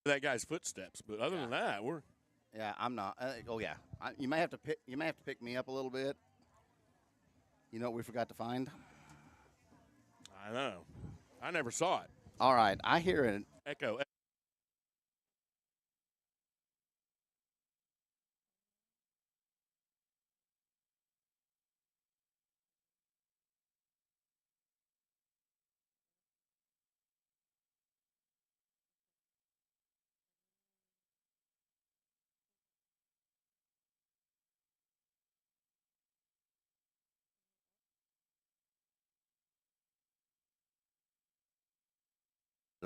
that guy's footsteps. But other than that, we're Yeah, I'm not. Yeah, you may have to pick. You may have to pick me up a little bit. You know what we forgot to find? I know. I never saw it. All right, I hear an Echo.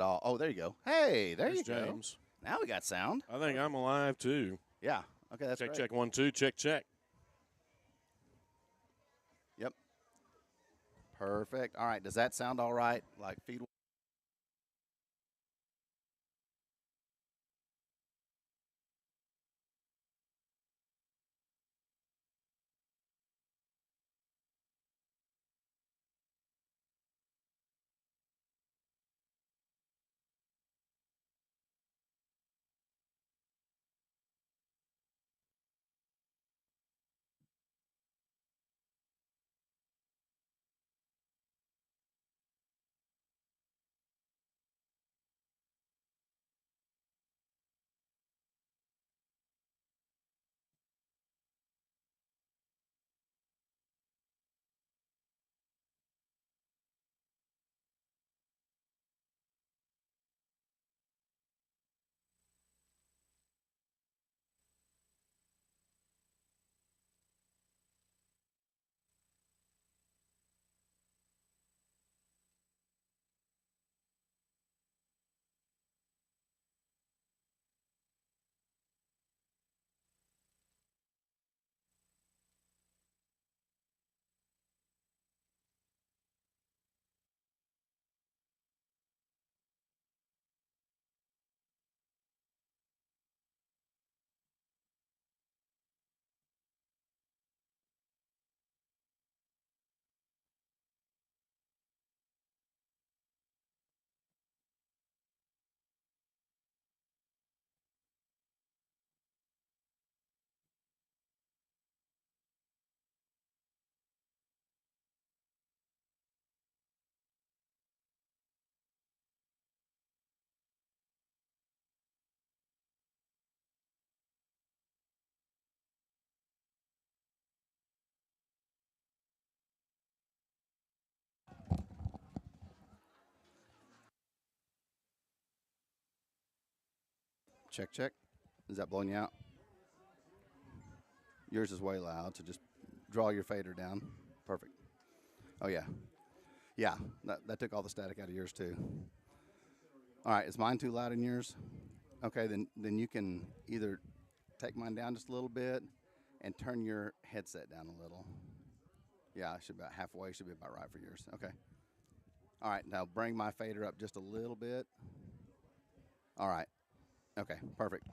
all. Oh, there you go. Hey, there There's you go. James. Now we got sound. I think I'm alive too. Yeah. Okay, that's Check, great. check, 1, 2, check, check. Yep. Perfect. All right. Does that sound all right? Like feed. Check, check. Is that blowing you out? Yours is way loud, so just draw your fader down. Perfect. Oh, yeah. Yeah, that took all the static out of yours, too. All right, is mine too loud in yours? Okay, then you can either take mine down just a little bit and turn your headset down a little. Yeah, it should be about halfway. Should be about right for yours. Okay. All right, now bring my fader up just a little bit. All right. Okay, perfect.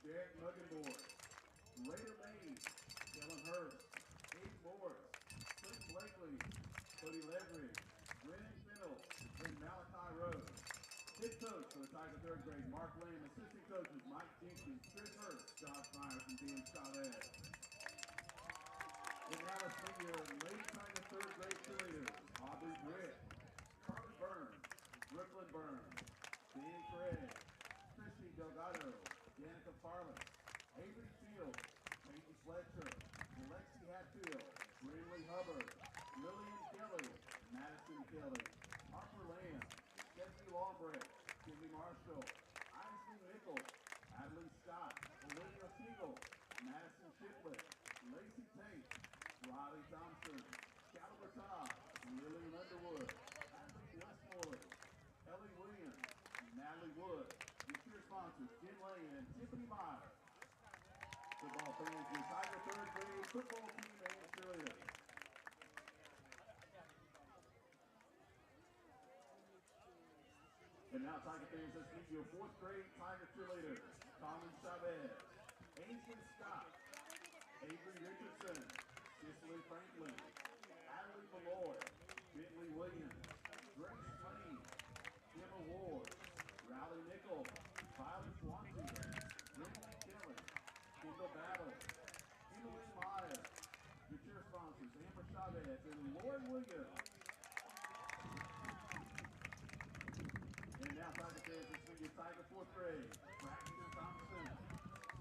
Derek Muggenborg, Raider Mays, Dylan Hurst, Abe Morris, Clint Blakely, Cody Ledridge, Brennan Fennell, and Malachi Rose. Head coach for the Tiger third grade, Mark Lamb. Assistant coaches, Mike Jenkins, Chris Hurst, Josh Myers, and Dan Chavez. And now a senior, Lady Tiger third grade cheerleaders, Aubrey Britt, Carly Burns, Brooklyn Burns, Dan Craig, Christy Delgado, Danica Farley, Avery Field, Peyton Fletcher, Alexi Hatfield, Brinley Hubbard, Lillian Kelly, Madison Kelly, Harper Lamb, Stephanie Lawbrecht, Kimmy Marshall, Isley Nichols, Adley Scott, Olivia Siegel, Madison Shipley, Lacey Tate, Riley Thompson, Caliber Todd, Lillian Underwood, Ashley Westmoreland, Ellie Williams, Natalie Wood. Your cheer sponsors, Jim Lane and Tiffany Meyer. Football fans, your Tiger third grade football team and cheerleaders. And now Tiger fans, let's meet your fourth grade Tiger cheerleaders. Colin Chavez, Ainsley Scott, Avery Richardson, Cicely Franklin, Adley Malloy, Bentley Williams, Grace Lane, Emma Ward, Riley Nichols, Violet Swansea, Brendan Kelly, Kendall Battle, Emily Meyer. Your cheer sponsors, Amber Chavez and Lauren Williams. And now Tiger fans, let's meet your Tiger fourth grade. Braxton Thompson,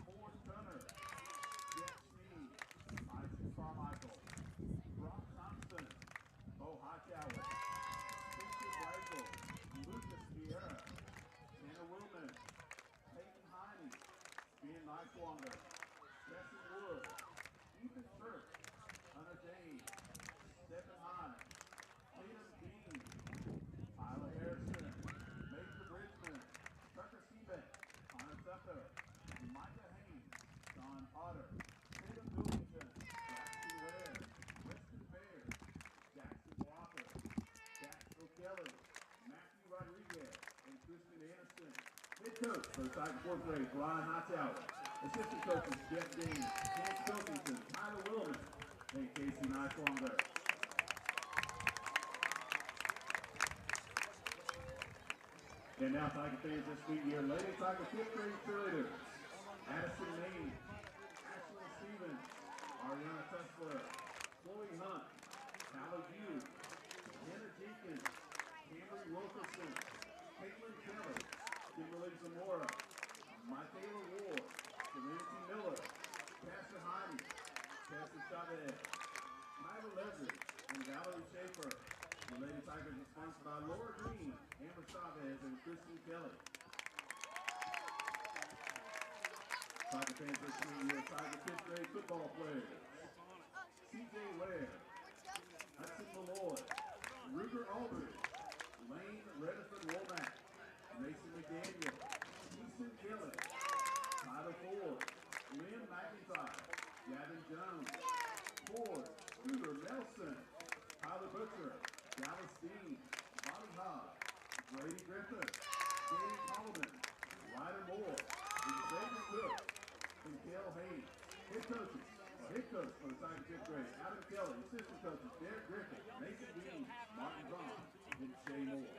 Ford Gunner, Jeff Sneed, Isaac Carmichael, Brock Thompson, Bo Hightower, Spencer Breichel, Lucas Vieira, Tanner Willman, Peyton Heine, Ben Neiswanger, Jesse Wood, Ethan Church, Hunter James, Stephen Hine, Tatum Dean, Isla Harrison, Major Bridgman, Tucker Seabeck, Hunter Tucker, Micah Haynes, Don Potter, Tatum Billington, Jackson Ware, Weston Baird, Jackson Walker, Jackson O'Kelly, Matthew Rodriguez, and Kristen Anderson. Head coach for the Tiger fourth grade, Brian Hightower. Assistant coaches, Jeff Dean, Chance Pilkington, Tyler Willman, and Casey Neiswanger. And now Tiger fans, this week your Lady Tiger fifth grade cheerleaders. Addison Maine, Ashley Stevens, Ariana Tussler, Chloe Hunt, Callie Hughes, Hannah Jenkins, Camry Wilkerson, Caitlin Kelly, Kimberly Zamora, Michaela Ward, Serenity Miller, Pastor Heine, Pastor Chavez, Myra Leverage, and Valerie Schaefer. The Lady Tigers are sponsored by Laura Green, Amber Chavez, and Kristen Kelly. Tiger fans, this week your Tiger fifth grade football players. C.J. Ware, Hudson Malloy, Ruger Aldridge, Lane Rediford Womack, Mason McDaniel, Easton Kelly, Tyler Ford, Lynn McIntyre, Gavin Jones, Ford, Scooter Nelson, Tyler Butcher, Dallas Dean, Bonnie Hobb, Brady Griffin, Danny Coleman, Ryder Moore, Xavier Cook, and Kel Hayes. Head coaches, head coach for the Tiger fifth grade, Adam Kelly. Assistant coaches, Derek Griffin, Nathan Dean, Martin Vaughn, and Shay Moore.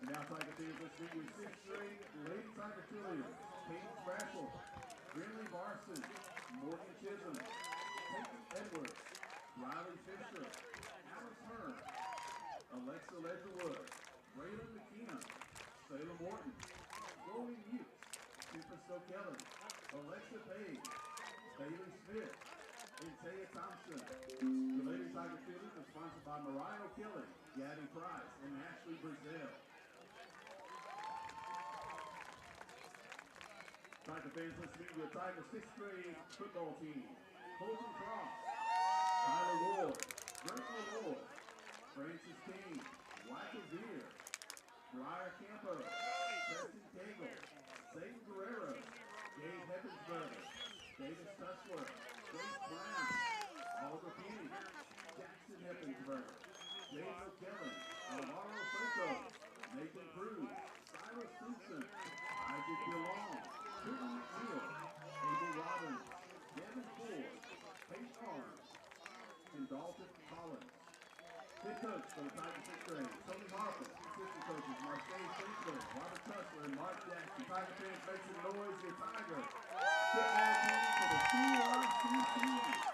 And now Tiger fans, let's meet your sixth grade Lady Tiger cheerleaders. Peyton Sprackle, Brinley Barson, Morgan Chisholm, Peyton Edwards, Riley Fisher, Alice Hearn, Alexa Ledgerwood, Braylon McKenna, Salem Morton, Chloe Mutes, Tempest O'Kelly, Alexa Page, Bailey Smith, and Taya Thompson. The Lady Tiger cheerleaders are sponsored by Mariah O'Kelly, Gabby Price, and Ashley Brazil. Tiger fans, let's meet your Tiger sixth grade football team. Colton Cross, Tyler Ward, Brent Malloy, Francis King, Michael Deere, Briar Campo, Preston Cagle, Zayden Guerrero, Gabe Heppensberger, Davis Tussler, Grace Brown, Oliver Penny, Jackson Heppensberger, James O'Kelly, Alvaro Franco, Nathan Cruz, Tyler Simpson, Isaac DeLong, Quentin Neal, Abel Robbins, Devin Ford, Paige Arms, and Dalton Collins. Head coach for the Tiger 6th grade, Tony Harper. Assistant coaches, Marcel Sinclair, Robert Tussler, and Mark Jackson. Tiger fans, make some noise, your Tiger. Football team for the CRCC.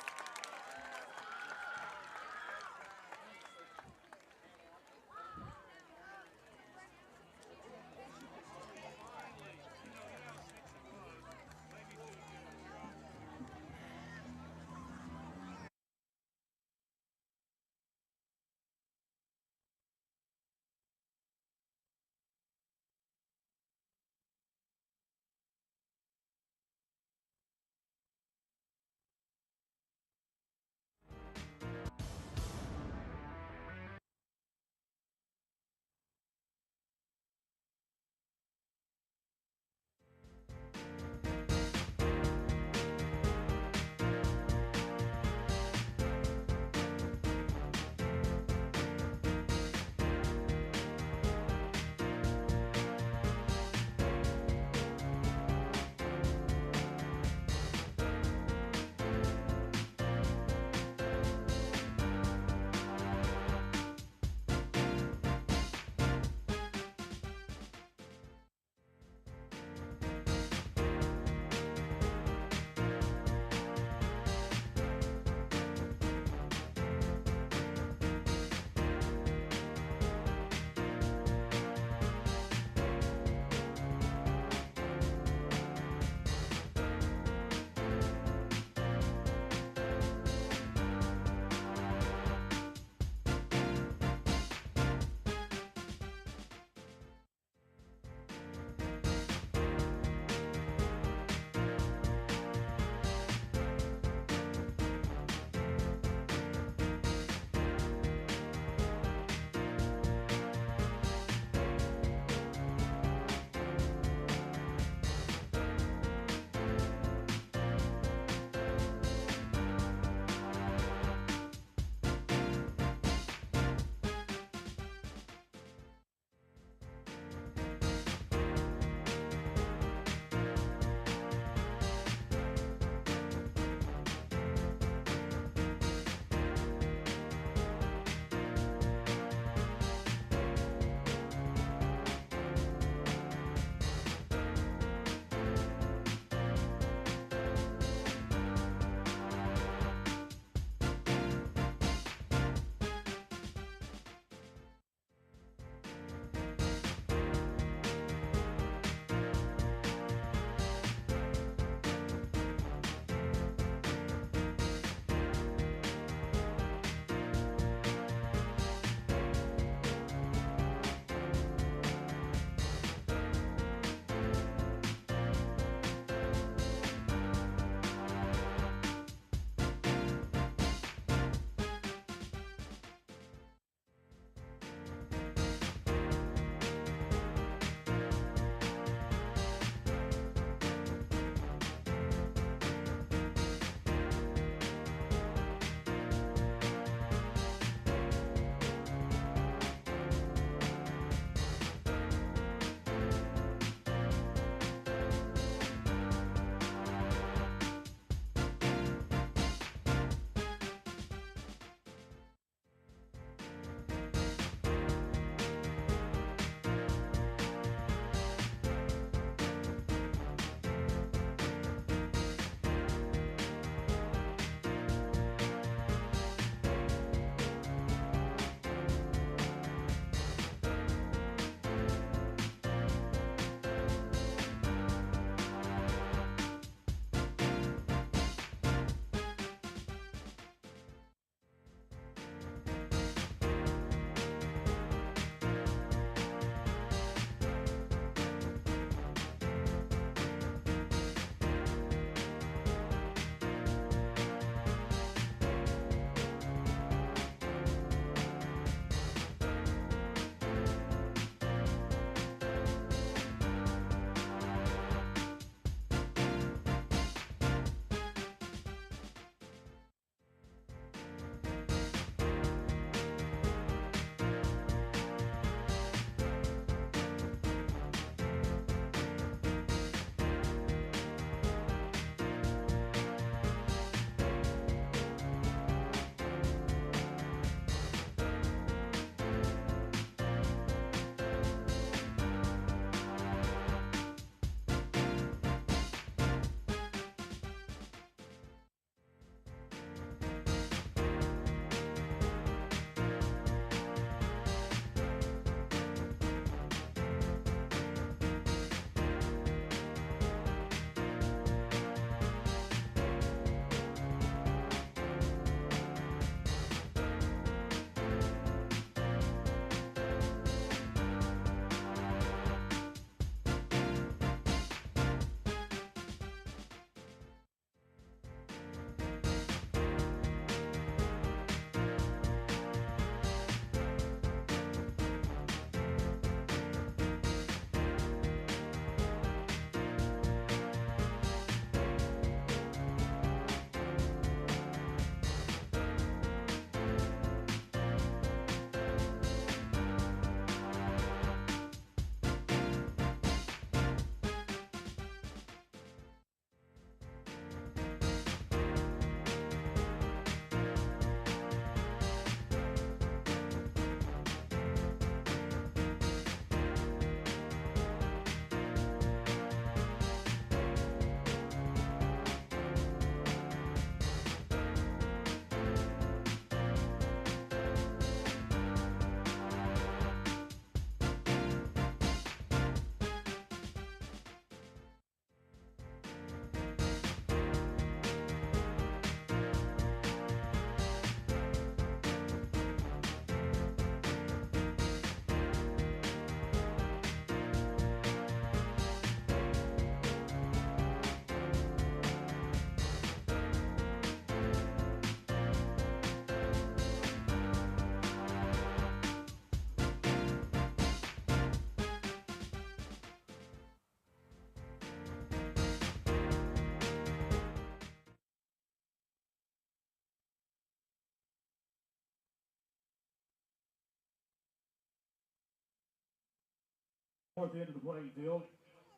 North end of the playing field.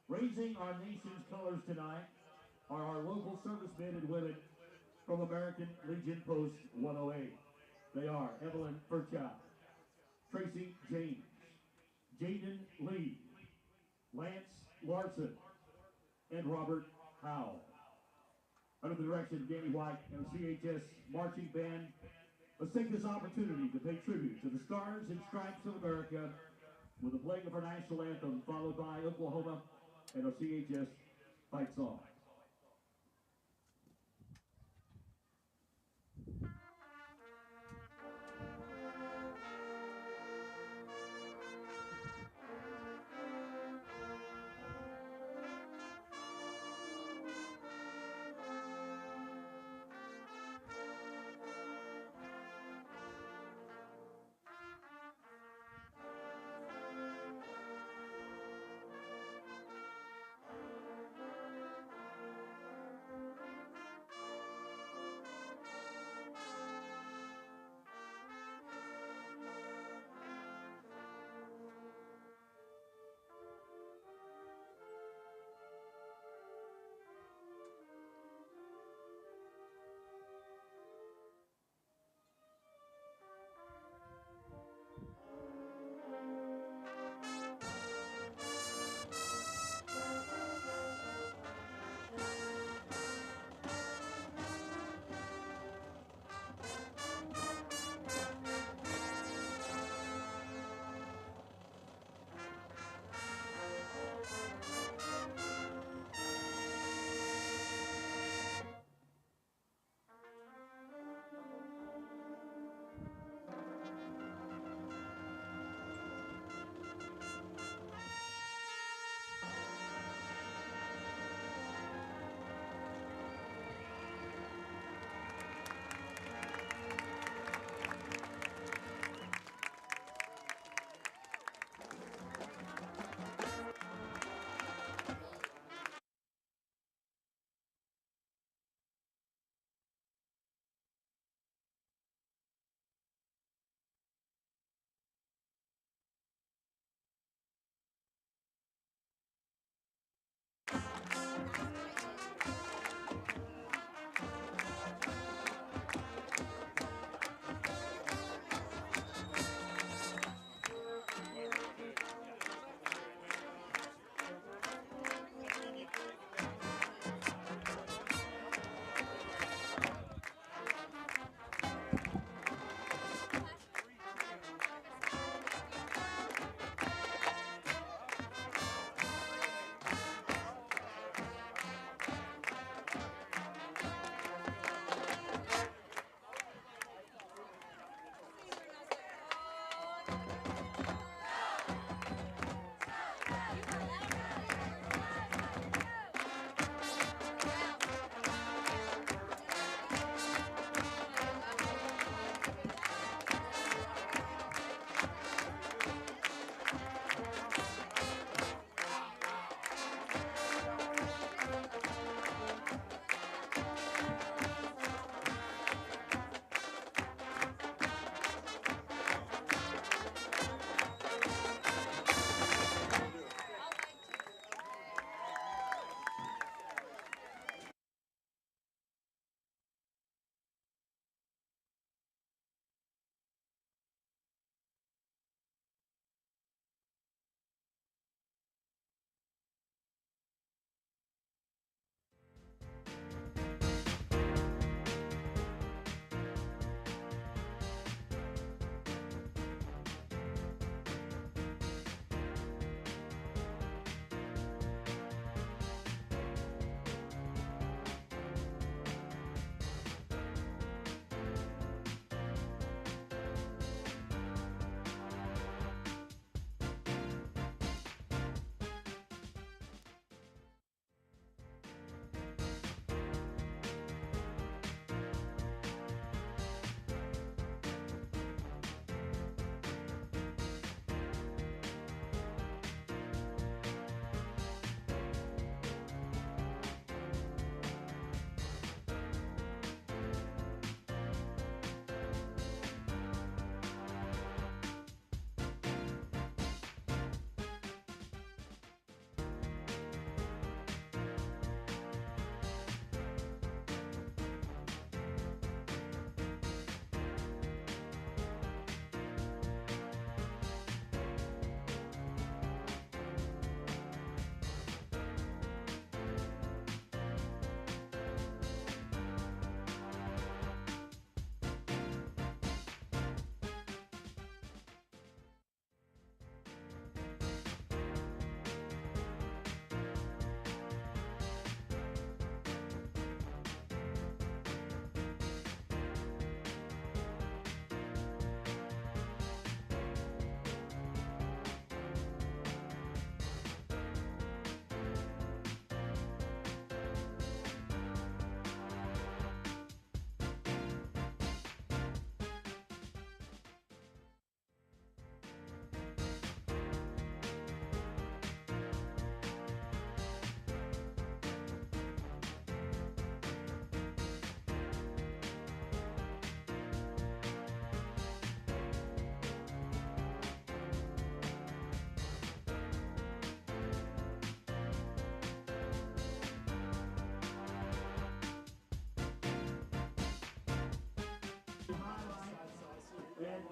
Raising our nation's colors tonight are our local servicemen and women from American Legion Post 108. They are Evelyn Furchow, Tracy James, Jaden Lee, Lance Larson, and Robert Howell. Under the direction of Danny White and the CHS Marching Band, let's take this opportunity to pay tribute to the Stars and Stripes of America with the playing of our national anthem, followed by Oklahoma and our CHS fight song.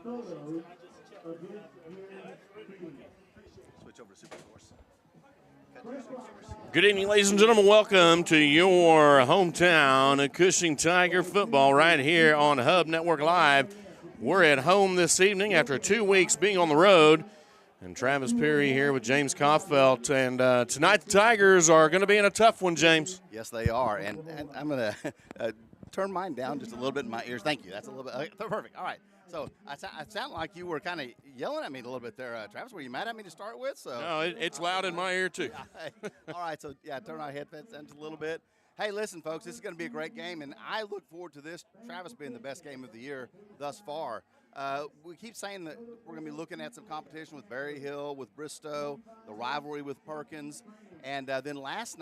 Switch over to Super Source. Good evening, ladies and gentlemen. Welcome to your hometown Cushing Tiger football right here on Hub Network Live. We're at home this evening after 2 weeks being on the road. And Travis Perry here with James Kaufelt. And tonight the Tigers are going to be in a tough one, James. Yes, they are. And I'm going to turn mine down just a little bit in my ears. Thank you. That's a little bit perfect. All right. So I sound like you were kind of yelling at me a little bit there, Travis. Were you mad at me to start with? So No, it's loud in my ear, too. All right. So, yeah, turn our headphones down a little bit. Hey, listen, folks, this is going to be a great game, and I look forward to this, Travis, being the best game of the year thus far. We keep saying that we're going to be looking at some competition with Berry Hill, with Bristow, the rivalry with Perkins, and then last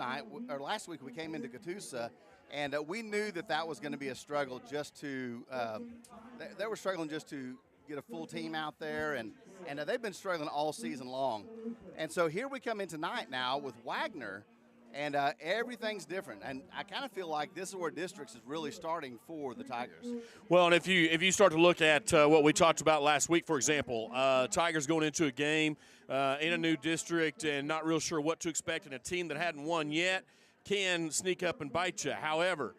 week we came into Catoosa, and we knew that was going to be a struggle just to they were struggling just to get a full team out there, and they've been struggling all season long. And so here we come in tonight now with Wagner, and everything's different. And I kind of feel like this is where districts is really starting for the Tigers. Well, and if you start to look at what we talked about last week, for example, Tigers going into a game in a new district and not real sure what to expect, and a team that hadn't won yet can sneak up and bite you. However,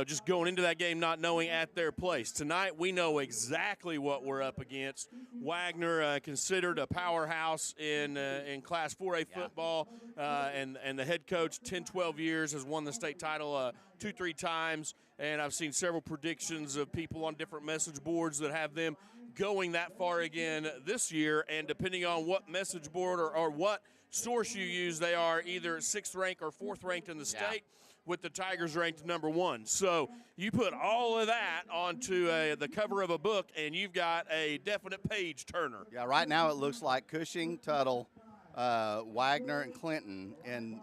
just going into that game not knowing at their place. Tonight we know exactly what we're up against. Wagner, considered a powerhouse in Class 4A football, and the head coach, 10, 12 years, has won the state title 2-3 times, and I've seen several predictions of people on different message boards that have them going that far again this year, and depending on what message board or what source you use, they are either 6th ranked or 4th ranked in the state, with the Tigers ranked number 1. So you put all of that onto the cover of a book, and you've got a definite page turner. Yeah, right now it looks like Cushing, Tuttle, Wagner, and Clinton, and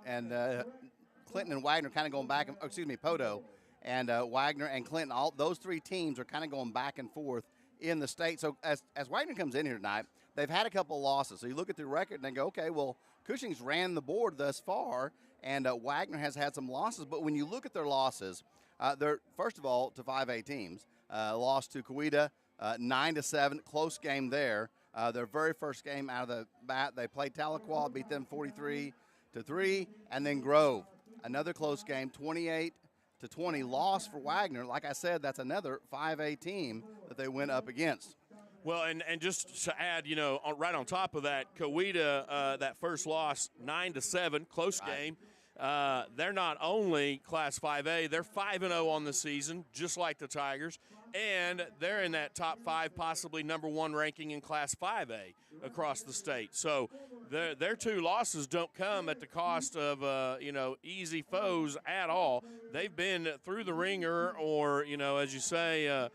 Clinton and Wagner kind of going back. Poto, and Wagner and Clinton. All those 3 teams are kind of going back and forth in the state. So as Wagner comes in here tonight, they've had a couple of losses. So you look at the record and they go, okay, well, Cushing's ran the board thus far, and Wagner has had some losses. But when you look at their losses, they're, first of all, to 5A teams. Lost to Coweta 9-7, close game there. Their very first game out of the bat, they played Tahlequah, beat them 43-3, and then Grove, another close game, 28-20 loss for Wagner. Like I said, that's another 5A team that they went up against. Well, and just to add, right on top of that, Coweta, that first loss, 9-7, close game. They're not only Class 5A, they're 5-0 on the season, just like the Tigers, and they're in that top 5, possibly number 1 ranking in Class 5A across the state. So their 2 losses don't come at the cost of easy foes at all. They've been through the ringer, or as you say.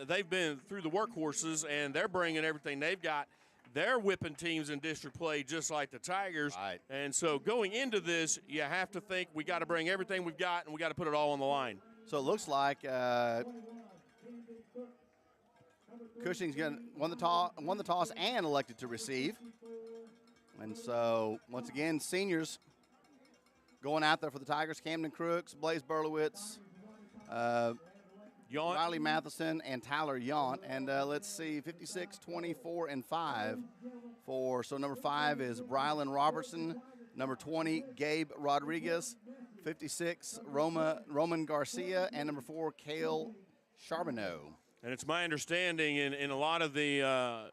They've been through the workhorses, and they're bringing everything they've got. They're whipping teams in district play just like the Tigers. Right. And so going into this, you have to think we got to bring everything we've got, and we got to put it all on the line. So it looks like Cushing's won the toss and elected to receive. And so, once again, seniors going out there for the Tigers, Camden Crooks, Blaze Berlowitz, Riley Matheson, and Tyler Yount. And let's see, 56, 24, and 5 so number 5 is Brylan Robertson. Number 20, Gabe Rodriguez. 56, Roman Garcia. And number 4, Cale Charbonneau. And it's my understanding in a lot of the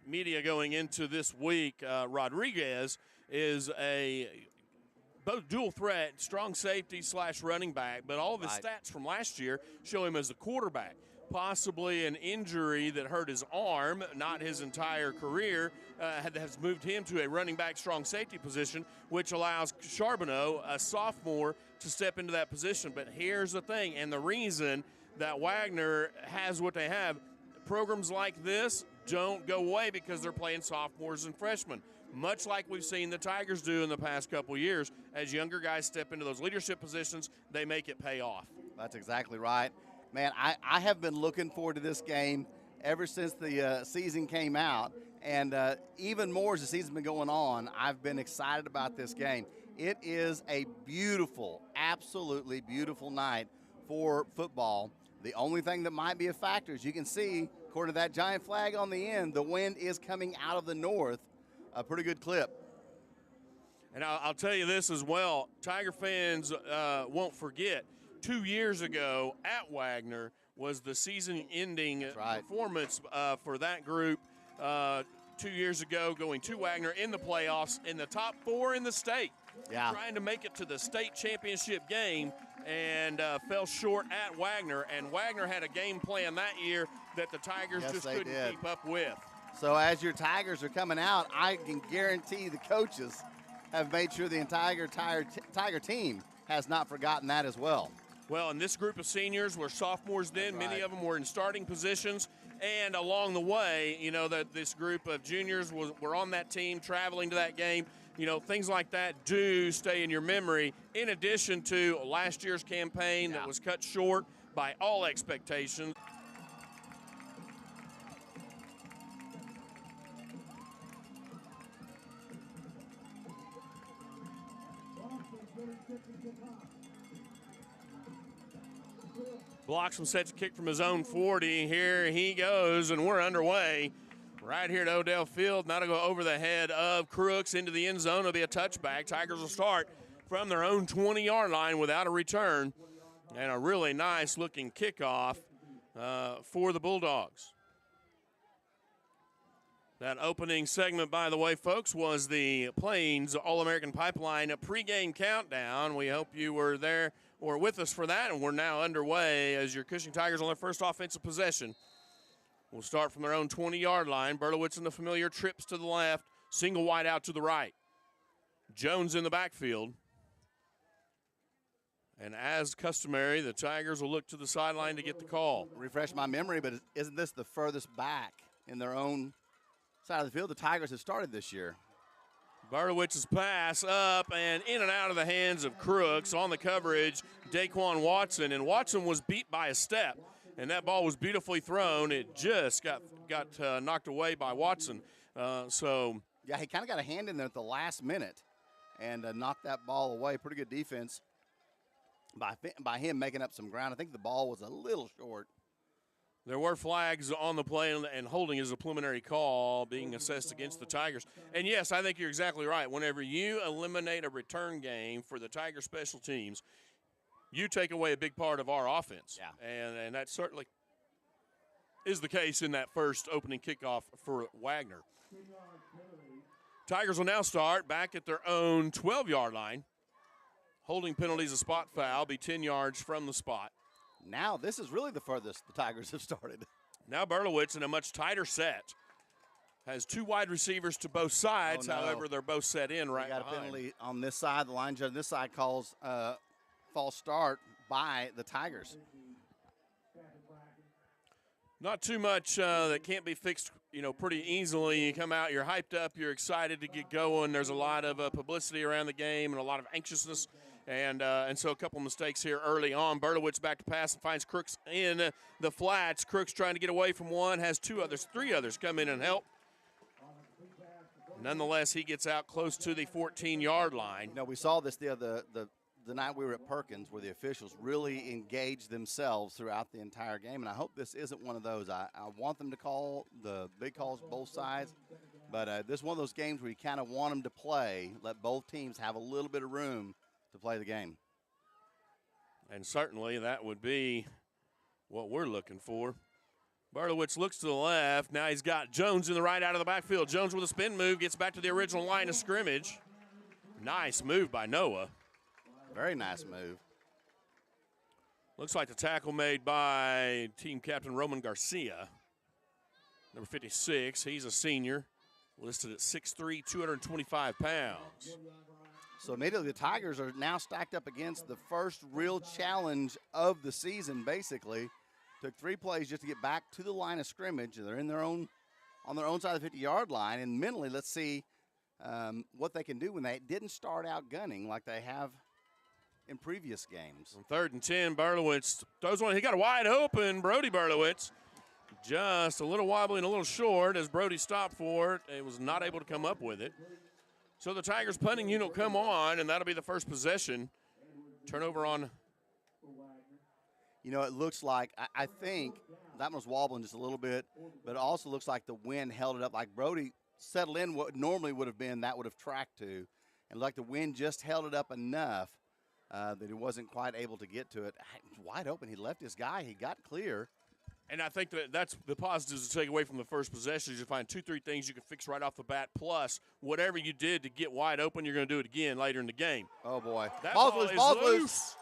media going into this week, Rodriguez is both dual threat, strong safety / running back, but all of his stats from last year show him as a quarterback. Possibly an injury that hurt his arm, not his entire career, has moved him to a running back strong safety position, which allows Charbonneau, a sophomore, to step into that position. But here's the thing, and the reason that Wagner has what they have, programs like this don't go away because they're playing sophomores and freshmen. Much like we've seen the Tigers do in the past couple of years. As younger guys step into those leadership positions, they make it pay off. That's exactly right. Man, I have been looking forward to this game ever since the season came out, and even more as the season's been going on, I've been excited about this game. It is a beautiful, absolutely beautiful night for football. The only thing that might be a factor is you can see, of according to that giant flag on the end, the wind is coming out of the north. A pretty good clip. And I'll tell you this as well. Tiger fans won't forget, 2 years ago at Wagner was the season-ending performance for that group. 2 years ago, going to Wagner in the playoffs, in the top 4 in the state. Yeah. Trying to make it to the state championship game and fell short at Wagner. And Wagner had a game plan that year that the Tigers just couldn't keep up with. So as your Tigers are coming out, I can guarantee the coaches have made sure the entire Tiger team has not forgotten that as well. Well, and this group of seniors were sophomores then. Many of them were in starting positions. And along the way, you know, that this group of juniors were on that team, traveling to that game. You know, things like that do stay in your memory, in addition to last year's campaign that was cut short by all expectations. Blocks and sets a kick from his own 40. Here he goes, and we're underway. Right here at Odell Field. Now to go over the head of Crooks into the end zone. It'll be a touchback. Tigers will start from their own 20-yard line without a return. And a really nice-looking kickoff for the Bulldogs. That opening segment, by the way, folks, was the Plains All-American Pipeline pregame countdown. We hope you were there or with us for that, and we're now underway as your Cushing Tigers on their first offensive possession. We'll start from their own 20-yard line. Berlowitz in the familiar trips to the left, single wide out to the right. Jones in the backfield. And as customary, the Tigers will look to the sideline to get the call. Refresh my memory, but isn't this the furthest back in their own side of the field the Tigers have started this year? Bartowitz's pass up and in and out of the hands of Crooks on the coverage, Daquan Watson. And Watson was beat by a step, and that ball was beautifully thrown. It just got knocked away by Watson. Yeah, he kind of got a hand in there at the last minute and knocked that ball away. Pretty good defense by him making up some ground. I think the ball was a little short. There were flags on the play, and holding is a preliminary call being assessed against the Tigers. And, yes, I think you're exactly right. Whenever you eliminate a return game for the Tiger special teams, you take away a big part of our offense. Yeah. And that certainly is the case in that first opening kickoff for Wagner. Tigers will now start back at their own 12-yard line. Holding penalties, a spot foul, be 10 yards from the spot. Now this is really the furthest the Tigers have started. Now Berlowitz in a much tighter set. Has two wide receivers to both sides. Oh, no. However, they're both set in right got behind. a penalty on this side. The line judge on this side calls false start by the Tigers. Not too much that can't be fixed, pretty easily. You come out, you're hyped up, you're excited to get going. There's a lot of publicity around the game and a lot of anxiousness. And so a couple mistakes here early on. Bertowitz back to pass and finds Crooks in the flats. Crooks trying to get away from one, has three others come in and help. Nonetheless, he gets out close to the 14-yard line. We saw this the night we were at Perkins, where the officials really engaged themselves throughout the entire game, and I hope this isn't one of those. I want them to call the big calls both sides, but this is one of those games where you kind of want them to play, let both teams have a little bit of room to play the game. And certainly that would be what we're looking for. Bartowitz looks to the left. Now he's got Jones in the right out of the backfield. Jones with a spin move, gets back to the original line of scrimmage. Nice move by Noah. Very nice move. Looks like the tackle made by team captain Roman Garcia. Number 56, he's a senior, listed at 6'3", 225 pounds. So immediately the Tigers are now stacked up against the first real challenge of the season, basically. Took 3 plays just to get back to the line of scrimmage. They're on their own side of the 50-yard line. And mentally, let's see what they can do when they didn't start out gunning like they have in previous games. On 3rd and 10, Berlowitz throws one. He got a wide open, Brody Berlowitz. Just a little wobbly and a little short as Brody stopped for it. He was not able to come up with it. So the Tigers punting unit will come on, and that'll be the first possession. Turnover on. You know, it looks like, I think that one was wobbling just a little bit, but it also looks like the wind held it up. Like Brody settled in what normally would have been, that would have tracked to. And like the wind just held it up enough that he wasn't quite able to get to it. Wide open. He left his guy. He got clear. And I think that's the positives to take away from the first possession is you find 2-3 things you can fix right off the bat. Plus, whatever you did to get wide open, you're going to do it again later in the game. Oh, boy. That Ball's loose.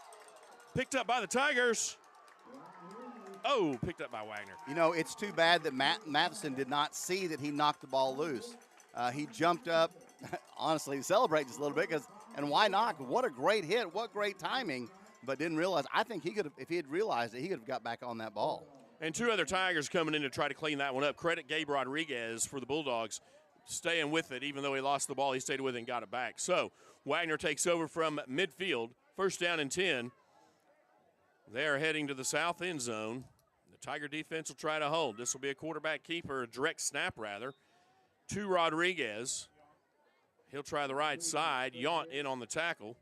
Picked up by the Tigers. Oh, picked up by Wagner. You know, it's too bad that Matheson did not see that he knocked the ball loose. He jumped up, honestly, celebrate just a little bit, and why not? What a great hit. What great timing, but didn't realize. I think he could have, if he had realized it, he could have got back on that ball. And 2 other Tigers coming in to try to clean that one up. Credit Gabe Rodriguez for the Bulldogs staying with it. Even though he lost the ball, he stayed with it and got it back. So Wagner takes over from midfield. First down and 10. They are heading to the south end zone. The Tiger defense will try to hold. This will be a quarterback keeper, a direct snap rather, to Rodriguez. He'll try the right side. Yount in on the tackle.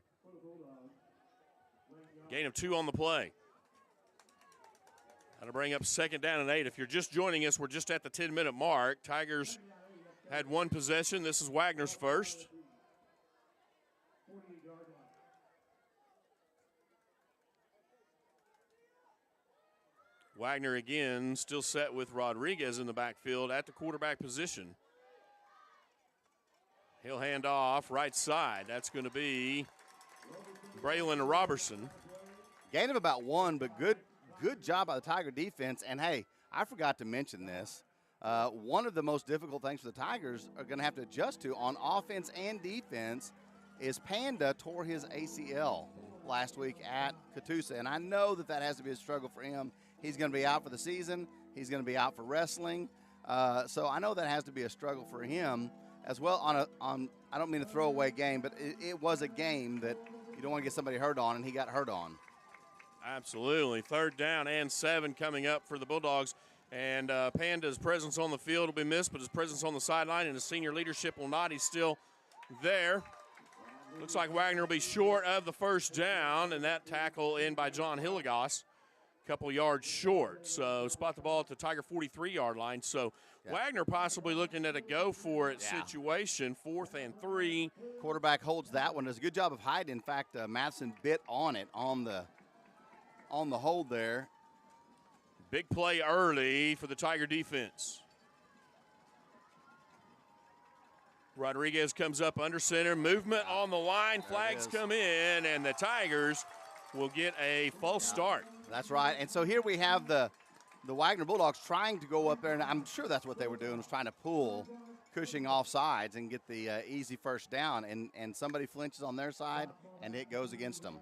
Gain of 2 on the play. That'll bring up second down and 8. If you're just joining us, we're just at the 10-minute mark. Tigers had 1 possession. This is Wagner's first. Wagner again still set with Rodriguez in the backfield at the quarterback position. He'll hand off right side. That's going to be Braylon Robertson. Gain of about 1, but good job by the Tiger defense. And, hey, I forgot to mention this. One of the most difficult things for the Tigers are going to have to adjust to on offense and defense is Panda tore his ACL last week at Catoosa. And I know that has to be a struggle for him. He's going to be out for the season. He's going to be out for wrestling. So I know that has to be a struggle for him as well on I don't mean a throwaway game, but it was a game that you don't want to get somebody hurt on, and he got hurt on. Absolutely. 3rd down and 7 coming up for the Bulldogs. And Panda's presence on the field will be missed, but his presence on the sideline and his senior leadership will not. He's still there. Looks like Wagner will be short of the first down, and that tackle in by John Hilligoss, a couple yards short. So spot the ball at the Tiger 43-yard line. So Wagner possibly looking at a go-for-it situation, 4th and 3. Quarterback holds that one. Does a good job of hiding. In fact, Matheson bit on it on the hold there. Big play early for the Tiger defense. Rodriguez comes up under center. Movement on the line. Flags come in, and the Tigers will get a false start. That's right. And so here we have the Wagner Bulldogs trying to go up there, and I'm sure that's what they were doing, was trying to pull Cushing off sides and get the easy first down. And somebody flinches on their side, and it goes against them.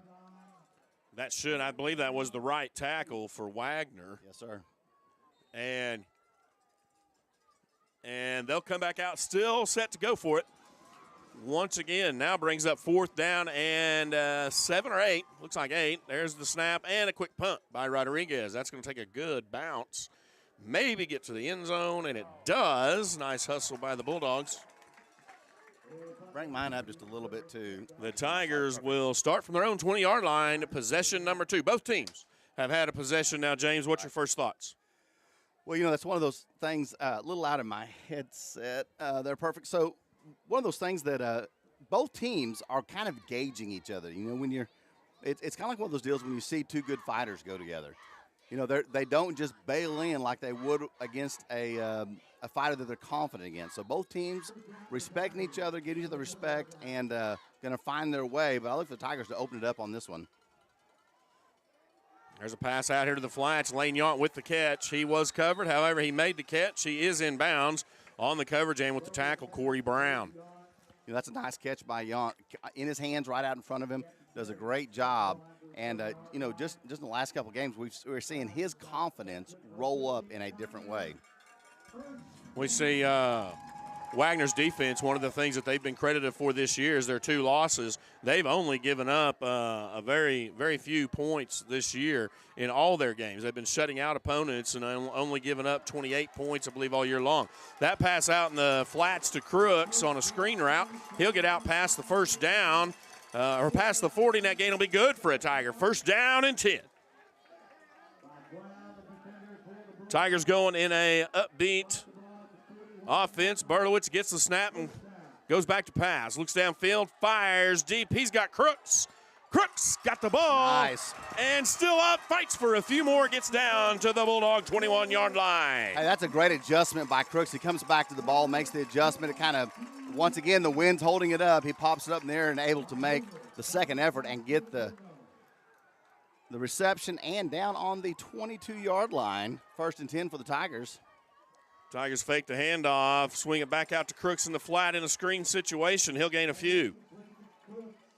I believe that was the right tackle for Wagner. Yes, sir. And they'll come back out still set to go for it. Once again, now brings up 4th down and 7 or 8. Looks like 8. There's the snap and a quick punt by Rodriguez. That's going to take a good bounce. Maybe get to the end zone, and it does. Nice hustle by the Bulldogs. Bring mine up just a little bit, too. The Tigers will start from their own 20-yard line, possession number 2. Both teams have had a possession now. James, what's your first thoughts? Well, that's one of those things a little out of my headset. They're perfect. So one of those things that both teams are kind of gauging each other. When it's kind of like one of those deals when you see 2 good fighters go together. They don't just bail in like they would against a fighter that they're confident against. So both teams respecting each other, giving each other respect, and going to find their way. But I look for the Tigers to open it up on this one. There's a pass out here to the flats. Lane Yount with the catch. He was covered. However, he made the catch. He is in bounds on the coverage and with the tackle, Corey Brown. That's a nice catch by Yount. In his hands right out in front of him. Does a great job. And, just in the last couple of games, we're seeing his confidence roll up in a different way. We see Wagner's defense, one of the things that they've been credited for this year is their 2 losses. They've only given up a very, very few points this year in all their games. They've been shutting out opponents and only giving up 28 points, I believe, all year long. That pass out in the flats to Crooks on a screen route. He'll get out past the first down. Or past the 40, and that gain will be good for a Tiger. First down and 10. Tigers going in a upbeat offense. Berlowitz gets the snap and goes back to pass. Looks downfield, fires deep. He's got Crooks. Crooks got the ball. Nice. And still up, fights for a few more, gets down to the Bulldog 21-yard line. Hey, that's a great adjustment by Crooks. He comes back to the ball, makes the adjustment. It kind of, once again, the wind's holding it up. He pops it up in the air and able to make the second effort and get the reception and down on the 22-yard line. 1st and 10 for the Tigers. Tigers fake the handoff, swing it back out to Crooks in the flat in a screen situation. He'll gain a few.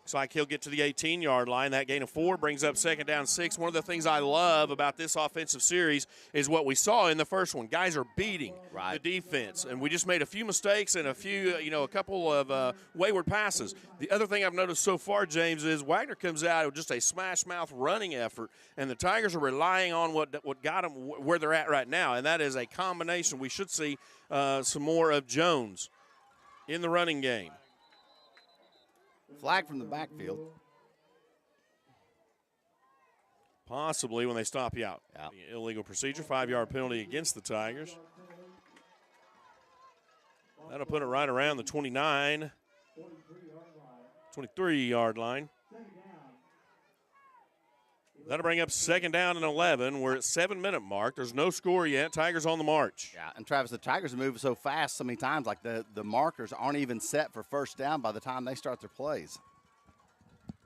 Looks like he'll get to the 18-yard line. That gain of 4 brings up 2nd down 6. One of the things I love about this offensive series is what we saw in the first one. Guys are beating the defense, and we just made a few mistakes and a few, a couple of wayward passes. The other thing I've noticed so far, James, is Wagner comes out with just a smash-mouth running effort, and the Tigers are relying on what got them where they're at right now, and that is a combination. We should see some more of Jones in the running game. Flag from the backfield. Possibly when they stop you out. Yeah. Illegal procedure, 5-yard penalty against the Tigers. That'll put it right around the 23-yard line. That'll bring up 2nd down and 11. We're at 7-minute mark. There's no score yet. Tigers on the march. Yeah, and Travis, the Tigers are moving so fast so many times, like the markers aren't even set for 1st down by the time they start their plays.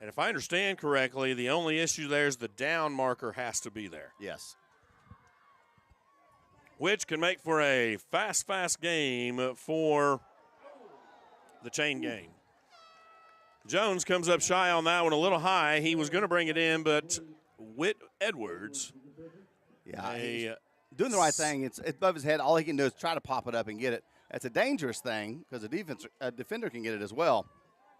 And if I understand correctly, the only issue there is the down marker has to be there. Yes. Which can make for a fast game for the chain game. Jones comes up shy on that one, a little high. He was going to bring it in, but Whit Edwards. Yeah, he's doing the right thing. It's above his head. All he can do is try to pop it up and get it. That's a dangerous thing because a defender can get it as well.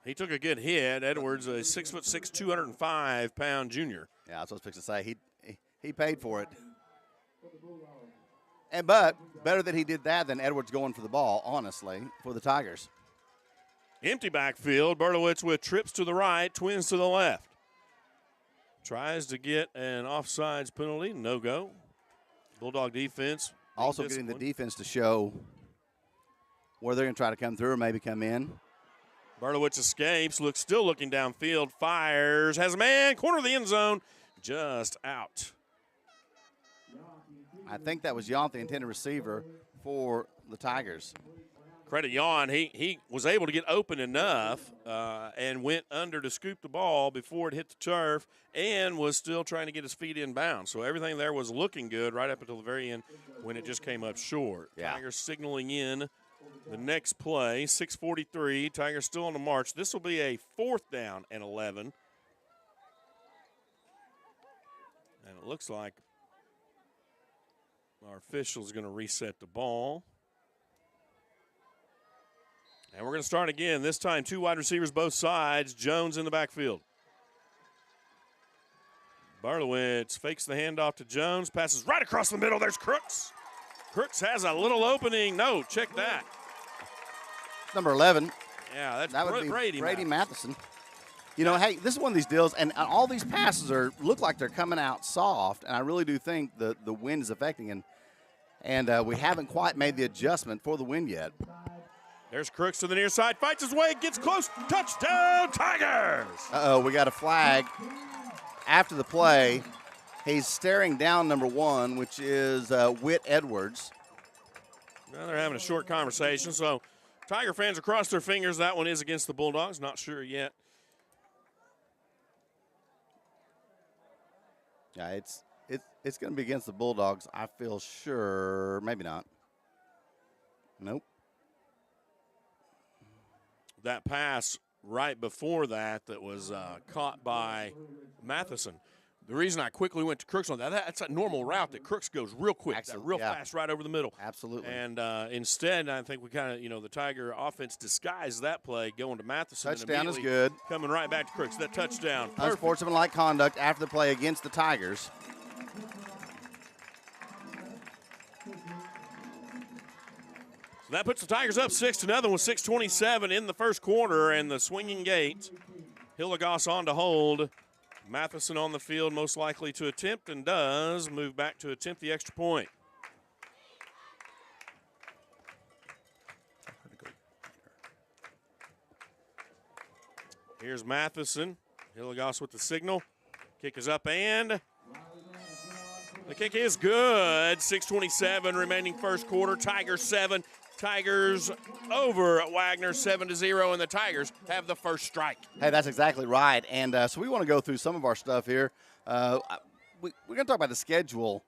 He took a good hit. Edwards, a 6'6", 205-pound junior. Yeah, that's what I was fixing to say. He paid for it. But better that he did that than Edwards going for the ball, honestly, for the Tigers. Empty backfield. Berlowitz with trips to the right, twins to the left. Tries to get an offsides penalty, no go. Bulldog defense. Also getting the defense to show where they're going to try to come through or maybe come in. Berlowitz escapes, still looking downfield, fires, has a man, corner of the end zone, just out. I think that was Yount, the intended receiver for the Tigers. Credit Yon, he was able to get open enough and went under to scoop the ball before it hit the turf and was still trying to get his feet in bounds. So everything there was looking good right up until the very end when it just came up short. Yeah. Tigers signaling in the next play, 6:43. Tigers still on the march. This will be a 4th down and 11. And it looks like our official is going to reset the ball. And we're going to start again. This time, 2 wide receivers both sides. Jones in the backfield. Berlowitz fakes the handoff to Jones. Passes right across the middle. There's Crooks. Crooks has a little opening. No, check that. Number 11. Yeah, that would be Brady Matheson. Hey, this is one of these deals, and all these passes look like they're coming out soft, and I really do think the wind is affecting, and we haven't quite made the adjustment for the wind yet. There's Crooks to the near side, fights his way, gets close, touchdown, Tigers! We got a flag after the play. He's staring down number 1, which is Whit Edwards. Well, they're having a short conversation, so Tiger fans are crossed their fingers. That one is against the Bulldogs, not sure yet. Yeah, it's going to be against the Bulldogs, I feel sure. Maybe not. Nope. That pass right before that was caught by Matheson. The reason I quickly went to Crooks on that's a normal route that Crooks goes real quick, real fast right over the middle. Absolutely. And instead, I think we kind of, the Tiger offense disguised that play going to Matheson. Touchdown is good. Coming right back to Crooks. That touchdown. Perfect. Unsportsmanlike conduct after the play against the Tigers. So that puts the Tigers up 6-0 with 6:27 in the first quarter, and the swinging gate. Hillegas on to hold. Matheson on the field, most likely to attempt, and does move back to attempt the extra point. Here's Matheson. Hilligoss with the signal. Kick is up, and the kick is good. 6:27 remaining first quarter. Tigers 7. Tigers over at Wagner 7-0, and the Tigers have the first strike. Hey, that's exactly right. And so we want to go through some of our stuff here. We're going to talk about the schedule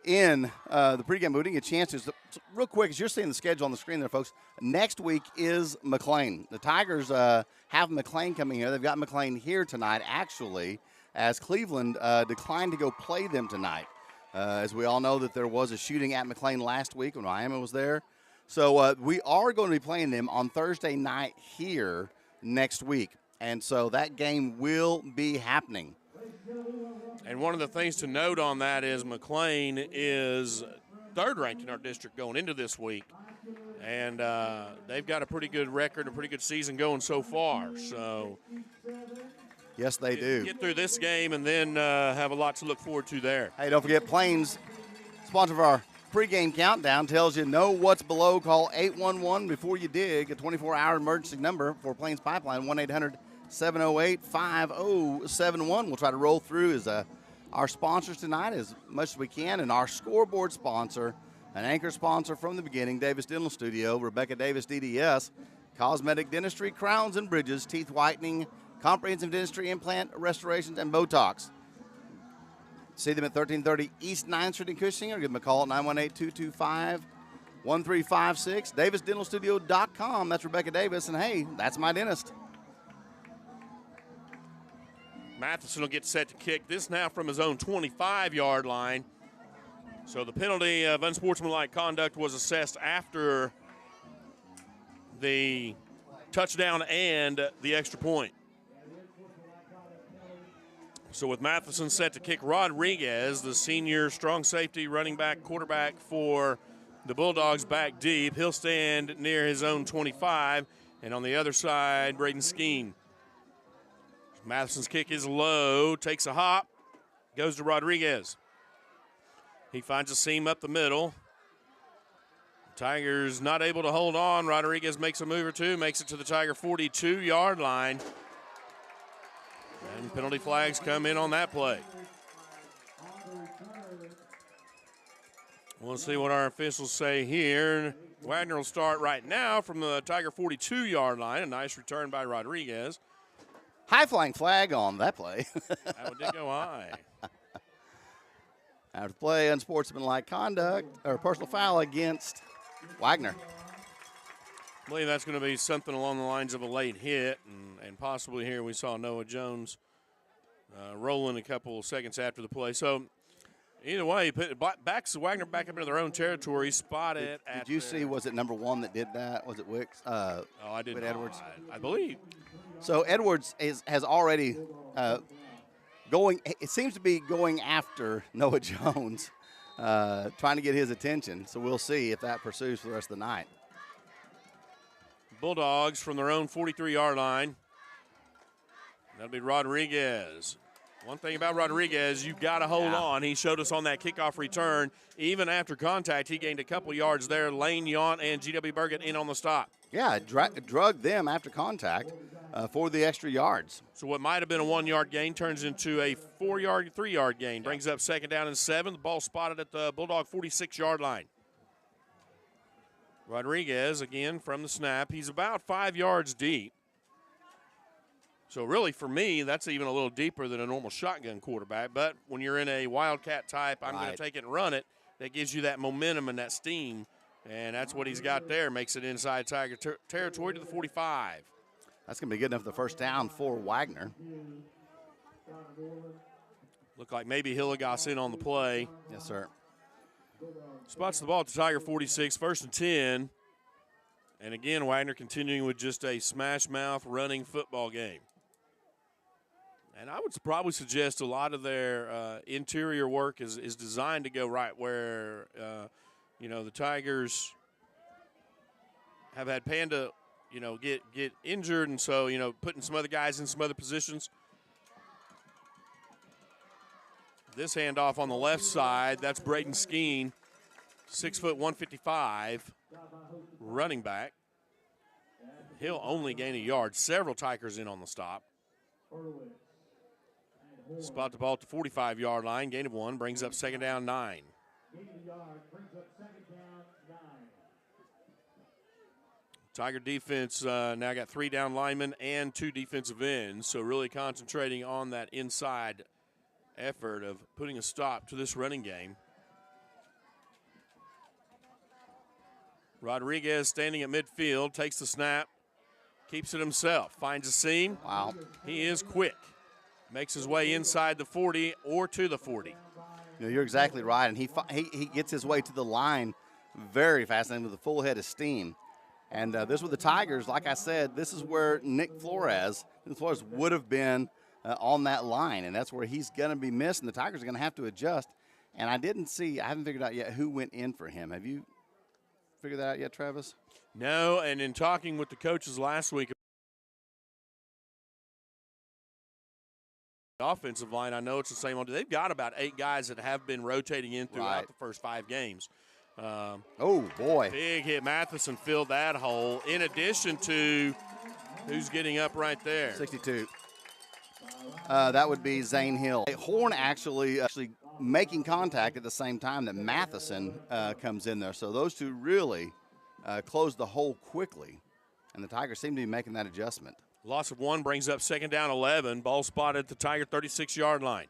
in the pregame. We're getting a chance to, so real quick, as you're seeing the schedule on the screen there, folks, next week is McLean. The Tigers have McLean coming here. They've got McLean here tonight, actually, as Cleveland declined to go play them tonight. As we all know that there was a shooting at McLean last week when Miami was there. So we are going to be playing them on Thursday night here next week. And so that game will be happening. And one of the things to note on that is McLean is third ranked in our district going into this week. And they've got a pretty good record, a pretty good season going so far. So yes, they do. Get through this game and then have a lot to look forward to there. Hey, don't forget Plains, sponsor of our pregame countdown, tells you know what's below. Call 811 before you dig, a 24-hour emergency number for Plains Pipeline, 1-800-708-5071. We'll try to roll through as our sponsors tonight as much as we can, and our scoreboard sponsor, an anchor sponsor from the beginning, Davis Dental Studio, Rebecca Davis DDS, cosmetic dentistry, crowns and bridges, teeth whitening, comprehensive dentistry, implant restorations, and Botox. See them at 1330 East 9th Street in Cushing, or give them a call at 918-225-1356. DavisDentalStudio.com. That's Rebecca Davis, and hey, that's my dentist. Matheson will get set to kick this now from his own 25-yard line. So the penalty of unsportsmanlike conduct was assessed after the touchdown and the extra point. So with Matheson set to kick, Rodriguez, the senior strong safety, running back, quarterback for the Bulldogs, back deep. He'll stand near his own 25. And on the other side, Braden Skeen. Matheson's kick is low, takes a hop, goes to Rodriguez. He finds a seam up the middle. Tigers not able to hold on. Rodriguez makes a move or two, makes it to the Tiger 42-yard line. And penalty flags come in on that play. We'll see what our officials say here. Wagner will start right now from the Tiger 42-yard line. A nice return by Rodriguez. High-flying flag on that play. That one did go high. After play, unsportsmanlike conduct, or personal foul against Wagner. I believe that's going to be something along the lines of a late hit, and possibly here we saw Noah Jones rolling a couple seconds after the play. So either way, backs Wagner back up into their own territory, spotted Did you see, was it number one that did that? Was it Wicks? I didn't. Edwards? I believe. So Edwards has already going. It seems to be going after Noah Jones, trying to get his attention. So we'll see if that pursues for the rest of the night. Bulldogs from their own 43-yard line. That'll be Rodriguez. One thing about Rodriguez, you've got to hold on. He showed us on that kickoff return. Even after contact, he gained a couple yards there. Lane Yount and G.W. Burgett in on the stop. Yeah, drug them after contact for the extra yards. So what might have been a 1-yard gain turns into a 3-yard gain. Brings up second down and 7. The ball spotted at the Bulldog 46-yard line. Rodriguez, again, from the snap. He's about 5 yards deep. So really, for me, that's even a little deeper than a normal shotgun quarterback. But when you're in a Wildcat type, I'm going to take it and run it, that gives you that momentum and that steam. And that's what he's got there. Makes it inside Tiger territory to the 45. That's going to be good enough for the first down for Wagner. Look like maybe Hilligoss in on the play. Yes, sir. Spots the ball at the Tiger 46, 1st and 10. And again, Wagner continuing with just a smash-mouth running football game. And I would probably suggest a lot of their interior work is designed to go right where, the Tigers have had Panda, get injured. And so, putting some other guys in some other positions. This handoff on the left side, that's Braden Skeen, 6', 155, running back. He'll only gain a yard. Several Tigers in on the stop. Spot the ball at the 45-yard line. Gain of 1 brings up second down 9. Tiger defense now got 3 down linemen and 2 defensive ends, so really concentrating on that inside effort of putting a stop to this running game. Rodriguez standing at midfield, takes the snap, keeps it himself, finds a seam. Wow. He is quick. Makes his way inside the 40 or to the 40. You know, you're exactly right, and he gets his way to the line very fast and with a full head of steam. And this with the Tigers, like I said, this is where Nick Flores would have been on that line, and that's where he's going to be missed, and the Tigers are going to have to adjust. And I haven't figured out yet who went in for him. Have you figured that out yet, Travis? No, and in talking with the coaches last week, the offensive line, I know it's the same one. They've got about 8 guys that have been rotating in throughout the first 5 games. Oh, boy. Big hit. Matheson filled that hole, in addition to who's getting up right there. 62. That would be Zane Hill. Horn actually making contact at the same time that Matheson comes in there. So those two really closed the hole quickly, and the Tigers seem to be making that adjustment. Loss of 1 brings up second down 11. Ball spotted at the Tiger 36-yard line.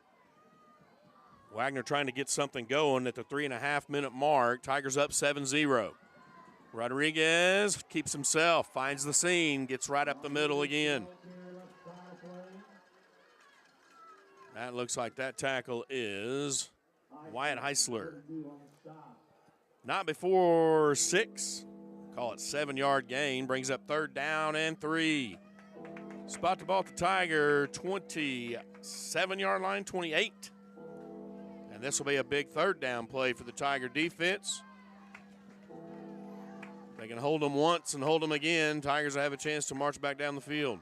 Wagner trying to get something going at the 3.5-minute mark. Tigers up 7-0. Rodriguez keeps himself, finds the seam, gets right up the middle again. That looks like that tackle is Wyatt Heisler. Not before 6. Call it 7-yard gain. Brings up third down and 3. Spot the ball at the Tiger 27-yard line, 28. And this will be a big third down play for the Tiger defense. They can hold them once and hold them again. Tigers will have a chance to march back down the field.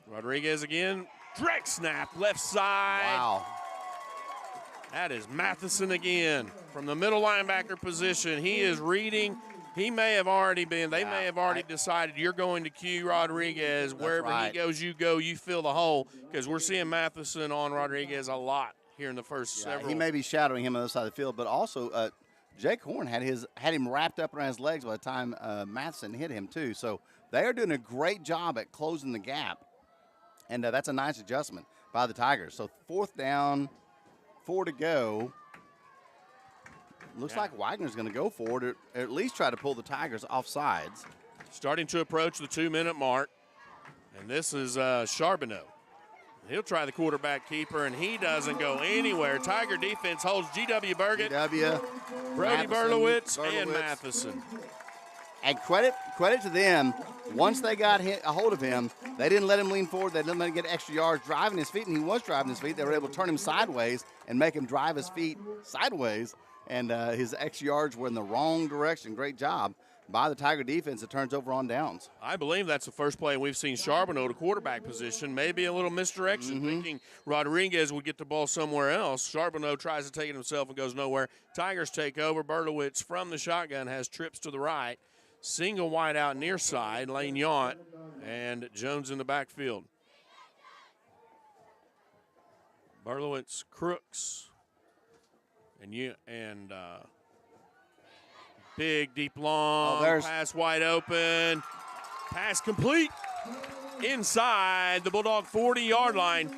Rodriguez again. Direct snap, left side. Wow. That is Matheson again. From the middle linebacker position, he is reading. He may have already been, they may have already decided you're going to cue Rodriguez. Wherever he goes, you go, you fill the hole, because we're seeing Matheson on Rodriguez a lot here in the first several. He may be shadowing him on the other side of the field, but also Jake Horn had him wrapped up around his legs by the time Matheson hit him too. So they are doing a great job at closing the gap, and that's a nice adjustment by the Tigers. So 4th down, 4 to go. Looks like Wagner's going to go for it, or at least try to pull the Tigers off sides. Starting to approach the 2-minute mark, and this is Charbonneau. He'll try the quarterback keeper, and he doesn't go anywhere. Tiger defense holds G.W. Burgett, Brody Berlowitz, and Matheson. And credit to them, once they got a hold of him, they didn't let him lean forward. They didn't let him get extra yards driving his feet, and he was driving his feet. They were able to turn him sideways and make him drive his feet sideways, and his extra yards were in the wrong direction. Great job by the Tiger defense. It turns over on downs. I believe that's the first play we've seen Charbonneau to quarterback position. Maybe a little misdirection, thinking Rodriguez would get the ball somewhere else. Charbonneau tries to take it himself and goes nowhere. Tigers take over. Berlowitz from the shotgun has trips to the right. Single wide out near side, Lane Yount, and Jones in the backfield. Berlowitz, Crooks, and big, deep, long pass wide open. Pass complete inside the Bulldog 40-yard line.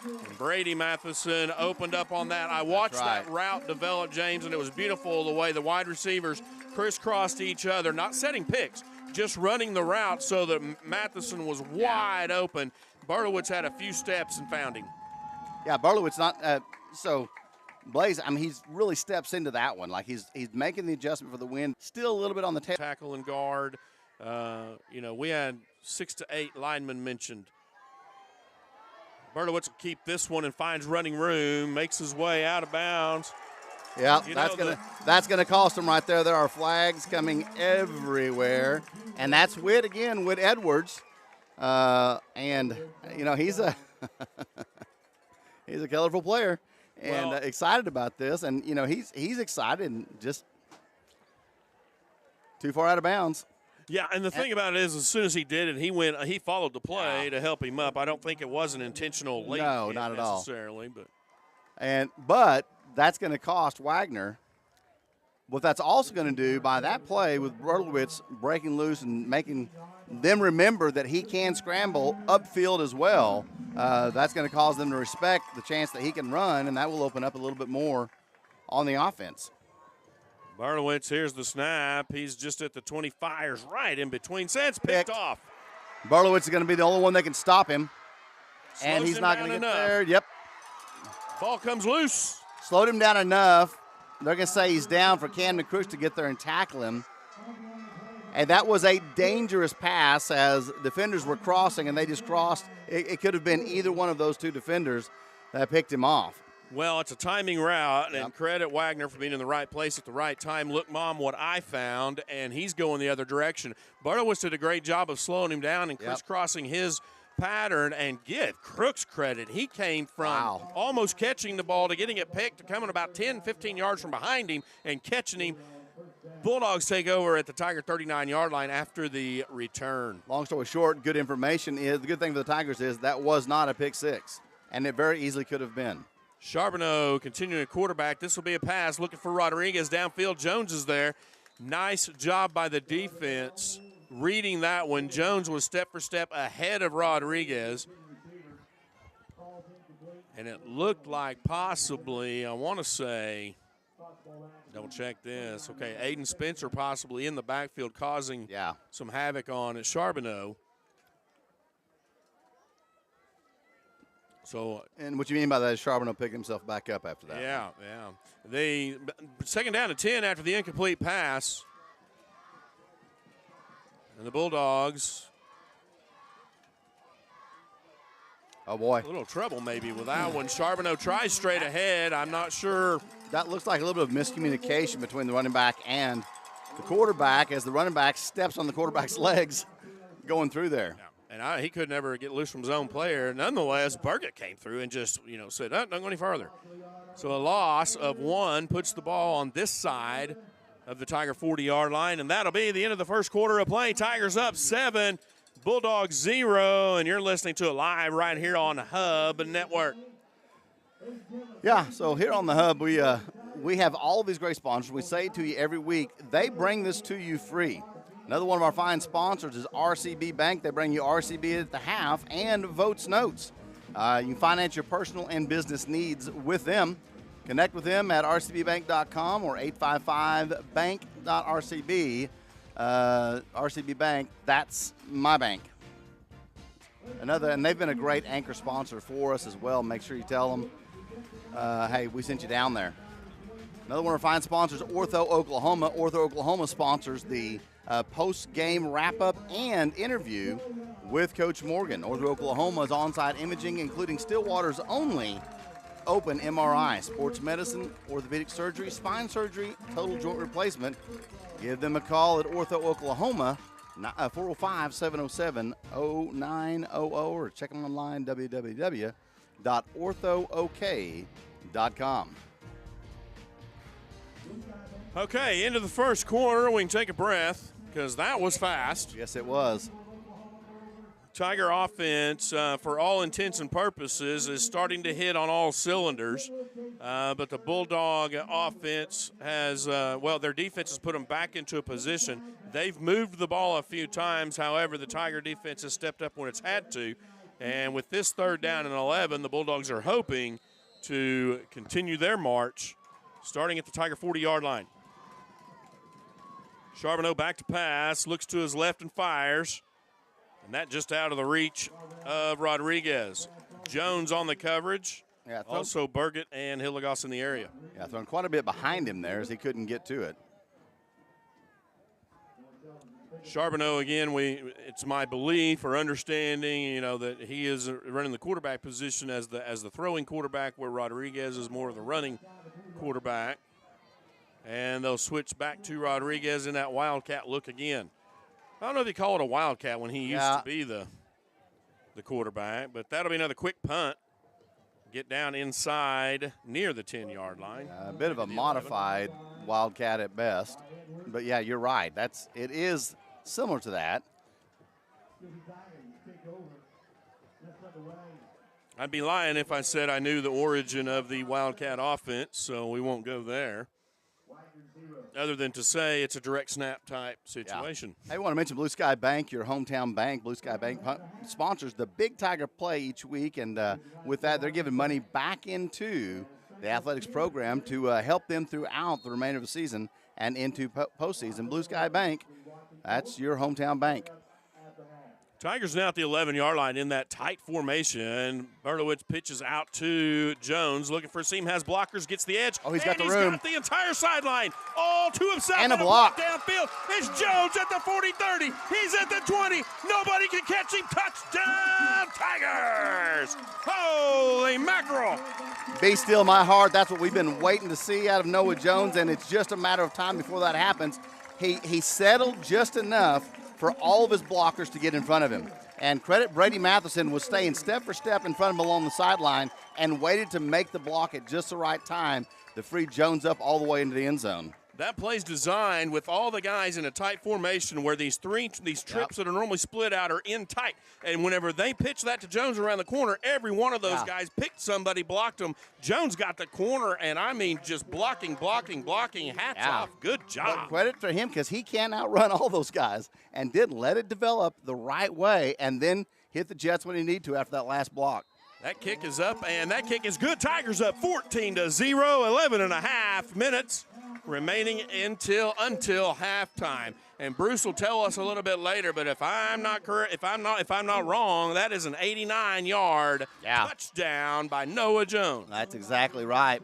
And Brady Matheson opened up on that. I watched that route develop, James, and it was beautiful the way the wide receivers crisscrossed each other, not setting picks, just running the route so that Matheson was wide open. Berlowitz had a few steps and found him. Yeah, Berlowitz not so Blaze, I mean, he's really steps into that one. Like he's making the adjustment for the win. Still a little bit on the tail. Tackle and guard. We had 6 to 8 linemen mentioned. Berlowitz will keep this one and finds running room, makes his way out of bounds. Yeah, that's gonna cost him right there. There are flags coming everywhere, and that's Witt again, Witt Edwards, and he's a he's a colorful player, and excited about this, and he's excited and just too far out of bounds. Yeah, and the thing about it is, as soon as he did it, he followed the play to help him up. I don't think it was an intentional late No, hit not at all. necessarily, but that's going to cost Wagner. What that's also going to do by that play with Bertowitz breaking loose and making them remember that he can scramble upfield as well, that's going to cause them to respect the chance that he can run, and that will open up a little bit more on the offense. Barlowitz, here's the snap. He's just at the 25, right in between. Sets picked off. Barlowitz is going to be the only one that can stop him, and Slows he's him not down going to get enough. there. Yep. Ball comes loose. Slowed him down enough. They're going to say he's down for Camden Crooks to get there and tackle him. And that was a dangerous pass as defenders were crossing, and they just crossed. It could have been either one of those two defenders that picked him off. Well, it's a timing route, and credit Wagner for being in the right place at the right time. Look, Mom, what I found, and he's going the other direction. Bartowitz did a great job of slowing him down and crisscrossing his pattern, and give Crooks credit. He came from almost catching the ball to getting it picked to coming about 10, 15 yards from behind him and catching him. Bulldogs take over at the Tiger 39-yard line after the return. Long story short, good information is the good thing for the Tigers is that was not a pick six, and it very easily could have been. Charbonneau continuing to quarterback. This will be a pass looking for Rodriguez downfield. Jones is there. Nice job by the defense reading that one. Jones was step for step ahead of Rodriguez. And it looked like possibly, I want to say, double check this. Okay, Aiden Spencer possibly in the backfield causing some havoc on Charbonneau. So, and what you mean by that is Charbonneau picked himself back up after that. Yeah. They second down to 10 after the incomplete pass. And the Bulldogs. Oh, boy. A little trouble maybe with that one. Charbonneau tries straight ahead. I'm not sure. That looks like a little bit of miscommunication between the running back and the quarterback as the running back steps on the quarterback's legs going through there. Yeah. And he could never get loose from his own player. Nonetheless, Burgett came through and just, said, don't go any further. So a loss of 1 puts the ball on this side of the Tiger 40-yard line, and that'll be the end of the first quarter of play. Tigers up 7, Bulldogs 0, and you're listening to it live right here on Hub Network. Yeah, so here on the Hub, we have all of these great sponsors. We say it to you every week. They bring this to you free. Another one of our fine sponsors is RCB Bank. They bring you RCB at the half and Votes Notes. You can finance your personal and business needs with them. Connect with them at rcbbank.com or 855bank.rcb. RCB Bank, that's my bank. And they've been a great anchor sponsor for us as well. Make sure you tell them, hey, we sent you down there. Another one of our fine sponsors, Ortho Oklahoma. Ortho Oklahoma sponsors the post-game wrap-up and interview with Coach Morgan. Ortho Oklahoma's on-site imaging, including Stillwater's only open MRI, sports medicine, orthopedic surgery, spine surgery, total joint replacement. Give them a call at Ortho Oklahoma, 405-707-0900, or check them online, www.orthook.com. Okay, into the first quarter. We can take a breath because that was fast. Yes, it was. Tiger offense, for all intents and purposes, is starting to hit on all cylinders. But the Bulldog offense has, their defense has put them back into a position. They've moved the ball a few times. However, the Tiger defense has stepped up when it's had to. And with this 3rd down and 11, the Bulldogs are hoping to continue their march, starting at the Tiger 40-yard line. Charbonneau back to pass, looks to his left and fires. And that just out of the reach of Rodriguez. Jones on the coverage. Yeah, also Burgett and Hilligoss in the area. Yeah, thrown quite a bit behind him there as he couldn't get to it. Charbonneau, again, it's my belief or understanding, that he is running the quarterback position as the throwing quarterback, where Rodriguez is more of the running quarterback. And they'll switch back to Rodriguez in that Wildcat look again. I don't know if you call it a Wildcat when he used to be the quarterback, but that'll be another quick punt. Get down inside near the 10-yard line. A bit of a modified Wildcat at best. But, yeah, you're right. It is similar to that. I'd be lying if I said I knew the origin of the Wildcat offense, so we won't go there. Other than to say it's a direct snap type situation. Yeah. I want to mention Blue Sky Bank, your hometown bank. Blue Sky Bank sponsors the Big Tiger Play each week, and with that, they're giving money back into the athletics program to help them throughout the remainder of the season and into postseason. Blue Sky Bank, that's your hometown bank. Tigers now at the 11-yard line in that tight formation. Berlowitz pitches out to Jones, looking for a seam, has blockers, gets the edge. Oh, he's got the room. He's got the entire sideline all to himself. And a block. Downfield. It's Jones at the 40-30. He's at the 20. Nobody can catch him. Touchdown, Tigers. Holy mackerel. Be still my heart. That's what we've been waiting to see out of Noah Jones, and it's just a matter of time before that happens. He settled just enough for all of his blockers to get in front of him. And credit Brady Matheson was staying step for step in front of him along the sideline and waited to make the block at just the right time to free Jones up all the way into the end zone. That play's designed with all the guys in a tight formation where these trips that are normally split out are in tight. And whenever they pitch that to Jones around the corner, every one of those guys picked somebody, blocked them. Jones got the corner, and I mean just blocking. Hats off. Good job. But credit for him because he can't outrun all those guys and did let it develop the right way and then hit the Jets when he needed to after that last block. That kick is up, and that kick is good. Tigers up 14-0, 11.5 minutes remaining until halftime. And Bruce will tell us a little bit later, but if I'm not wrong, that is an 89-yard touchdown by Noah Jones. That's exactly right.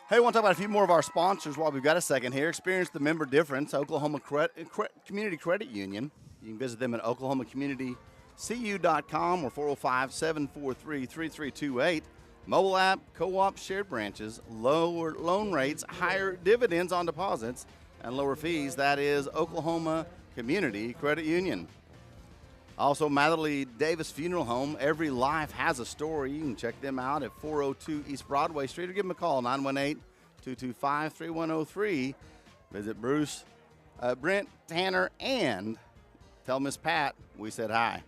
Hey, I want to talk about a few more of our sponsors while we've got a second here. Experience the member difference, Oklahoma Community Credit Union. You can visit them at oklahomacommunitycu.com or 405-743-3328. Mobile app, co-op, shared branches, lower loan rates, higher dividends on deposits, and lower fees. That is Oklahoma Community Credit Union. Also, Matherly Davis Funeral Home. Every life has a story. You can check them out at 402 East Broadway Street or give them a call, 918-225-3103. Visit Bruce, Brent, Tanner, and tell Miss Pat we said hi.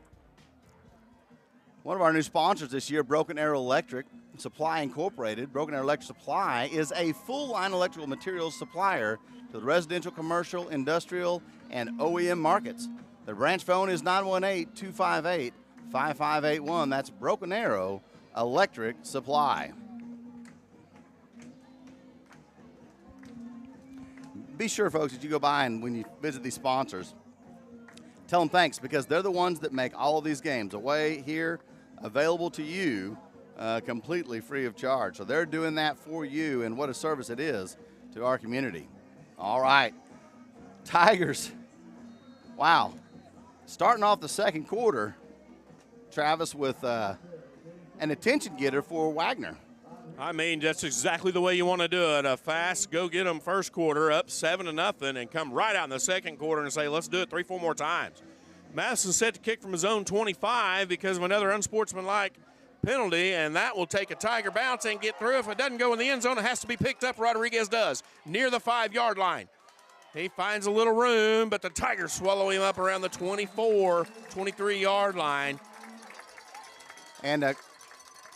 One of our new sponsors this year, Broken Arrow Electric Supply Incorporated. Broken Arrow Electric Supply is a full-line electrical materials supplier to the residential, commercial, industrial, and OEM markets. Their branch phone is 918-258-5581. That's Broken Arrow Electric Supply. Be sure, folks, that you go by and when you visit these sponsors, tell them thanks because they're the ones that make all of these games away here available to you completely free of charge. So they're doing that for you, and what a service it is to our community. All right, Tigers, wow. Starting off the second quarter, Travis, with an attention getter for Wagner. I mean, that's exactly the way you want to do it. A fast, go get them first quarter, up 7-0, and come right out in the second quarter and say, let's do it 3-4 more times. Madison set to kick from his own 25 because of another unsportsmanlike penalty, and that will take a Tiger bounce and get through. If it doesn't go in the end zone, it has to be picked up. Rodriguez does, near the 5-yard line. He finds a little room, but the Tigers swallow him up around the 24, 23-yard line. And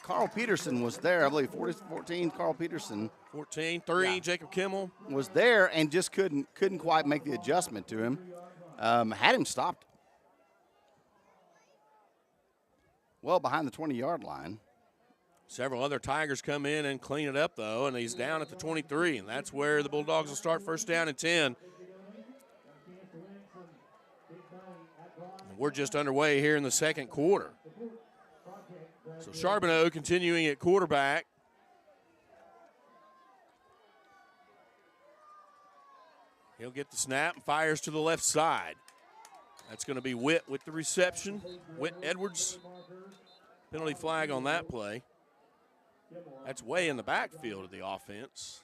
Carl Peterson was there, I believe, 14, Carl Peterson. 14-3, Jacob Kimmel. Was there and just couldn't quite make the adjustment to him. Had him stopped well behind the 20-yard line. Several other Tigers come in and clean it up, though, and he's down at the 23, and that's where the Bulldogs will start first down and 10. And we're just underway here in the second quarter. So Charbonneau continuing at quarterback. He'll get the snap and fires to the left side. That's going to be Witt with the reception. Witt Edwards. Penalty flag on that play. That's way in the backfield of the offense.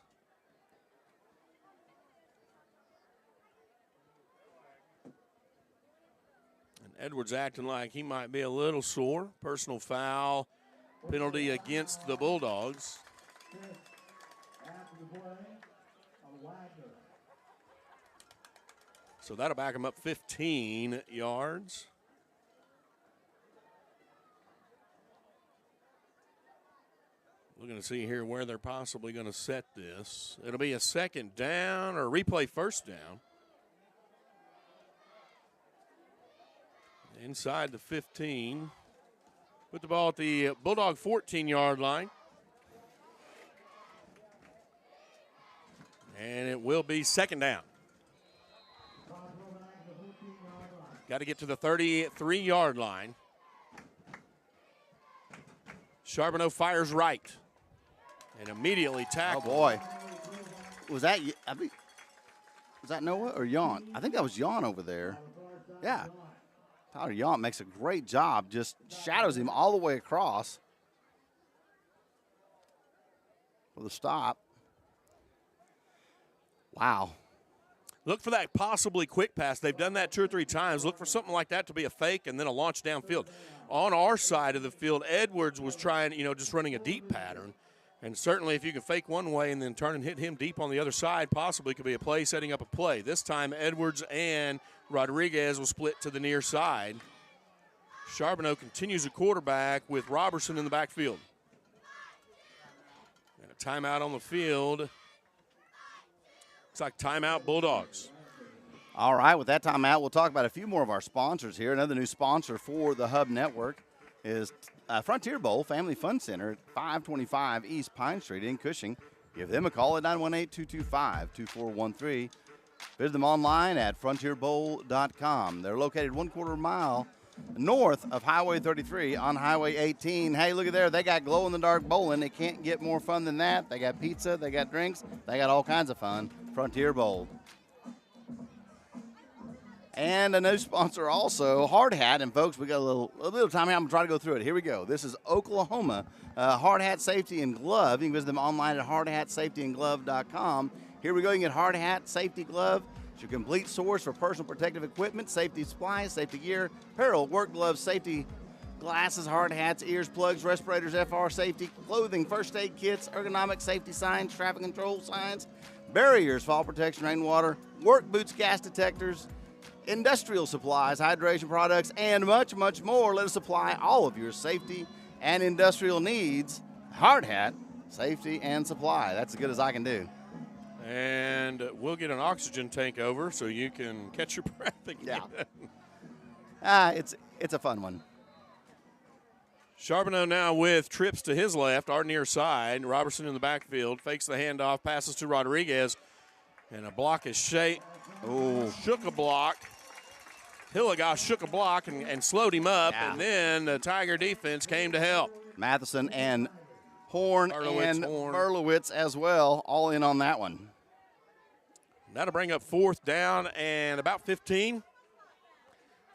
And Edwards acting like he might be a little sore. Personal foul penalty against the Bulldogs. So that'll back them up 15 yards. Looking to see here where they're possibly going to set this. It'll be a second down or replay first down. Inside the 15. Put the ball at the Bulldog 14-yard line. And it will be second down. Got to get to the 33-yard line. Charbonneau fires right. And immediately tackled. Oh, boy. Was that Noah or Yon? I think that was Yon over there. Yeah. Tyler Yon makes a great job, just shadows him all the way across for the stop. Wow. Look for that possibly quick pass. They've done that 2 or 3 times. Look for something like that to be a fake and then a launch downfield. On our side of the field, Edwards was trying, just running a deep pattern. And certainly if you can fake one way and then turn and hit him deep on the other side, possibly could be a play setting up a play. This time Edwards and Rodriguez will split to the near side. Charbonneau continues a quarterback with Robertson in the backfield. And a timeout on the field. Looks like timeout Bulldogs. All right, with that timeout, we'll talk about a few more of our sponsors here. Another new sponsor for the Hub Network is Frontier Bowl Family Fun Center at 525 East Pine Street in Cushing. Give them a call at 918-225-2413. Visit them online at frontierbowl.com. They're located 1/4 mile north of Highway 33 on Highway 18. Hey, look at there. They got glow-in-the-dark bowling. It can't get more fun than that. They got pizza. They got drinks. They got all kinds of fun. Frontier Bowl. And a new sponsor also, Hard Hat. And, folks, we got a little time here. I'm going to try to go through it. Here we go. This is Oklahoma Hard Hat Safety and Glove. You can visit them online at hardhatsafetyandglove.com. Here we go. You can get Hard Hat Safety Glove. It's your complete source for personal protective equipment, safety supplies, safety gear, apparel, work gloves, safety glasses, hard hats, ears, plugs, respirators, FR safety, clothing, first aid kits, ergonomic safety signs, traffic control signs, barriers, fall protection, rainwater, work boots, gas detectors, industrial supplies, hydration products, and much, much more. Let us supply all of your safety and industrial needs. Hard Hat, safety and supply. That's as good as I can do. And we'll get an oxygen tank over so you can catch your breath again. Yeah. It's a fun one. Charbonneau now with trips to his left, our near side. Robertson in the backfield, fakes the handoff, passes to Rodriguez, and a block is shook a block. Hilligoss shook a block and slowed him up, and then the Tiger defense came to help. Matheson and Horn and Berlowitz as well, all in on that one. That'll bring up 4th down and about 15.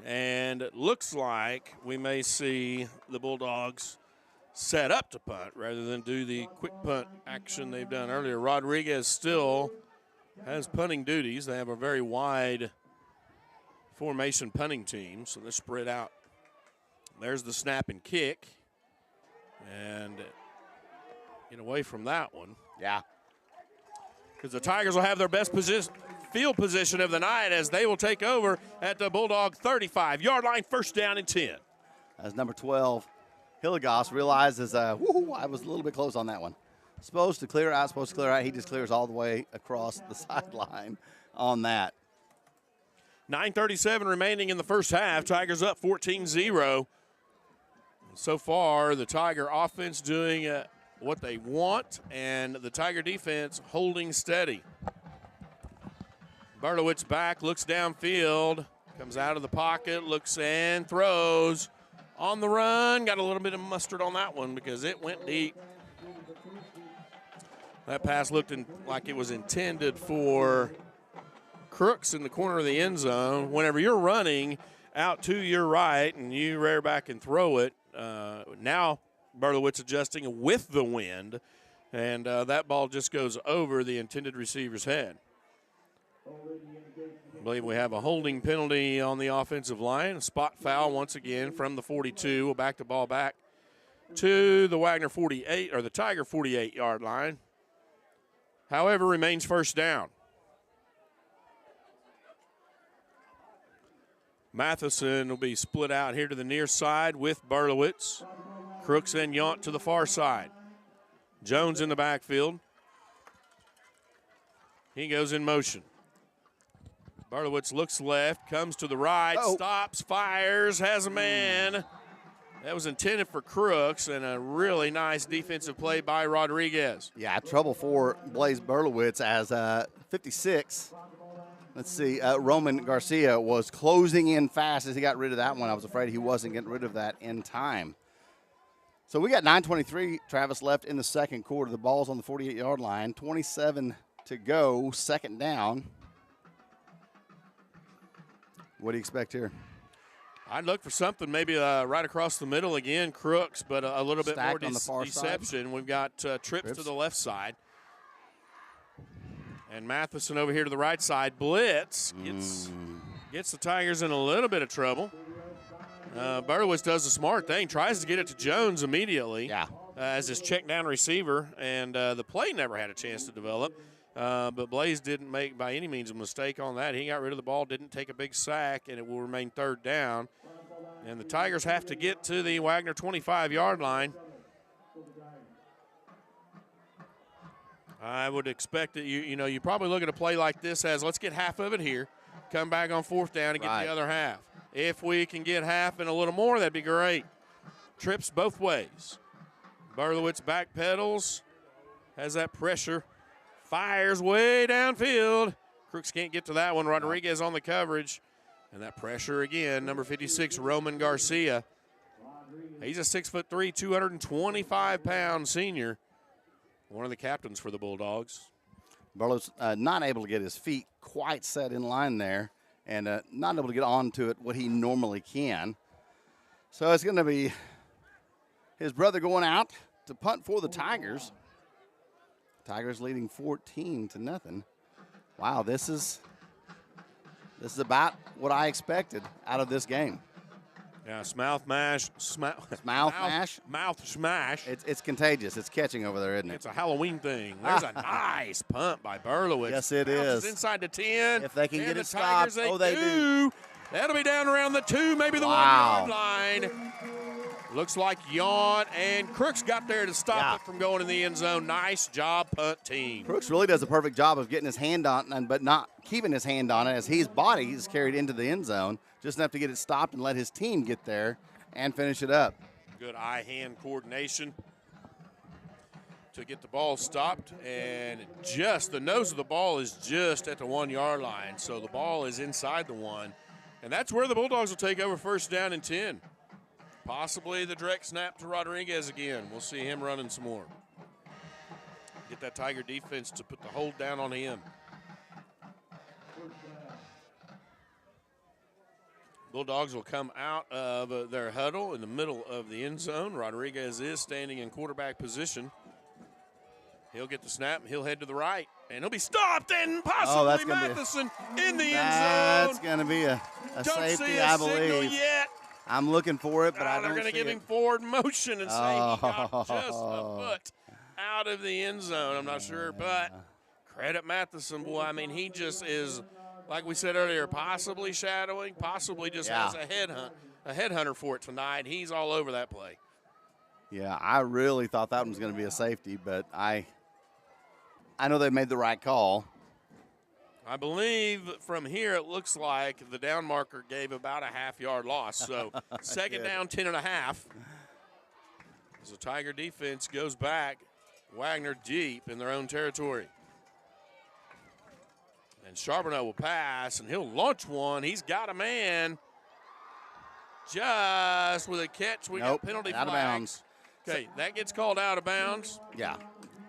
And it looks like we may see the Bulldogs set up to punt rather than do the quick punt action they've done earlier. Rodriguez still has punting duties. They have a very wide formation punting team, so they're spread out. There's the snap and kick. And get away from that one. Yeah. Because the Tigers will have their best field position of the night as they will take over at the Bulldog 35-yard line, 1st down and 10. As number 12, Hilligoss realizes, I was a little bit close on that one. Supposed to clear out. He just clears all the way across the sideline on that. 9:37 remaining in the first half. Tigers up 14-0. So far, the Tiger offense doing what they want, and the Tiger defense holding steady. Berlowitz back, looks downfield, comes out of the pocket, looks and throws. On the run, got a little bit of mustard on that one because it went deep. That pass looked like it was intended for Crooks in the corner of the end zone. Whenever you're running out to your right and you rear back and throw it, now Berlowitz adjusting with the wind, and that ball just goes over the intended receiver's head. I believe we have a holding penalty on the offensive line. A spot foul once again from the 42. We'll back the ball back to the Wagner 48, or the Tiger 48-yard line. However, remains 1st down. Matheson will be split out here to the near side with Berlowitz. Crooks and Yount to the far side. Jones in the backfield. He goes in motion. Berlowitz looks left, comes to the right, stops, fires, has a man. That was intended for Crooks, and a really nice defensive play by Rodriguez. Yeah, trouble for Blaze Berlowitz as 56. Let's see, Roman Garcia was closing in fast as he got rid of that one. I was afraid he wasn't getting rid of that in time. So we got 9:23, Travis, left in the second quarter. The ball's on the 48-yard line, 27 to go, second down. What do you expect here? I'd look for something maybe right across the middle again, Crooks, but a little bit Stacked more on the far deception. We've got trips to the left side. And Matheson over here to the right side. Blitz gets the Tigers in a little bit of trouble. Berlowitz does a smart thing, tries to get it to Jones immediately as his check down receiver, and the play never had a chance to develop. But Blaze didn't make by any means a mistake on that. He got rid of the ball, didn't take a big sack, and it will remain third down. And the Tigers have to get to the Wagner 25-yard line. I would expect that you probably look at a play like this as let's get half of it here, come back on fourth down and get the other half. If we can get half and a little more, that'd be great. Trips both ways. Berlowitz backpedals, has that pressure, fires way downfield. Crooks can't get to that one. Rodriguez on the coverage. And that pressure again, number 56, Roman Garcia. He's a 6'3", 225-pound senior. One of the captains for the Bulldogs. Berlowitz not able to get his feet quite set in line there and not able to get onto it what he normally can. So it's going to be his brother going out to punt for the Tigers. Tigers leading 14-0. Wow, this is about what I expected out of this game. Yeah, mouth smash. It's contagious. It's catching over there, isn't it? It's a Halloween thing. There's a nice punt by Berlowitz. Yes, it is. Inside the 10. If they can get it Tigers, stopped, they do. That'll be down around the 2, maybe the 1-yard line. Looks like Yount and Crooks got there to stop it from going in the end zone. Nice job, punt team. Crooks really does a perfect job of getting his hand on it, but not keeping his hand on it as his body is carried into the end zone. Just enough to get it stopped and let his team get there and finish it up. Good eye-hand coordination to get the ball stopped. And just the nose of the ball is just at the 1-yard line. So the ball is inside the 1. And that's where the Bulldogs will take over first down and 10. Possibly the direct snap to Rodriguez again. We'll see him running some more. Get that Tiger defense to put the hold down on him. Bulldogs will come out of their huddle in the middle of the end zone. Rodriguez is standing in quarterback position. He'll get the snap. He'll head to the right. And he'll be stopped and possibly Matheson in the end zone. That's going to be a safety, I believe. Yet. I'm looking for it, but I don't see it. They're going to give him forward motion and say he got just a foot out of the end zone. I'm not sure, but credit Matheson, boy. I mean, he just is, like we said earlier, possibly shadowing, possibly just has a headhunter for it tonight. He's all over that play. Yeah, I really thought that one was going to be a safety, but I know they made the right call. I believe from here it looks like the down marker gave about a half-yard loss. So second down, 10.5. As the Tiger defense goes back, Wagner deep in their own territory. And Charbonneau will pass, and he'll launch one. He's got a man. Just with a catch, we got penalty flags. Out of bounds. Okay, that gets called out of bounds. Yeah.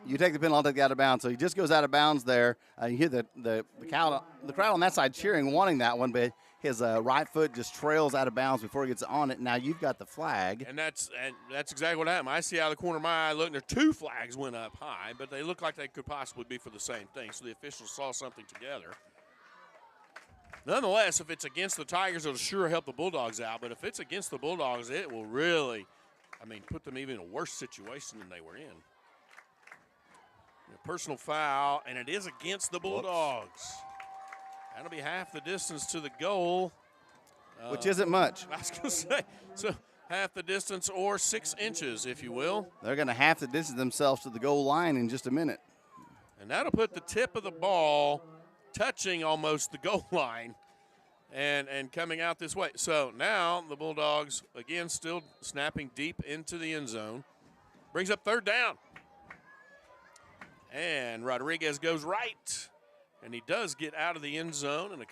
You take the penalty, I'll take the out of bounds. So he just goes out of bounds there. You hear the crowd on that side cheering, wanting that one, but his right foot just trails out of bounds before he gets on it. Now you've got the flag. And that's exactly what happened. I see out of the corner of my eye, look, there 2 flags went up high, but they look like they could possibly be for the same thing. So the officials saw something together. Nonetheless, if it's against the Tigers, it'll sure help the Bulldogs out. But if it's against the Bulldogs, it will really, put them even in a worse situation than they were in. A personal foul, and it is against the Bulldogs. That'll be half the distance to the goal. which isn't much. I was going to say, so half the distance or 6 inches, if you will. They're going to have to distance themselves to the goal line in just a minute. And that'll put the tip of the ball touching almost the goal line and coming out this way. So now the Bulldogs, again, still snapping deep into the end zone. Brings up 3rd down. And Rodriguez goes right. And he does get out of the end zone and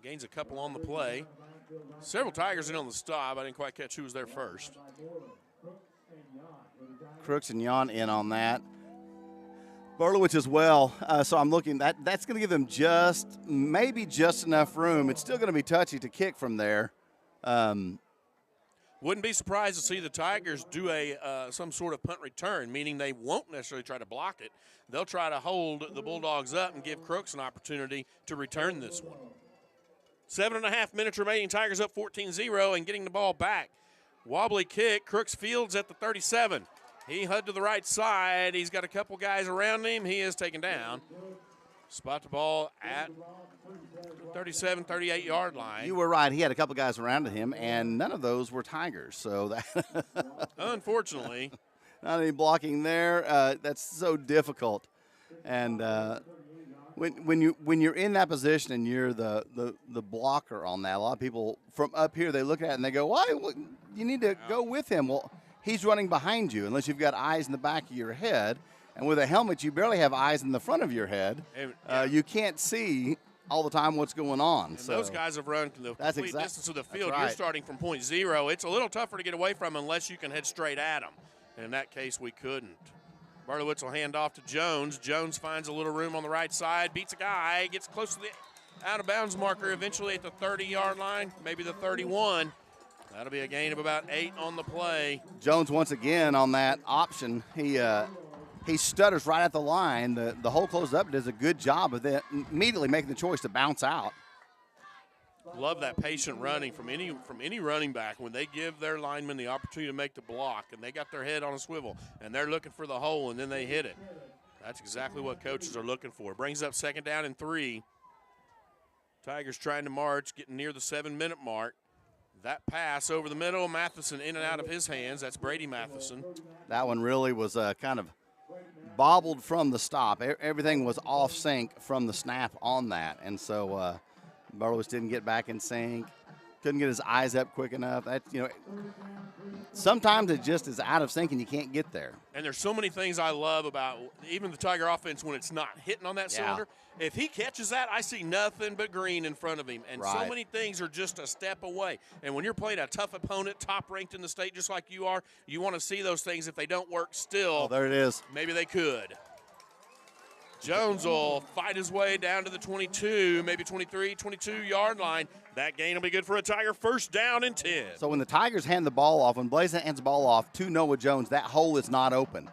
gains a couple on the play. Several Tigers in on the stop. I didn't quite catch who was there first. Crooks and Jan in on that. Berlowitz as well. So I'm looking. That's going to give them maybe just enough room. It's still going to be touchy to kick from there. Wouldn't be surprised to see the Tigers do some sort of punt return, meaning they won't necessarily try to block it. They'll try to hold the Bulldogs up and give Crooks an opportunity to return this one. 7.5 minutes remaining. Tigers up 14-0 and getting the ball back. Wobbly kick. Crooks fields at the 37. He hud to the right side. He's got a couple guys around him. He is taken down. Spot the ball at the 37, 38-yard line. You were right. He had a couple guys around him, and none of those were Tigers. So that unfortunately. Not any blocking there. That's so difficult. And when you're in that position and you're the blocker on that, a lot of people from up here, they look at it and they go, why? You need to go with him. Well, he's running behind you unless you've got eyes in the back of your head. And with a helmet, you barely have eyes in the front of your head. You can't see all the time what's going on. And so those guys have run the complete distance of the field. Right. You're starting from point 0. It's a little tougher to get away from unless you can head straight at them. And in that case, we couldn't. Barlowitz will hand off to Jones. Jones finds a little room on the right side, beats a guy, gets close to the out-of-bounds marker, eventually at the 30-yard line, maybe the 31. That'll be a gain of about 8 on the play. Jones once again on that option. He stutters right at the line. The hole closed up, does a good job of it, immediately making the choice to bounce out. Love that patient running from any running back when they give their linemen the opportunity to make the block and they got their head on a swivel and they're looking for the hole and then they hit it. That's exactly what coaches are looking for. Brings up 2nd down and 3. Tigers trying to march, getting near the 7-minute mark. That pass over the middle, Matheson in and out of his hands. That's Brady Matheson. That one really was kind of bobbled from the stop. Everything was off sync from the snap on that, and so Barlowitz didn't get back in sync. Couldn't get his eyes up quick enough. Sometimes it just is out of sync and you can't get there. And there's so many things I love about even the Tiger offense when it's not hitting on that cylinder. If he catches that, I see nothing but green in front of him. And so many things are just a step away. And when you're playing a tough opponent, top ranked in the state just like you are, you want to see those things. If they don't work still, oh, there it is. Maybe they could. Jones will fight his way down to the 22, maybe 23, 22-yard line. That gain will be good for a Tiger. 1st down and 10. So when the Tigers hand the ball off, when Blaze hands the ball off to Noah Jones, that hole is not open.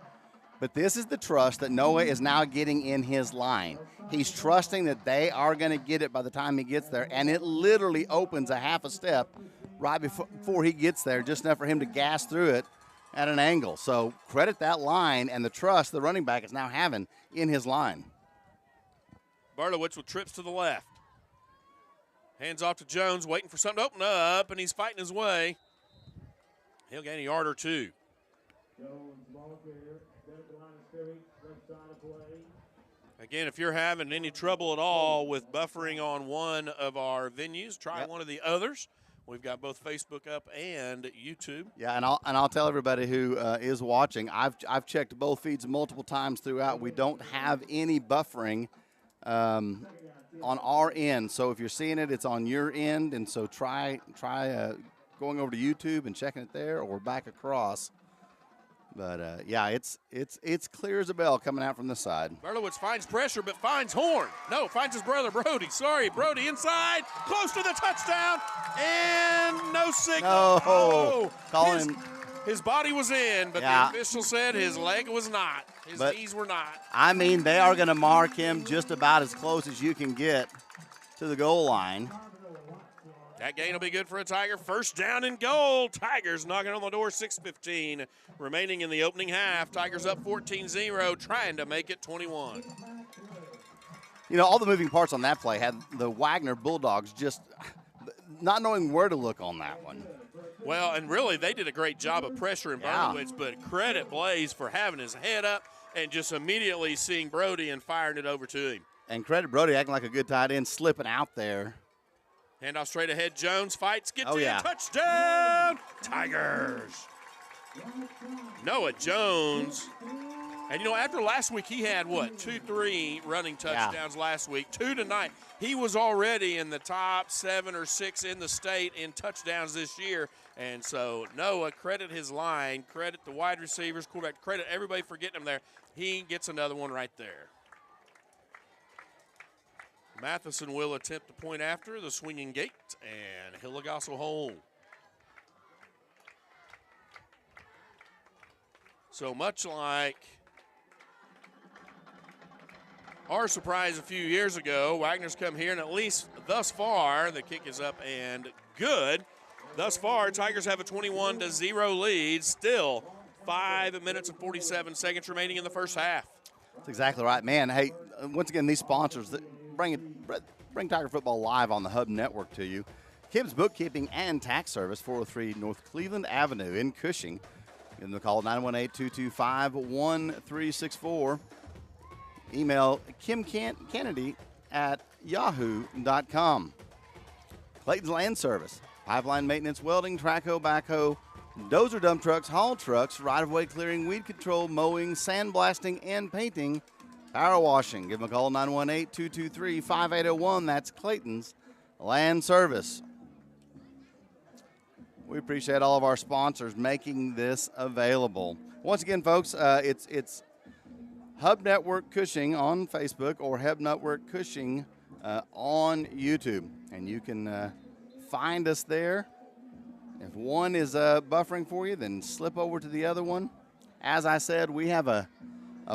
But this is the trust that Noah is now getting in his line. He's trusting that they are going to get it by the time he gets there, and it literally opens a half a step right before he gets there, just enough for him to gas through it at an angle. So credit that line and the trust the running back is now having in his line. Barlowitz with trips to the left. Hands off to Jones, waiting for something to open up, and he's fighting his way. He'll gain a yard or 2. Again, if you're having any trouble at all with buffering on one of our venues, try one of the others. We've got both Facebook up and YouTube. Yeah, and I'll tell everybody who is watching, I've checked both feeds multiple times throughout. We don't have any buffering on our end. So if you're seeing it, it's on your end, and so try going over to YouTube and checking it there or back across. But yeah, it's clear as a bell coming out from this side. Berlowitz finds pressure, but finds Horn. No, finds his brother Brody. Sorry, Brody inside, close to the touchdown, and no signal. No, Oh, his body was in, but the official said his leg was not. His knees were not. I mean, they are going to mark him just about as close as you can get to the goal line. That gain will be good for a Tiger. 1st down and goal. Tigers knocking on the door, 6:15 remaining in the opening half. Tigers up 14-0, trying to make it 21. You know, all the moving parts on that play had the Wagner Bulldogs just not knowing where to look on that one. Well, and really, they did a great job of pressuring Yeah. Bernowitz, but credit Blaze for having his head up and just immediately seeing Brody and firing it over to him. And credit Brody acting like a good tight end, slipping out there. Handoff straight ahead. Jones fights, gets Oh, in, yeah. touchdown, Tigers. Noah Jones. And, after last week, he had, 2-3 running touchdowns last week, 2 tonight. He was already in the top 7 or 6 in the state in touchdowns this year. And so, Noah, credit his line, credit the wide receivers, quarterback, credit everybody for getting him there. He gets another one right there. Matheson will attempt the point after the swinging gate, and Hillegas will hold. So much like our surprise a few years ago, Wagner's come here, and at least thus far, the kick is up and good. Thus far, Tigers have a 21-0 lead. Still 5 minutes and 47 seconds remaining in the first half. That's exactly right, man. Hey, once again, these sponsors that bring Tiger Football live on the Hub Network to you. Kibbs Bookkeeping and Tax Service, 403 North Cleveland Avenue in Cushing. Give them a call, 918-225-1364. Email kimkennedy@yahoo.com. Clayton's Land Service, pipeline maintenance, welding, trackhoe, backhoe, dozer dump trucks, haul trucks, right-of-way clearing, weed control, mowing, sandblasting, and painting. Power washing. Give them a call, 918-223-5801. That's Clayton's Land Service. We appreciate all of our sponsors making this available. Once again, folks, it's Hub Network Cushing on Facebook or Hub Network Cushing on YouTube. And you can find us there. If one is buffering for you, then slip over to the other one. As I said, we have a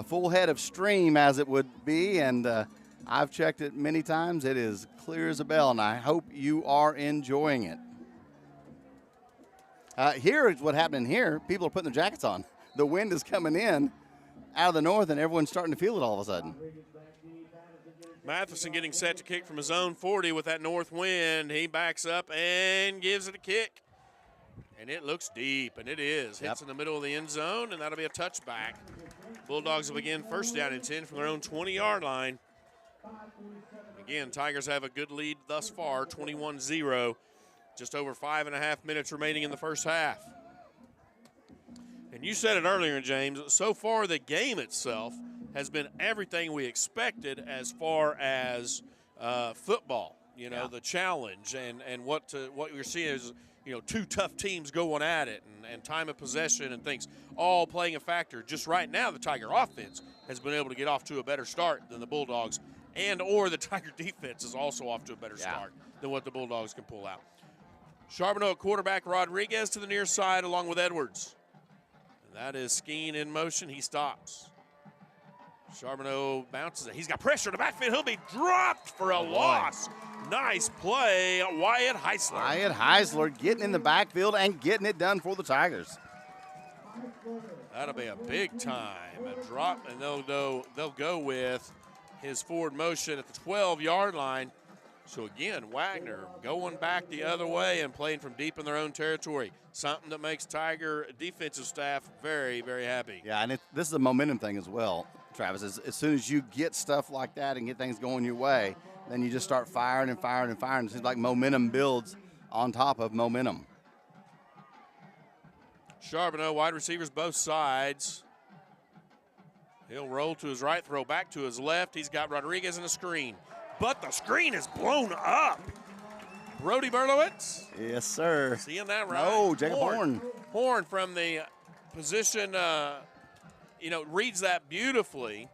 full head of stream, as it would be, and I've checked it many times. It is clear as a bell, and I hope you are enjoying it. Here is what happened here. People are putting their jackets on. The wind is coming in out of the north, and everyone's starting to feel it all of a sudden. Matheson getting set to kick from his own 40 with that north wind. He backs up and gives it a kick. And it looks deep, and it is. Hits in the middle of the end zone, and that'll be a touchback. Bulldogs will begin first down and 10 from their own 20-yard line. Again, Tigers have a good lead thus far, 21-0. Just over 5.5 minutes remaining in the first half. And you said it earlier, James, so far the game itself has been everything we expected as far as football. The challenge and what you're seeing is, two tough teams going at it and time of possession and things all playing a factor. Just right now, the Tiger offense has been able to get off to a better start than the Bulldogs, or the Tiger defense is also off to a better start than what the Bulldogs can pull out. Charbonneau at quarterback, Rodriguez to the near side along with Edwards. And that is Skeen in motion. He stops. Charbonneau bounces it. He's got pressure in the backfield. He'll be dropped for a loss. Nice play, Wyatt Heisler. Wyatt Heisler getting in the backfield and getting it done for the Tigers. That'll be a big time. A drop, and they'll go with his forward motion at the 12-yard line. So, again, Wagner going back the other way and playing from deep in their own territory. Something that makes Tiger defensive staff very, very happy. Yeah, and this is a momentum thing as well, Travis. As soon as you get stuff like that and get things going your way, then you just start firing and firing and firing. It seems like momentum builds on top of momentum. Charbonneau, wide receivers both sides. He'll roll to his right, throw back to his left. He's got Rodriguez in a screen. But the screen is blown up. Brody Berlowitz. Yes, sir. Seeing that right? No, Jacob Horn. Horn from the position, reads that beautifully.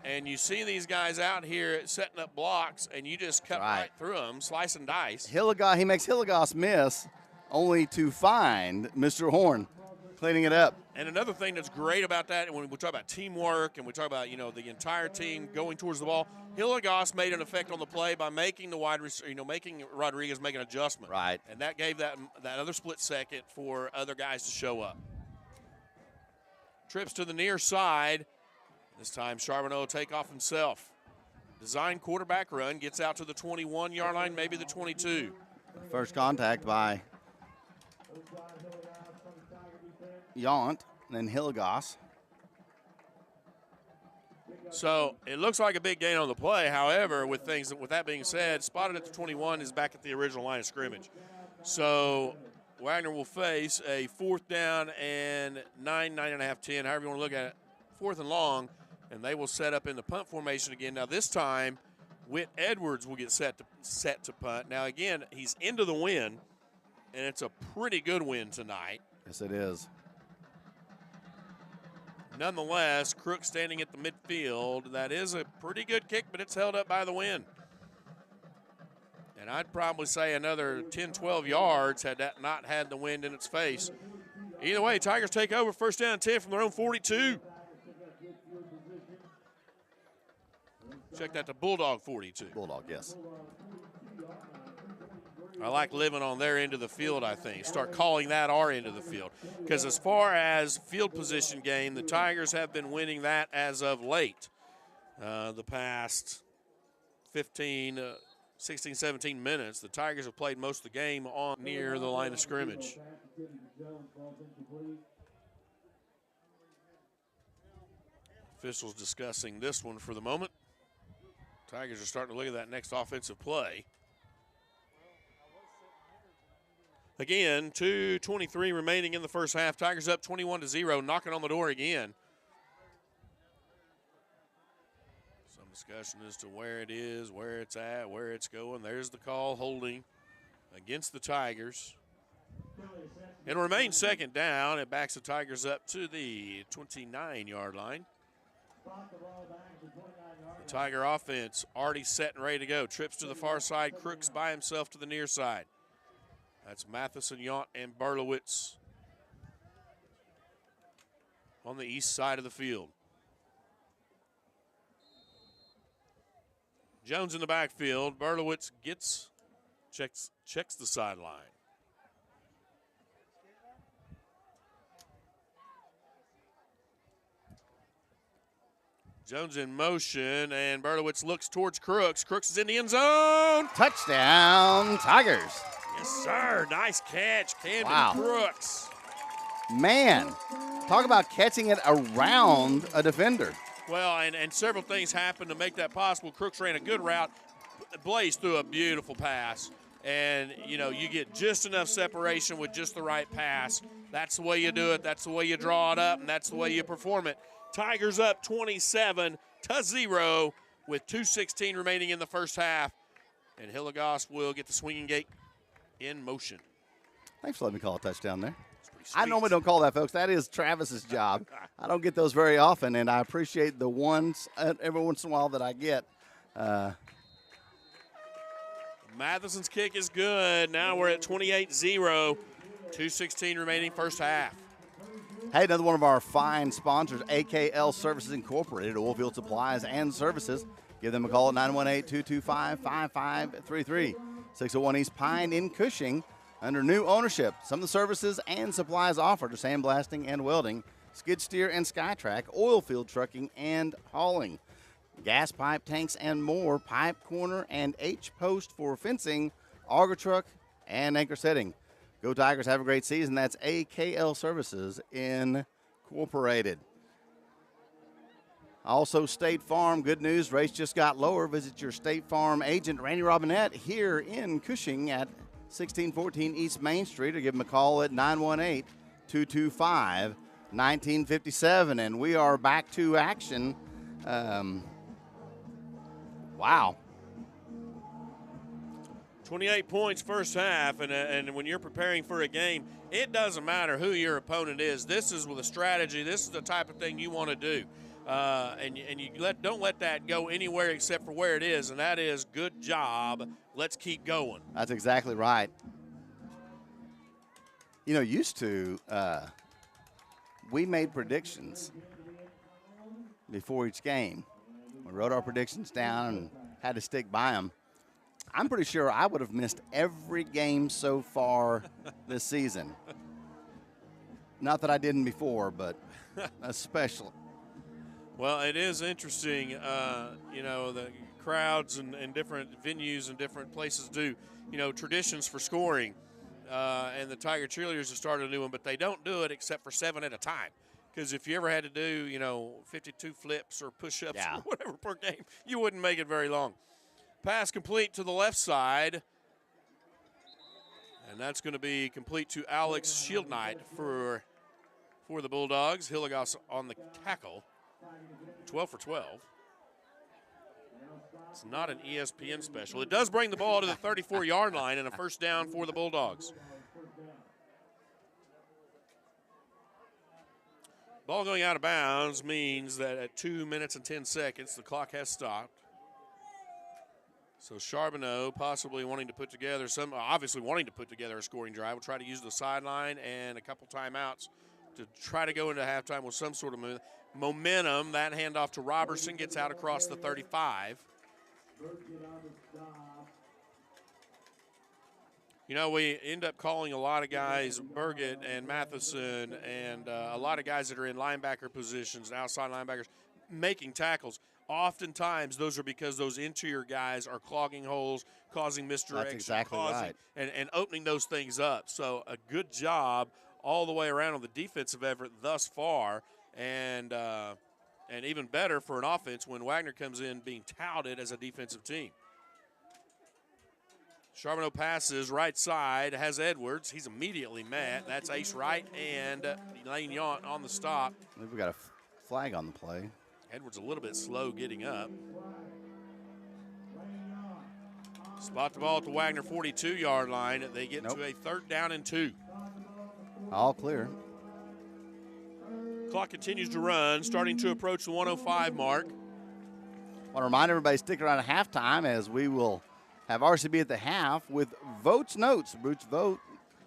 And you see these guys out here setting up blocks, and you just cut right through them, slice and dice. He makes Hillegas miss, only to find Mr. Horn cleaning it up. And another thing that's great about that, when we talk about teamwork and we talk about, the entire team going towards the ball, Hillegas made an effect on the play by making the wide receiver, making Rodriguez make an adjustment. Right. And that gave that other split second for other guys to show up. Trips to the near side. This time Charbonneau will take off himself. Design quarterback run, gets out to the 21-yard line, maybe the 22. First contact by Yount, and then Hilligoss. So it looks like a big gain on the play. However, with that being said, spotted at the 21 is back at the original line of scrimmage. So Wagner will face a 4th down and 9.5, 10, however you want to look at it, 4th and long, and they will set up in the punt formation again. Now this time, Whit Edwards will get set to punt. Now again, he's into the wind, and it's a pretty good win tonight. Yes, it is. Nonetheless, Crook standing at the midfield. That is a pretty good kick, but it's held up by the wind. And I'd probably say another 10, 12 yards had that not had the wind in its face. Either way, Tigers take over, 1st down 10 from their own 42. Check that to Bulldog 42. Bulldog, yes. I like living on their end of the field, I think. Start calling that our end of the field. Because as far as field position game, the Tigers have been winning that as of late. The past 16, 17 minutes, the Tigers have played most of the game on near the line of scrimmage. Officials discussing this one for the moment. Tigers are starting to look at that next offensive play. Again, 2:23 remaining in the first half. Tigers up 21-0, knocking on the door again. Some discussion as to where it is, where it's at, where it's going. There's the call, holding against the Tigers. It'll remain 2nd down. It backs the Tigers up to the 29-yard line. The Tiger offense already set and ready to go. Trips to the far side. Crooks by himself to the near side. That's Matheson, Yount, and Berlowitz on the east side of the field. Jones in the backfield. Berlowitz checks the sideline. Jones in motion, and Berlowitz looks towards Crooks. Crooks is in the end zone. Touchdown, Tigers. Yes, sir. Nice catch, Camden Wow. Crooks. Man, talk about catching it around a defender. Well, and several things happened to make that possible. Crooks ran a good route. Blaze threw a beautiful pass. And, you know, you get just enough separation with just the right pass. That's the way you do it. That's the way you draw it up, and that's the way you perform it. Tigers up 27-0 with 2:16 remaining in the first half. And Hilligoss will get the swinging gate in motion. Thanks for letting me call a touchdown there. Sweet. I normally don't call that, folks. That is Travis's job. I don't get those very often, and I appreciate the ones every once in a while that I get. Matheson's kick is good. Now we're at 28-0. 2:16 remaining first half. Hey, another one of our fine sponsors, AKL Services Incorporated, oilfield supplies and services. Give them a call at 918-225-5533. 601 East Pine in Cushing. Under new ownership, some of the services and supplies offered are sandblasting and welding, skid steer and Skytrack, oil field trucking and hauling, gas pipe tanks and more, pipe corner and H-post for fencing, auger truck, and anchor setting. Go Tigers, have a great season. That's AKL Services Incorporated. Also, State Farm, good news, rates just got lower. Visit your State Farm agent, Randy Robinette, here in Cushing at 1614 East Main Street, or give him a call at 918-225-1957. And we are back to action. Wow. 28 points first half, and when you're preparing for a game, it doesn't matter who your opponent is. This is with a strategy. This is the type of thing you want to do. And you don't let that go anywhere except for where it is, and that is good job. Let's keep going. That's exactly right. You know, used to, we made predictions before each game. We wrote our predictions down and had to stick by them. I'm pretty sure I would have missed every game so far this season. Not that I didn't before, but especially. Well, it is interesting, the crowds and different venues and different places do, traditions for scoring. And the Tiger cheerleaders have started a new one, but they don't do it except for 7 at a time. Because if you ever had to do, 52 flips or push-ups or whatever per game, you wouldn't make it very long. Pass complete to the left side. And that's going to be complete to Alex Shieldknight for the Bulldogs. Hilligoss on the tackle. 12 for 12. It's not an ESPN special. It does bring the ball to the 34-yard line and a first down for the Bulldogs. Ball going out of bounds means that at 2 minutes and 10 seconds, the clock has stopped. So Charbonneau possibly wanting to put together a scoring drive. Will try to use the sideline and a couple timeouts to try to go into halftime with some sort of momentum. That handoff to Robertson gets out across the 35. We end up calling a lot of guys, Burgett and Matheson, and a lot of guys that are in linebacker positions, outside linebackers, making tackles. Oftentimes, those are because those interior guys are clogging holes, causing misdirection, That's exactly right. and opening those things up. So a good job all the way around on the defensive effort thus far, and even better for an offense when Wagner comes in being touted as a defensive team. Charbonneau passes right side, has Edwards. He's immediately met. That's Ace Wright and Lane Yount on the stop. I believe we got a flag on the play. Edwards a little bit slow getting up. Spot the ball at the Wagner 42-yard line. They get to a 3rd down and 2. All clear. Clock continues to run, starting to approach the 105 mark. I want to remind everybody, stick around at halftime as we will have RCB at the half with Votes Notes. Bruce Vote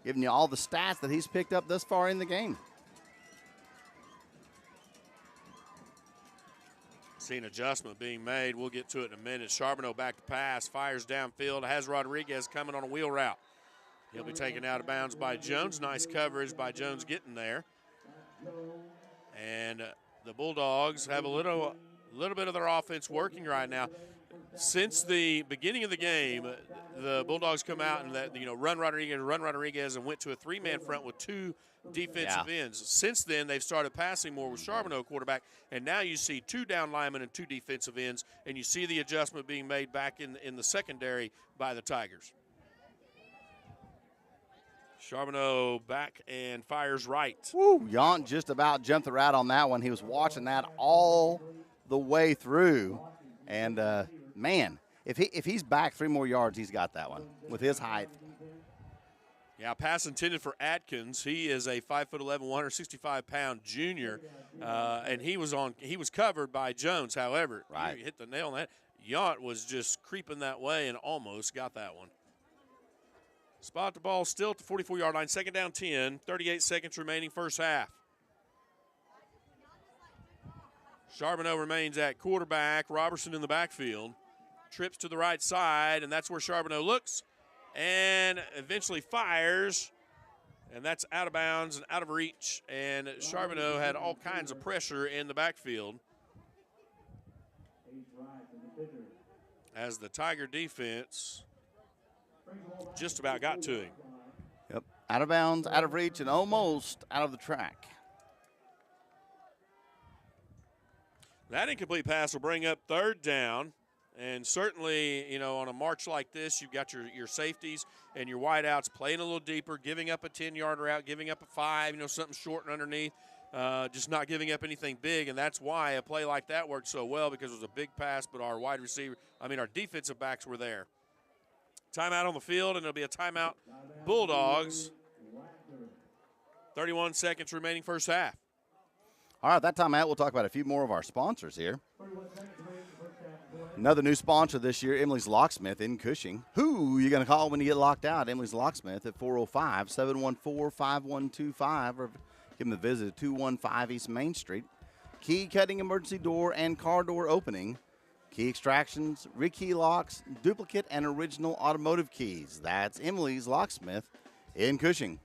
giving you all the stats that he's picked up thus far in the game. See an adjustment being made. We'll get to it in a minute. Charbonneau back to pass, fires downfield, has Rodriguez coming on a wheel route. He'll be taken out of bounds by Jones. Nice coverage by Jones getting there. And the Bulldogs have a little bit of their offense working right now. Since the beginning of the game, the Bulldogs come out and run Rodriguez, and went to a 3-man front with 2 defensive ends. Since then, they've started passing more with Charbonneau quarterback, and now you see 2 down linemen and 2 defensive ends, and you see the adjustment being made back in the secondary by the Tigers. Charbonneau back and fires right. Woo! Yount just about jumped the route on that one. He was watching that all the way through, and man, if he's back 3 more yards, he's got that one with his height. Yeah, pass intended for Atkins. He is a 5'11", 165-pound junior, and he was covered by Jones. However, you hit the nail on that. Yount was just creeping that way and almost got that one. Spot the ball still at the 44-yard line. 2nd down 10. 38 seconds remaining first half. Charbonneau remains at quarterback. Robertson in the backfield. Trips to the right side, and that's where Charbonneau looks and eventually fires. And that's out of bounds and out of reach. And Charbonneau had all kinds of pressure in the backfield as the Tiger defense just about got to him. Yep, out of bounds, out of reach, and almost out of the track. That incomplete pass will bring up 3rd down. And certainly, on a march like this, you've got your safeties and your wideouts playing a little deeper, giving up a 10-yard route, giving up a 5, something short and underneath, just not giving up anything big. And that's why a play like that worked so well, because it was a big pass, but our defensive backs were there. Timeout on the field, and it'll be a timeout. Bulldogs. 31 seconds remaining first half. All right, that timeout, we'll talk about a few more of our sponsors here. Another new sponsor this year, Emily's Locksmith in Cushing. Who are you going to call when you get locked out? Emily's Locksmith at 405-714-5125, or give them a visit at 215 East Main Street. Key cutting, emergency door, and car door opening. Key extractions, rekey locks, duplicate and original automotive keys. That's Emily's Locksmith in Cushing.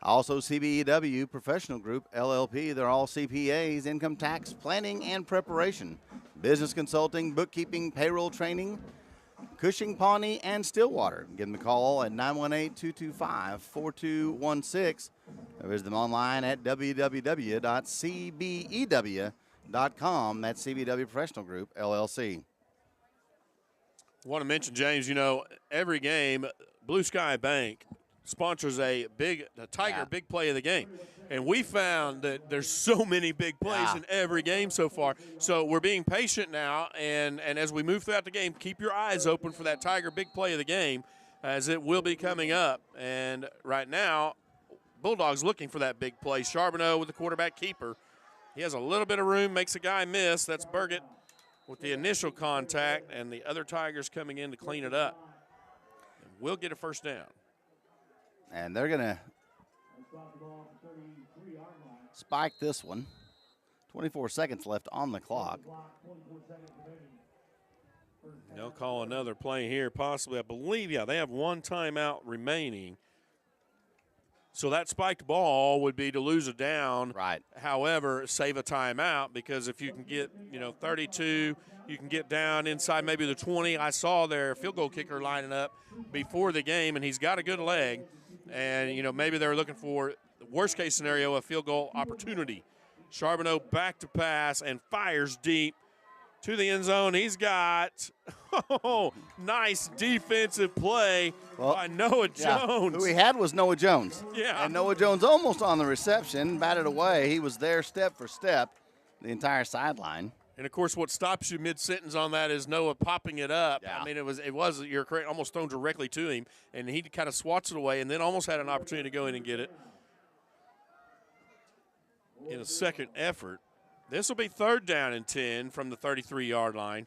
Also, CBEW Professional Group, LLP, they're all CPAs, income tax planning and preparation, business consulting, bookkeeping, payroll training, Cushing, Pawnee, and Stillwater. Give them a call at 918-225-4216. Or visit them online at www.cbew.com. That's CBW Professional Group, LLC. I want to mention, James, every game, Blue Sky Bank sponsors a Tiger big play of the game. And we found that there's so many big plays in every game so far. So we're being patient now, and as we move throughout the game, keep your eyes open for that Tiger big play of the game, as it will be coming up. And right now, Bulldogs looking for that big play. Charbonneau with the quarterback keeper. He has a little bit of room, makes a guy miss. That's Burgett with the initial contact, and the other Tigers coming in to clean it up. And we'll get a first down. And they're going to spike this one. 24 seconds left on the clock. They'll call another play here, possibly. I believe, they have one timeout remaining. So that spiked ball would be to lose a down. Right. However, save a timeout, because if you can get, 32, you can get down inside maybe the 20. I saw their field goal kicker lining up before the game, and he's got a good leg. And, maybe they're looking for, the worst-case scenario, a field goal opportunity. Charbonneau back to pass and fires deep to the end zone. He's got, nice defensive play by Noah Jones. Who he had was Noah Jones. Yeah. And Noah Jones almost on the reception, batted away. He was there step for step, the entire sideline. And, of course, what stops you mid-sentence on that is Noah popping it up. Yeah. I mean, you're correct, almost thrown directly to him, and he kind of swats it away and then almost had an opportunity to go in and get it in a second effort. This will be 3rd down and 10 from the 33-yard line.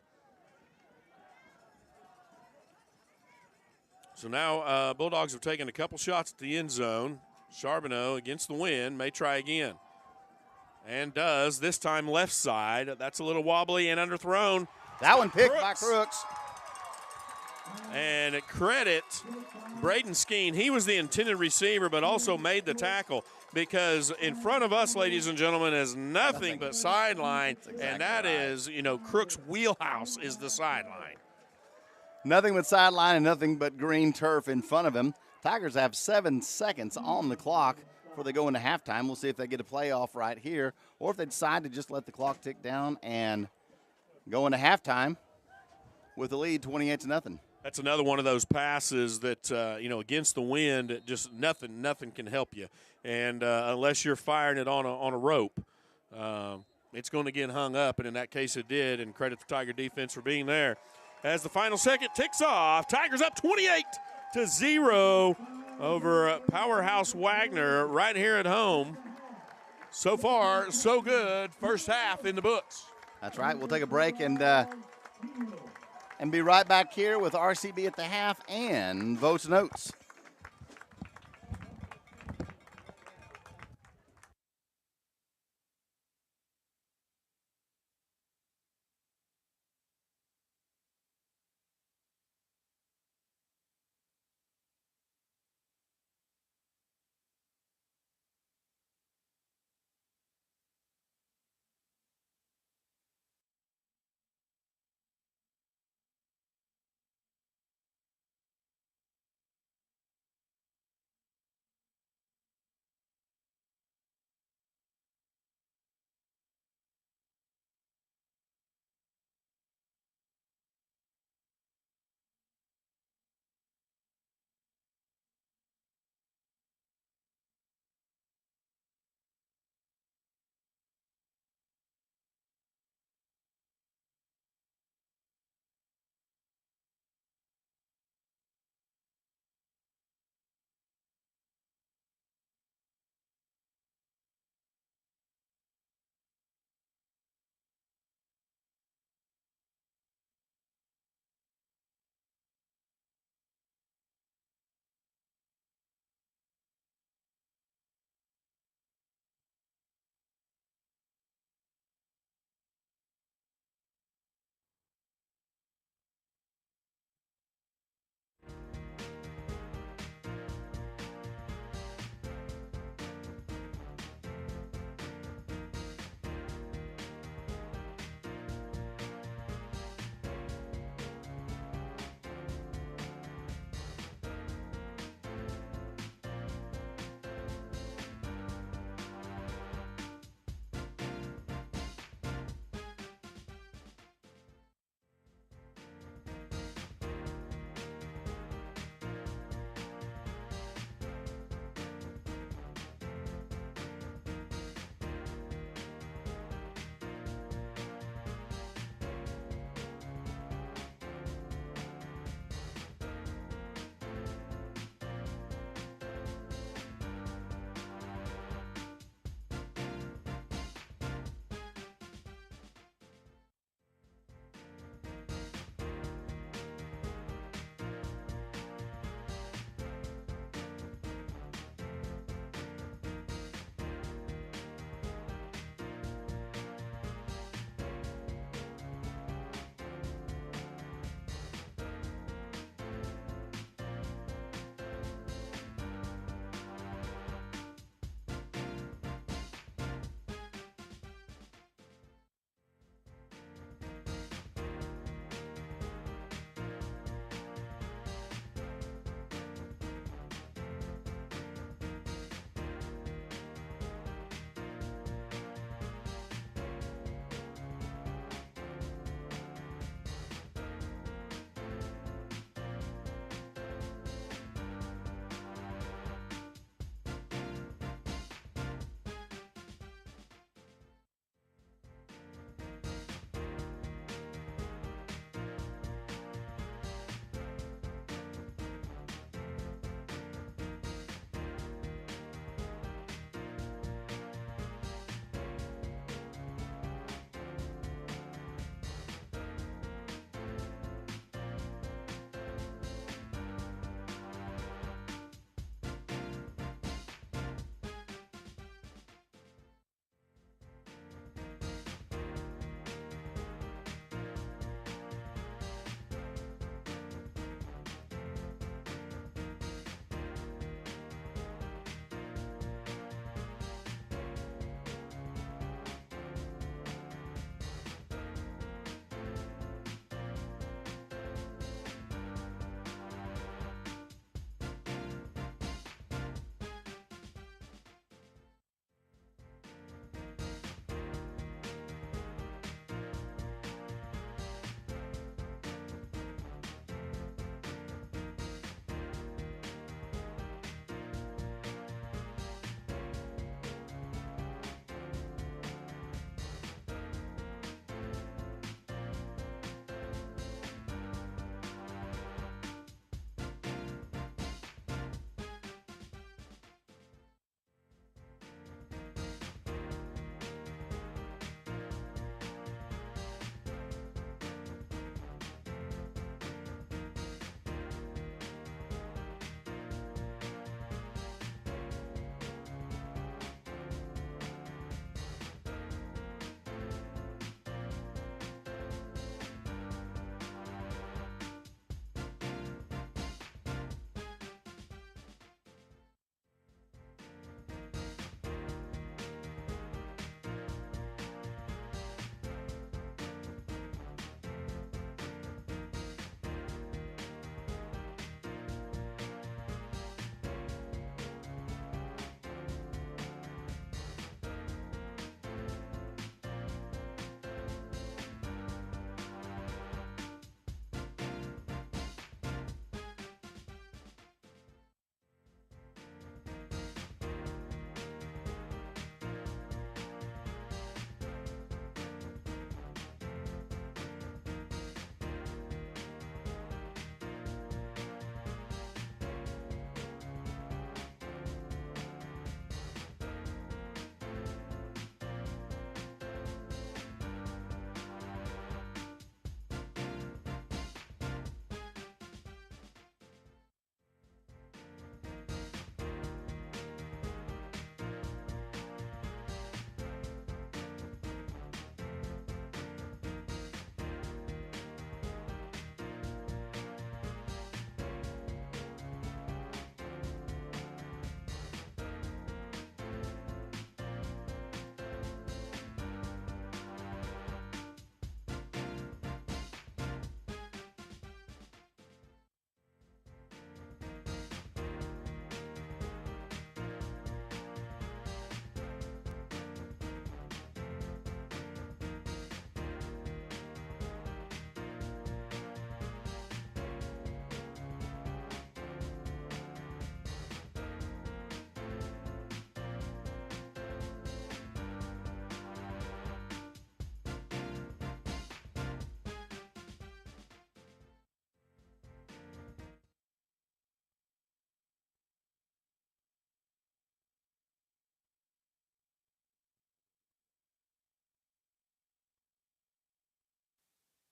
So now Bulldogs have taken a couple shots at the end zone. Charbonneau against the wind may try again. And does, this time left side. That's a little wobbly and underthrown. That one picked by Crooks. And credit Braden Skeen. He was the intended receiver, but also made the tackle, because in front of us, ladies and gentlemen, is nothing but sideline, exactly and that right. is, Crook's wheelhouse is the sideline. Nothing but sideline and nothing but green turf in front of him. Tigers have 7 seconds on the clock before they go into halftime. We'll see if they get a playoff right here, or if they decide to just let the clock tick down and go into halftime with the lead 28-0. That's another one of those passes that, against the wind, just nothing can help you. And unless you're firing it on a rope, it's going to get hung up, and in that case it did, and credit the Tiger defense for being there. As the final second ticks off, Tigers up 28-0 over Powerhouse Wagner right here at home. So far, so good. First half in the books. That's right. We'll take a break and be right back here with RCB at the half and votes and notes.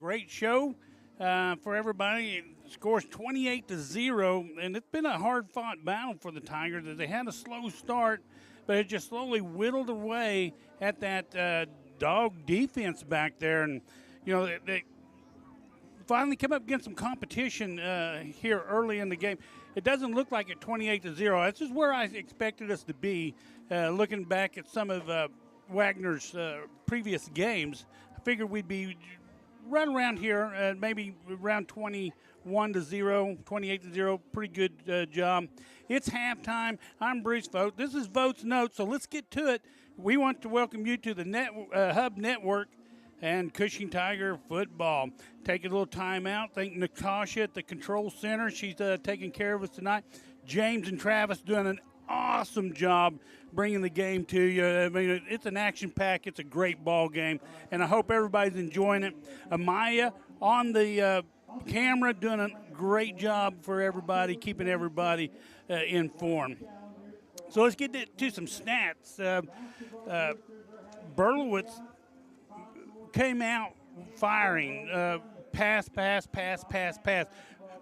Great show for everybody. It scores 28-0, and it's been a hard-fought battle for the Tigers. They had a slow start, but it just slowly whittled away at that dog defense back there. And, you know, they finally come up against some competition here early in the game. It doesn't look like it 28-0. This is where I expected us to be. Looking back at some of Wagner's previous games, I figured we'd be right around here, maybe around 21-0, 28-0. Pretty good job. It's halftime. I'm Bruce Vogt. This is Vogt's Notes, so let's get to it. We want to welcome you to the Hub Network and Cushing Tiger football. Take a little time out. Thank Natasha at the Control Center. She's taking care of us tonight. James and Travis doing an awesome job bringing the game to you. I mean, it's an action pack. It's a great ball game, and I hope everybody's enjoying it. Amaya on the camera doing a great job for everybody, keeping everybody informed. So let's get to some stats. Berlowitz came out firing, pass.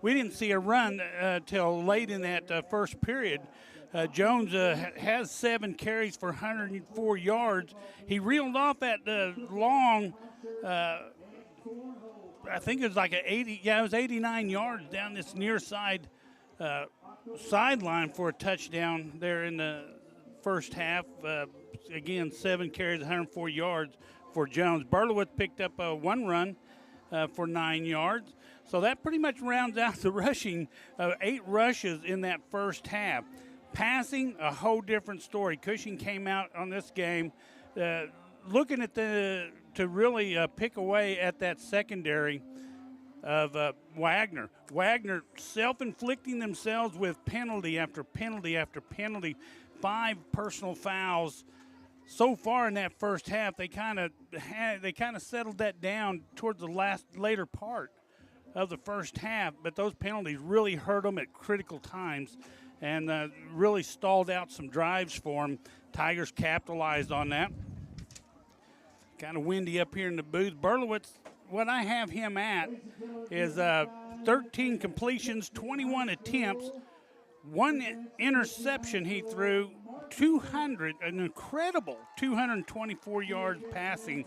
We didn't see a run till late in that first period. Jones has 7 carries for 104 yards. He reeled off that long, I think it was like it was 89 yards down this near side sideline for a touchdown there in the first half. Again, 7 carries, 104 yards for Jones. Berlowitz picked up 1 run for 9 yards. So that pretty much rounds out the rushing. 8 rushes in that first half. Passing, a whole different story. Cushing came out on this game looking at to really pick away at that secondary of Wagner. Wagner self-inflicting themselves with penalty after penalty after penalty. 5 personal fouls. So far in that first half, they kind of settled that down towards the later part of the first half, but those penalties really hurt them at critical times and really stalled out some drives for them. Tigers capitalized on that. Kind of windy up here in the booth. Berlowitz, what I have him at is 13 completions, 21 attempts, 1 interception he threw, an incredible 224 yards passing,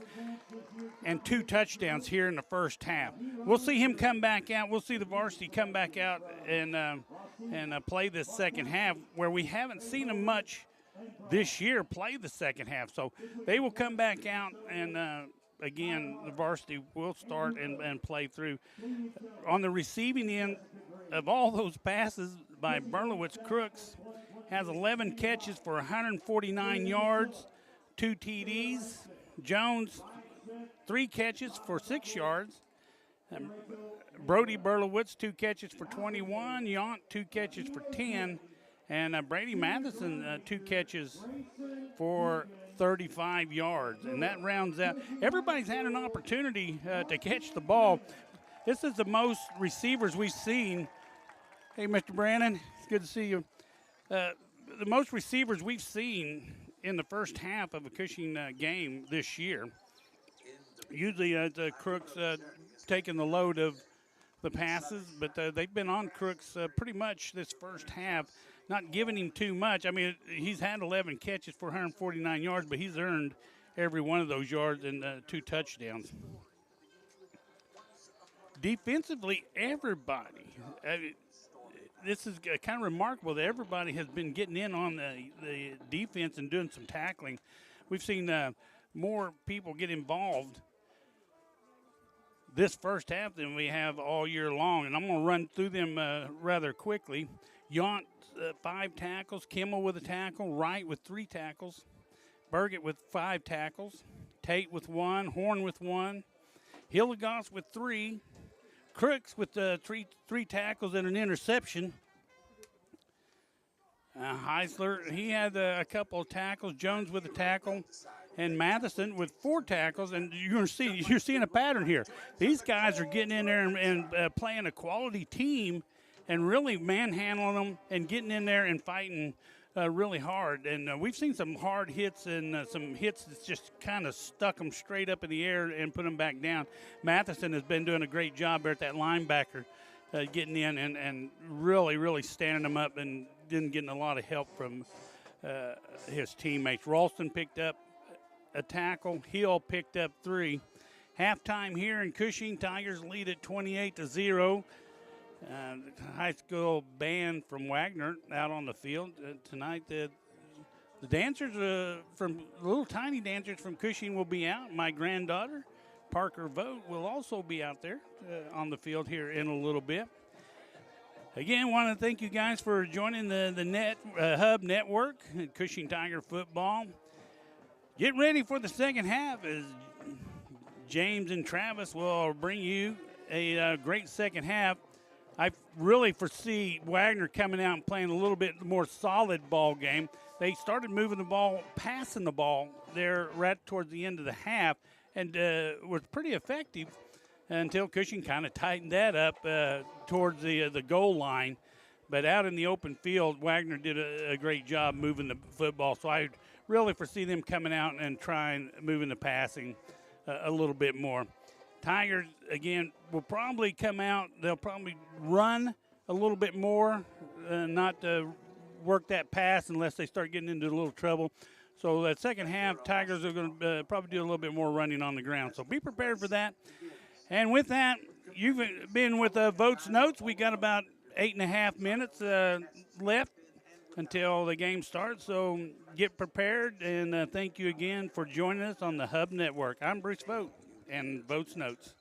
and 2 touchdowns here in the first half. We'll see him come back out. We'll see the varsity come back out and play this second half, where we haven't seen him much this year play the second half. So they will come back out, and again, the varsity will start and play through. On the receiving end of all those passes by Berlowitz, Crooks has 11 catches for 149 yards, 2 TDs. Jones, 3 catches for 6 yards. Brody Berlowitz, 2 catches for 21. Yount, 2 catches for 10. And Brady Matheson, 2 catches for 35 yards. And that rounds out. Everybody's had an opportunity to catch the ball. This is the most receivers we've seen. Hey, Mr. Brandon, it's good to see you. The most receivers we've seen in the first half of a Cushing game this year. Usually the Crooks taking the load of the passes, but they've been on Crooks pretty much this first half, not giving him too much. I mean, he's had 11 catches for 149 yards, but he's earned every one of those yards and 2 touchdowns. Defensively, everybody. This is kind of remarkable that everybody has been getting in on the defense and doing some tackling. We've seen more people get involved this first half than we have all year long, and I'm going to run through them rather quickly. Yount, 5 tackles. Kimmel with a tackle. Wright with 3 tackles. Burgett with 5 tackles. Tate with 1. Horn with 1. Hilligoss with 3. Crooks with 3 tackles and an interception. Heisler, he had a couple of tackles. Jones with a tackle. And Matheson with 4 tackles. And you're seeing a pattern here. These guys are getting in there and playing a quality team and really manhandling them and getting in there and fighting really hard. And we've seen some hard hits and some hits that's just kind of stuck them straight up in the air and put them back down. Matheson has been doing a great job there at that linebacker, getting in and really, really standing them up and didn't getting a lot of help from his teammates. Ralston picked up a tackle. Hill picked up 3. Halftime here in Cushing, Tigers lead at 28-0. High school band from Wagner out on the field tonight. The dancers from little tiny dancers from Cushing will be out. My granddaughter, Parker Vogt, will also be out there on the field here in a little bit. Again, want to thank you guys for joining the Hub Network, Cushing Tiger football. Get ready for the second half as James and Travis will bring you a great second half. I really foresee Wagner coming out and playing a little bit more solid ball game. They started moving the ball, passing the ball there right towards the end of the half, and was pretty effective until Cushing kind of tightened that up towards the goal line. But out in the open field, Wagner did a great job moving the football. So I really foresee them coming out and trying moving the passing a little bit more. Tigers, again, will probably come out. They'll probably run a little bit more, not work that pass unless they start getting into a little trouble. So that second half, Tigers are going to probably do a little bit more running on the ground. So be prepared for that. And with that, you've been with Votes Notes. We got about 8.5 minutes left until the game starts. So get prepared, and thank you again for joining us on the Hub Network. I'm Bruce Vogt and Votes Notes.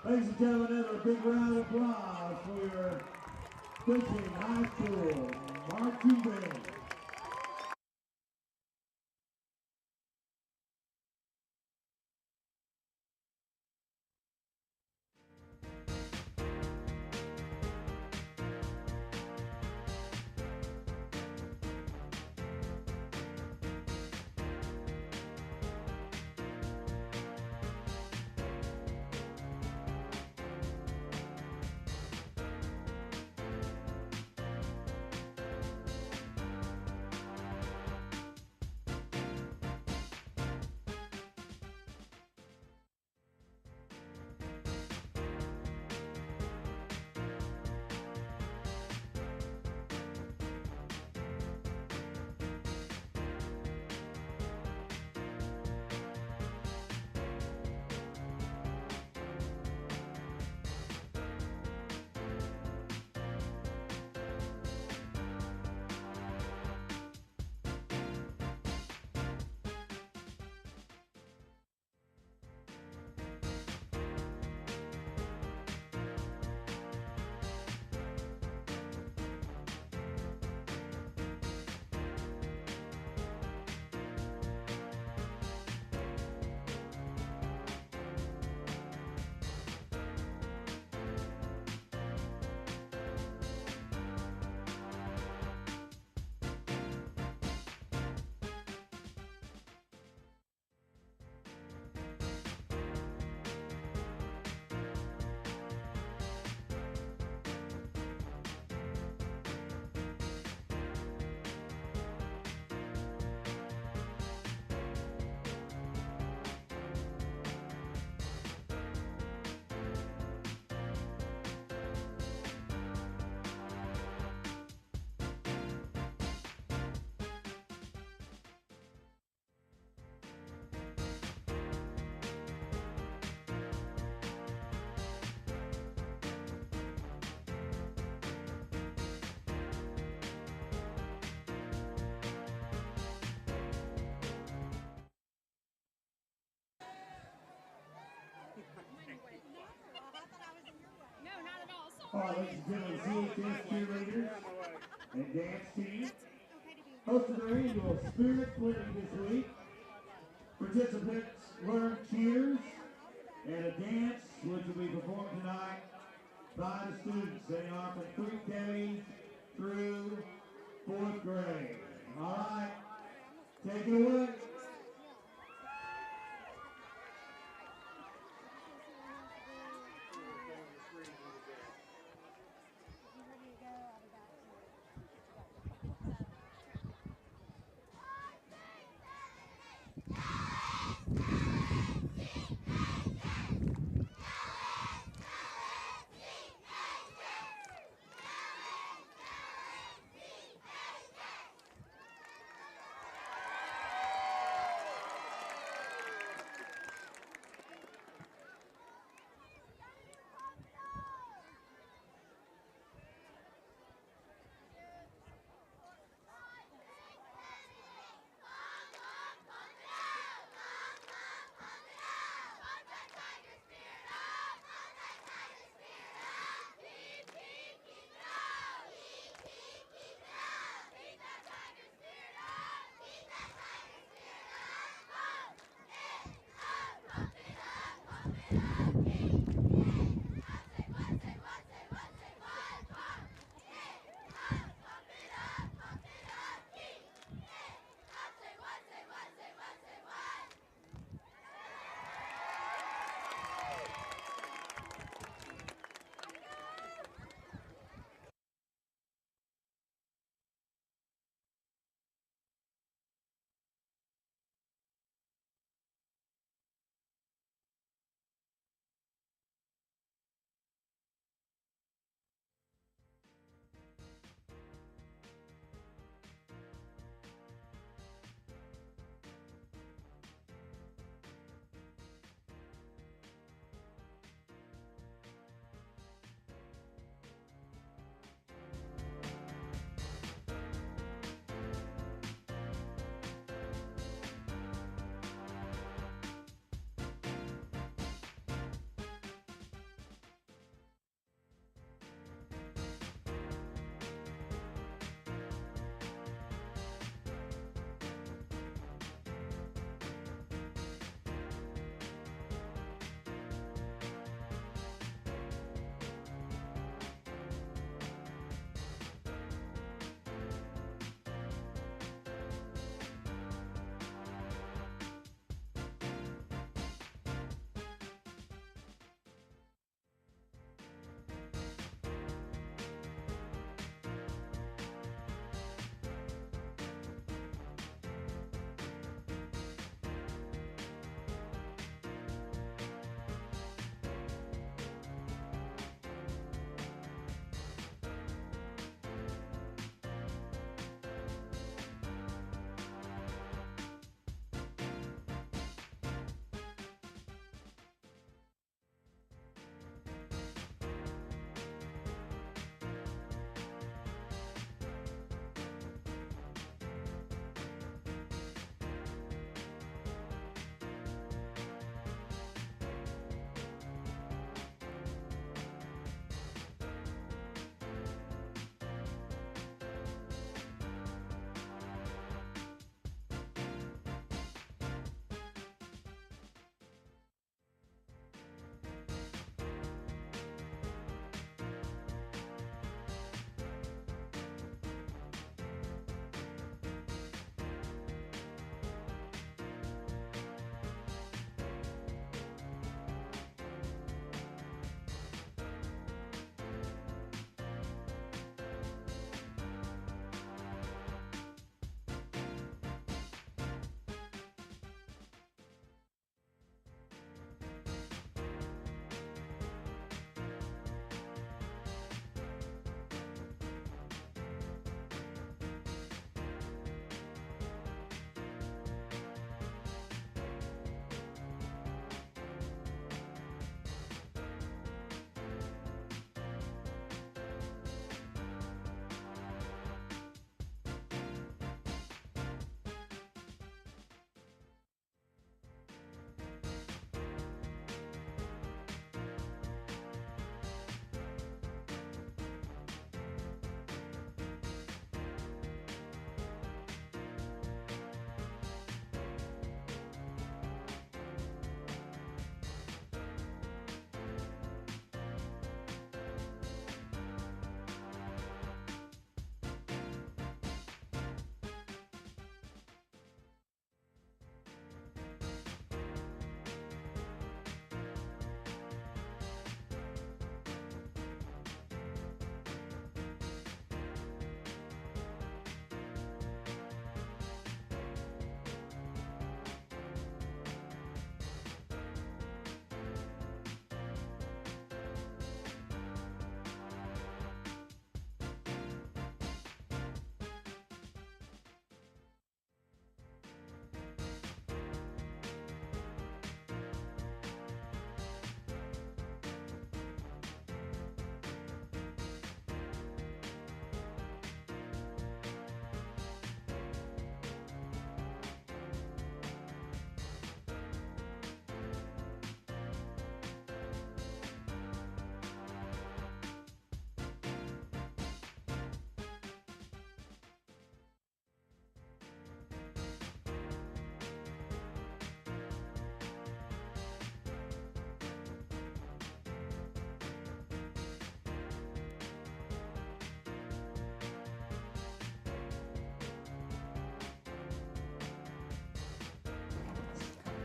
Ladies and gentlemen, another big round of applause for your Cushing High School marching band. All right, ladies and gentlemen, CHS cheerleaders and dance team hosted their annual Spirit Play this week. Participants learned cheers and a dance which will be performed tonight by the students. They are from pre-K through 4th grade. All right, take it away.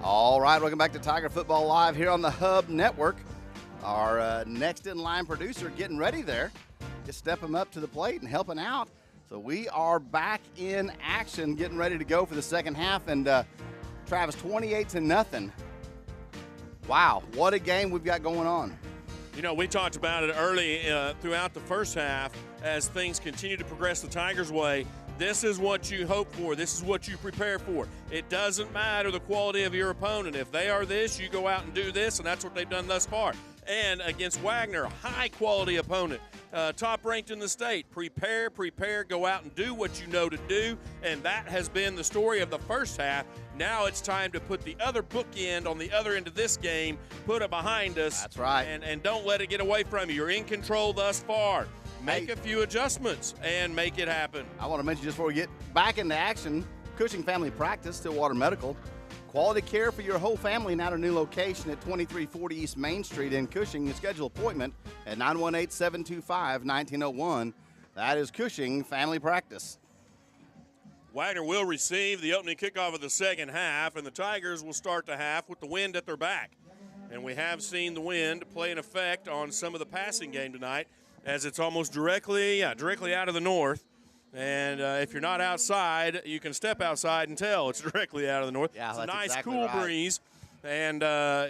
All right, welcome back to Tiger Football Live here on the Hub Network. Our next in line producer getting ready there. Just stepping up to the plate and helping out. So we are back in action, getting ready to go for the second half. And Travis, 28-0. Wow, what a game we've got going on. You know, we talked about it early throughout the first half as things continue to progress the Tigers' way. This is what you hope for. This is what you prepare for. It doesn't matter the quality of your opponent. If they are this, you go out and do this, and that's what they've done thus far. And against Wagner, high-quality opponent, top-ranked in the state. Prepare, go out and do what you know to do, and that has been the story of the first half. Now it's time to put the other bookend on the other end of this game, put it behind us. That's right. And don't let it get away from you. You're in control thus far. Make a few adjustments and make it happen. I want to mention just before we get back into action, Cushing Family Practice, Stillwater Medical. Quality care for your whole family now at a new location at 2340 East Main Street in Cushing. You schedule an appointment at 918-725-1901. That is Cushing Family Practice. Wagner will receive the opening kickoff of the second half, and the Tigers will start the half with the wind at their back. And we have seen the wind play an effect on some of the passing game tonight, as it's almost directly out of the north. And if you're not outside, you can step outside and tell it's directly out of the north. Yeah, it's a that's nice, exactly cool right. breeze. And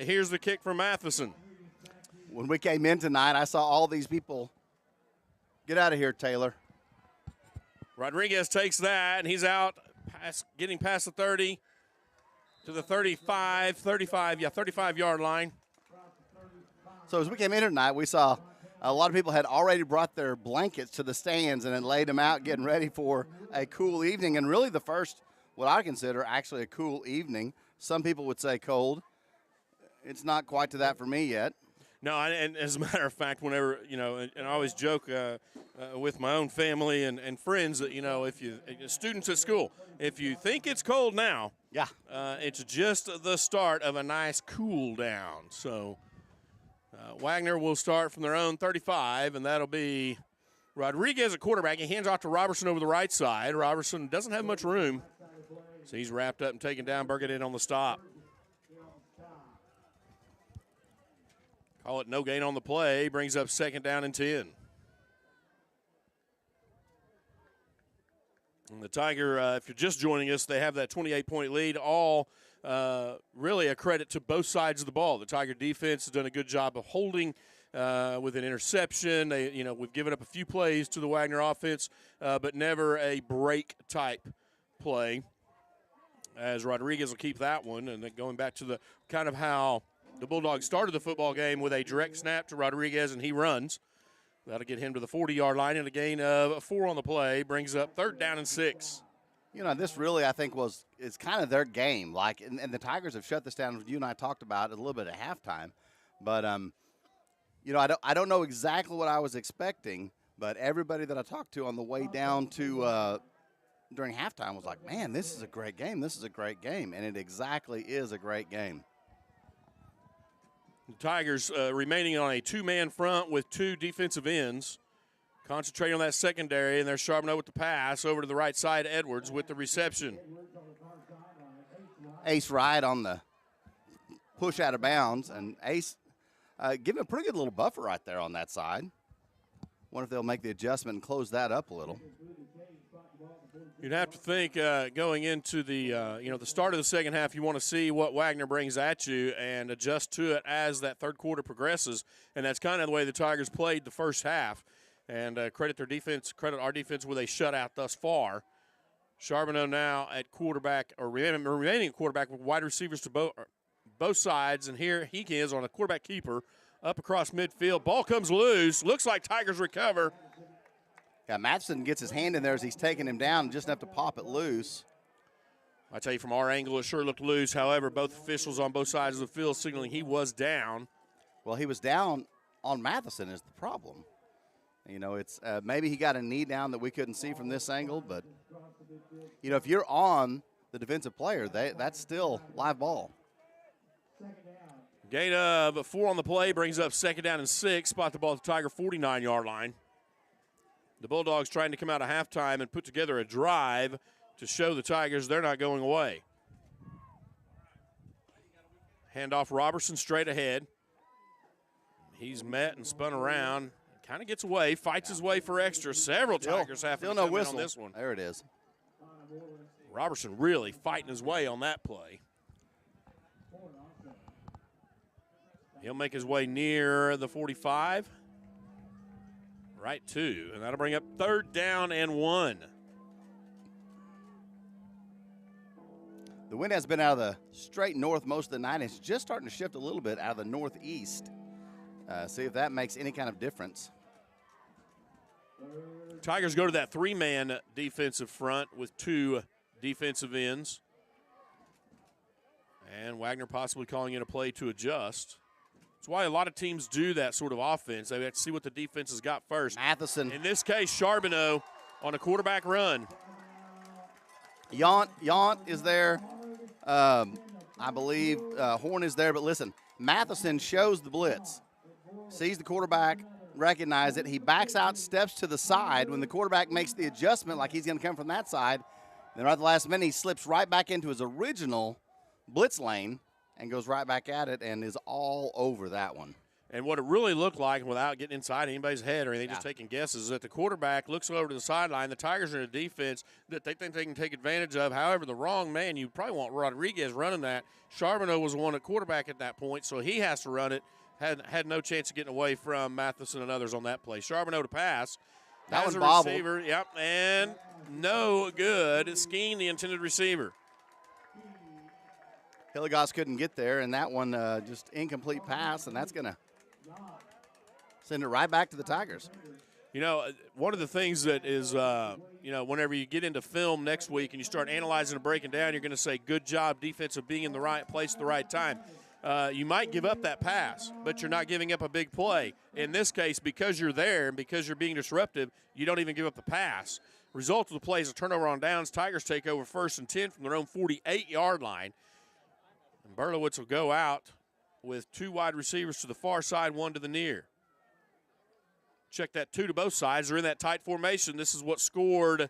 here's the kick from Matheson. When we came in tonight, I saw all these people. Get out of here, Taylor. Rodriguez takes that, and he's out, getting past the 30 to the 35-yard line. So as we came in tonight, we saw a lot of people had already brought their blankets to the stands and then laid them out, getting ready for a cool evening. And really the first, what I consider actually a cool evening. Some people would say cold. It's not quite to that for me yet. No, and as a matter of fact, whenever, and I always joke with my own family and friends that, if you students at school, if you think it's cold now, yeah, it's just the start of a nice cool down. So Wagner will start from their own 35, and that'll be Rodriguez at quarterback. He hands off to Robertson over the right side. Robertson doesn't have much room, so he's wrapped up and taken down. Burgett in on the stop. Call it no gain on the play. Brings up second down and 10. And the Tiger, if you're just joining us, they have that 28-point lead, all really a credit to both sides of the ball. The Tiger defense has done a good job of holding with an interception. We've given up a few plays to the Wagner offense, but never a break-type play, as Rodriguez will keep that one. And then going back to the kind of how the Bulldogs started the football game with a direct snap to Rodriguez, and he runs. That'll get him to the 40-yard line, and a gain of 4 on the play brings up third down and 6. This really, I think, is kind of their game. And the Tigers have shut this down. You and I talked about it a little bit at halftime. But, I don't know exactly what I was expecting, but everybody that I talked to on the way down to during halftime was like, man, this is a great game. This is a great game. And it exactly is a great game. The Tigers remaining on a two-man front with 2 defensive ends. Concentrating on that secondary, and they're sharpening up with the pass over to the right side. Edwards with the reception. Ace Wright on the push out of bounds, and Ace giving a pretty good little buffer right there on that side. Wonder if they'll make the adjustment and close that up a little. You'd have to think going into the the start of the second half, you want to see what Wagner brings at you and adjust to it as that third quarter progresses, and that's kind of the way the Tigers played the first half. And credit our defense with a shutout thus far. Charbonneau now at quarterback, or remaining at quarterback with wide receivers to both sides. And here he is on a quarterback keeper up across midfield. Ball comes loose. Looks like Tigers recover. Yeah, Matson gets his hand in there as he's taking him down, just enough to pop it loose. I tell you, from our angle, it sure looked loose. However, both officials on both sides of the field signaling he was down. Well, he was down on Matheson is the problem. It's maybe he got a knee down that we couldn't see from this angle, but, if you're on the defensive player, that's still live ball. Gain of 4 on the play brings up second down and 6. Spot the ball at the Tiger 49-yard line. The Bulldogs trying to come out of halftime and put together a drive to show the Tigers they're not going away. Handoff Robertson straight ahead. He's met and spun around. Kind of gets away, fights his way for extra. Several Tigers have to still come no whistle in on this one. There it is. Robertson really fighting his way on that play. He'll make his way near the 45. Right two, and that'll bring up 3rd down and 1. The wind has been out of the straight north most of the night. It's just starting to shift a little bit out of the northeast. See if that makes any kind of difference. Tigers go to that 3-man defensive front with 2 defensive ends. And Wagner possibly calling in a play to adjust. That's why a lot of teams do that sort of offense. They have to see what the defense has got first. Matheson. In this case, Charbonneau on a quarterback run. Yount is there. I believe Horn is there. But listen, Matheson shows the blitz. Sees the quarterback, recognizes it. He backs out, steps to the side. When the quarterback makes the adjustment like he's going to come from that side, then right at the last minute, he slips right back into his original blitz lane and goes right back at it and is all over that one. And what it really looked like, without getting inside anybody's head or anything, just taking guesses, is that the quarterback looks over to the sideline. The Tigers are in a defense that they think they can take advantage of. However, the wrong man, you probably want Rodriguez running that. Charbonneau was the one at quarterback at that point, so he has to run it. Had no chance of getting away from Matheson and others on that play. Charbonneau to pass. That Has one a bobbled. receiver, yep, and no good. Skeen, the intended receiver. Hilligoss couldn't get there, and that one just incomplete pass, and that's going to send it right back to the Tigers. You know, one of the things that is, whenever you get into film next week and you start analyzing and breaking down, you're going to say, good job, defense, of being in the right place at the right time. You might give up that pass, but you're not giving up a big play. In this case, because you're there and because you're being disruptive, you don't even give up the pass. Result of the play is a turnover on downs. Tigers take over 1st and 10 from their own 48-yard line. And Berlowitz will go out with 2 wide receivers to the far side, 1 to the near. Check that 2 to both sides. They're in that tight formation. This is what scored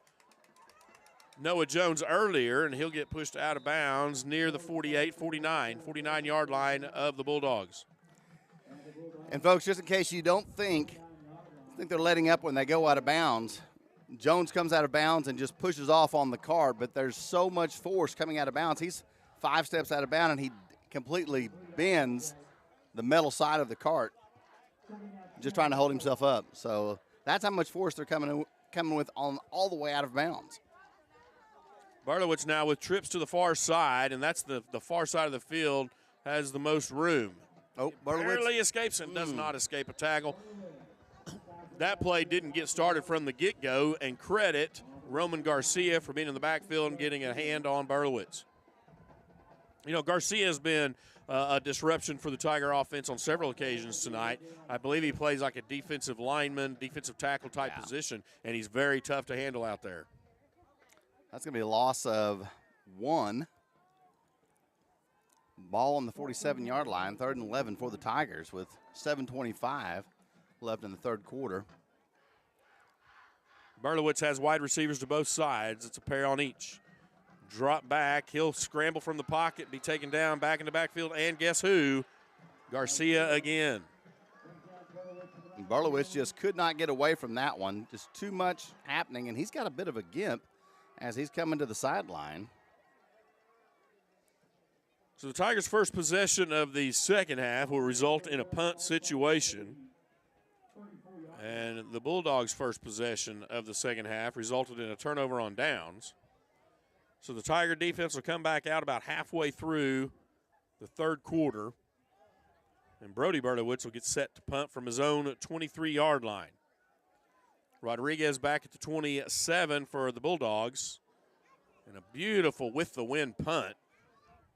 Noah Jones earlier, and he'll get pushed out of bounds near the 49-yard line of the Bulldogs. And, folks, just in case you don't think they're letting up when they go out of bounds, Jones comes out of bounds and just pushes off on the cart, but there's so much force coming out of bounds. He's 5 steps out of bounds, and he completely bends the metal side of the cart, just trying to hold himself up. So that's how much force they're coming with on all the way out of bounds. Barlowitz now with trips to the far side, and that's the far side of the field has the most room. Oh, Barlowitz barely escapes and does not escape a tackle. That play didn't get started from the get-go, and credit Roman Garcia for being in the backfield and getting a hand on Barlowitz. You know, Garcia has been a disruption for the Tiger offense on several occasions tonight. I believe he plays like a defensive lineman, defensive tackle type position, and he's very tough to handle out there. That's going to be a loss of 1. Ball on the 47-yard line, 3rd and 11 for the Tigers with 7:25 left in the 3rd quarter. Berlowitz has wide receivers to both sides. It's a pair on each. Drop back. He'll scramble from the pocket, be taken down back in the backfield, and guess who? Garcia again. Berlowitz just could not get away from that one. Just too much happening, and he's got a bit of a gimp as he's coming to the sideline. So the Tigers' first possession of the second half will result in a punt situation. And the Bulldogs' first possession of the second half resulted in a turnover on downs. So the Tiger defense will come back out about halfway through the 3rd quarter. And Brody Berlowitz will get set to punt from his own 23-yard line. Rodriguez back at the 27 for the Bulldogs. And a beautiful with-the-wind punt.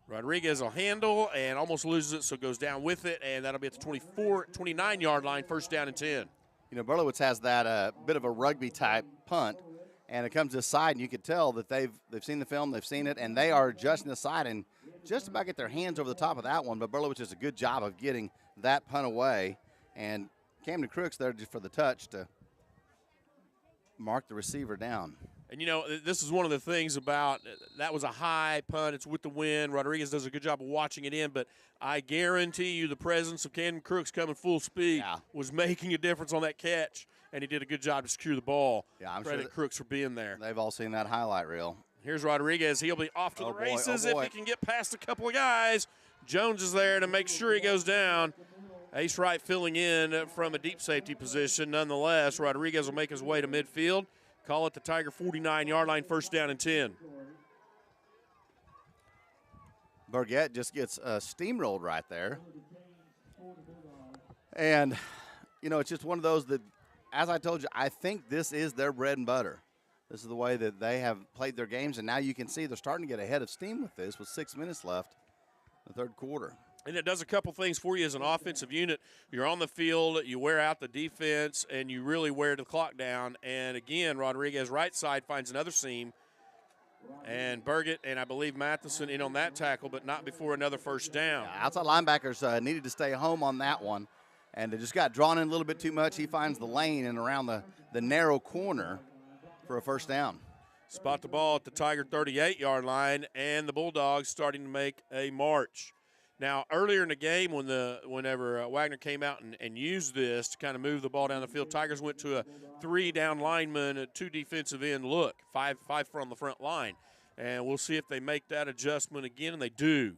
Rodriguez will handle and almost loses it, so goes down with it, and that'll be at the 29-yard line, 1st down and 10. You know, Berlowitz has that bit of a rugby-type punt, and it comes to the side, and you could tell that they've seen the film, they've seen it, and they are adjusting the side and just about get their hands over the top of that one. But Berlowitz does a good job of getting that punt away, and Camden Crooks there just for the touch to mark the receiver down. And, this is one of the things about that was a high punt. It's with the wind. Rodriguez does a good job of watching it in, but I guarantee you the presence of Camden Crooks coming full speed was making a difference on that catch, and he did a good job to secure the ball. Yeah, I'm Credit sure Crooks for being there. They've all seen that highlight reel. Here's Rodriguez. He'll be off to the races if he can get past a couple of guys. Jones is there to make sure he goes down. Ace Wright filling in from a deep safety position. Nonetheless, Rodriguez will make his way to midfield. Call it the Tiger 49-yard line, first down and 10. Burgett just gets steamrolled right there. And, it's just one of those that, as I told you, I think this is their bread and butter. This is the way that they have played their games, and now you can see they're starting to get ahead of steam with this with 6 minutes left in the third quarter. And it does a couple things for you as an offensive unit. You're on the field, you wear out the defense, and you really wear the clock down. And, again, Rodriguez right side finds another seam. And Burgett and I believe Matheson in on that tackle, but not before another first down. Yeah, outside linebackers needed to stay home on that one, and it just got drawn in a little bit too much. He finds the lane and around the narrow corner for a first down. Spot the ball at the Tiger 38-yard line, and the Bulldogs starting to make a march. Now, earlier in the game, whenever Wagner came out and used this to kind of move the ball down the field, Tigers went to a 3-down lineman, a 2 defensive end look, five from the front line. And we'll see if they make that adjustment again, and they do.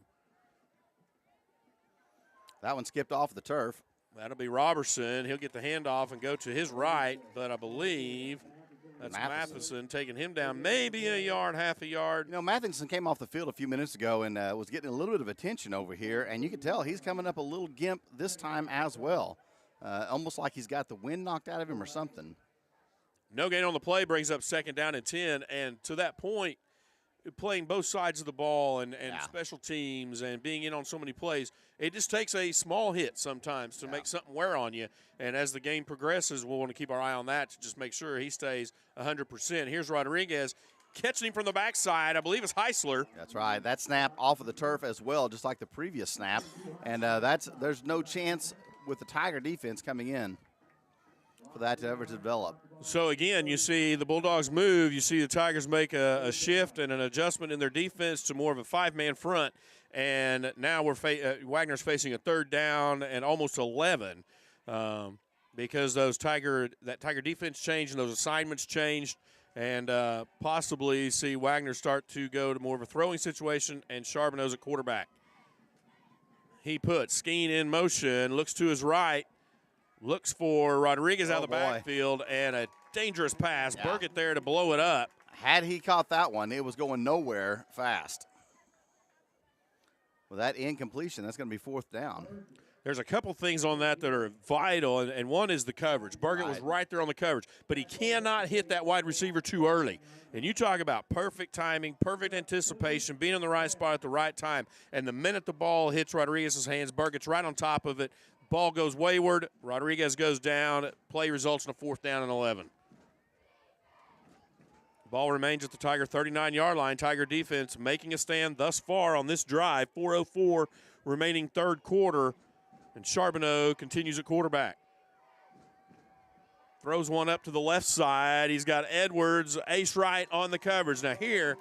That one skipped off the turf. That'll be Robertson. He'll get the handoff and go to his right, but I believe that's Matheson taking him down maybe a yard, half a yard. Matheson came off the field a few minutes ago and was getting a little bit of attention over here, and you can tell he's coming up a little gimp this time as well. Almost like he's got the wind knocked out of him or something. No gain on the play brings up second down and 10, and to that point, playing both sides of the ball and special teams and being in on so many plays, it just takes a small hit sometimes to make something wear on you. And as the game progresses, we'll want to keep our eye on that to just make sure he stays 100%. Here's Rodriguez catching him from the backside. I believe it's Heisler. That's right. That snap off of the turf as well, just like the previous snap. And there's no chance with the Tiger defense coming in for that to ever develop. So, again, you see the Bulldogs move. You see the Tigers make a shift and an adjustment in their defense to more of a 5-man front. And now Wagner's facing a third down and almost 11 because that Tiger defense changed and those assignments changed, and possibly see Wagner start to go to more of a throwing situation and Charbonneau's at quarterback. He puts Skeen in motion, looks to his right, looks for Rodriguez out of the backfield, and a dangerous pass. Yeah. Burgett there to blow it up. Had he caught that one, it was going nowhere fast. With that incompletion, that's going to be fourth down. There's a couple things on that are vital, and one is the coverage. Burgett was right there on the coverage, but he cannot hit that wide receiver too early. And you talk about perfect timing, perfect anticipation, being in the right spot at the right time. And the minute the ball hits Rodriguez's hands, Burgett's right on top of it. Ball goes wayward. Rodriguez goes down. Play results in a fourth down and 11. Ball remains at the Tiger 39-yard line. Tiger defense making a stand thus far on this drive. 4:04 remaining third quarter. And Charbonneau continues at quarterback. Throws one up to the left side. He's got Edwards, ace right on the coverage. Now here,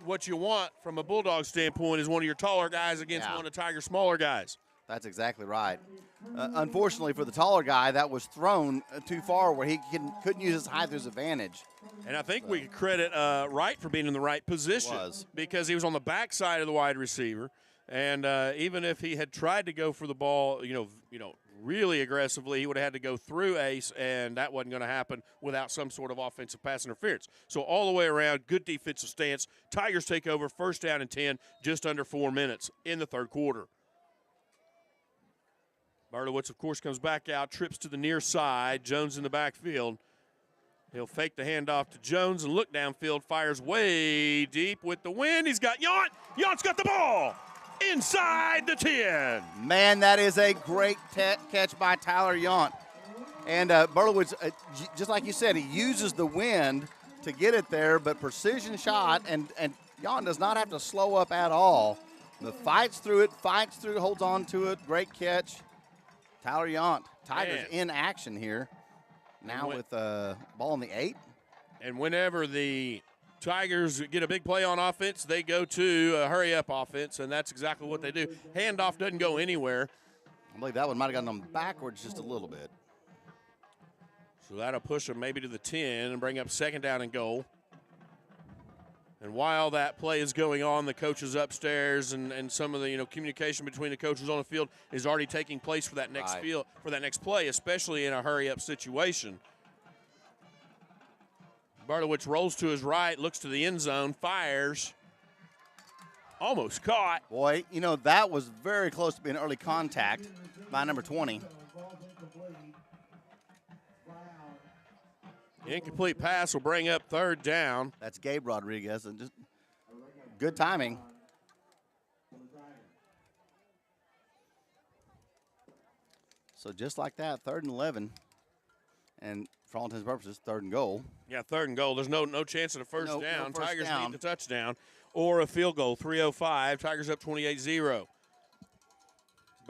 what you want from a Bulldog standpoint is one of your taller guys against one of Tiger's smaller guys. That's exactly right. Unfortunately for the taller guy, that was thrown too far where he couldn't use his height to his advantage. And I think we could credit Wright for being in the right position because he was on the backside of the wide receiver. And even if he had tried to go for the ball, really aggressively, he would have had to go through Ace, and that wasn't going to happen without some sort of offensive pass interference. So all the way around, good defensive stance. Tigers take over, first down and 10, just under 4 minutes in the third quarter. Bartowitz, of course, comes back out, trips to the near side. Jones in the backfield. He'll fake the handoff to Jones and look downfield, fires way deep with the wind. He's got Yount. Yount's got the ball inside the 10. Man, that is a great catch by Tyler Yount. And Bartowitz, just like you said, he uses the wind to get it there, but precision shot, and Yount does not have to slow up at all. The fights through, holds on to it. Great catch. Tyler Yount, Tigers in action here. Now with the ball on the 8. And whenever the Tigers get a big play on offense, they go to a hurry-up offense, and that's exactly what they do. Handoff doesn't go anywhere. I believe that one might have gotten them backwards just a little bit. So that'll push them maybe to the 10 and bring up 2nd down and goal. And while that play is going on, the coaches upstairs and some of the communication between the coaches on the field is already taking place for that next next play, especially in a hurry-up situation. Bartowicz rolls to his right, looks to the end zone, fires. Almost caught. Boy, that was very close to being early contact by number 20. Incomplete pass will bring up 3rd down. That's Gabe Rodriguez, and just good timing. So just like that, 3rd and 11. And for all intents and purposes, 3rd and goal. Yeah, 3rd and goal. There's no chance of a first down. No first Tigers down. need the touchdown or a field goal. 3:05. Tigers up 28-0.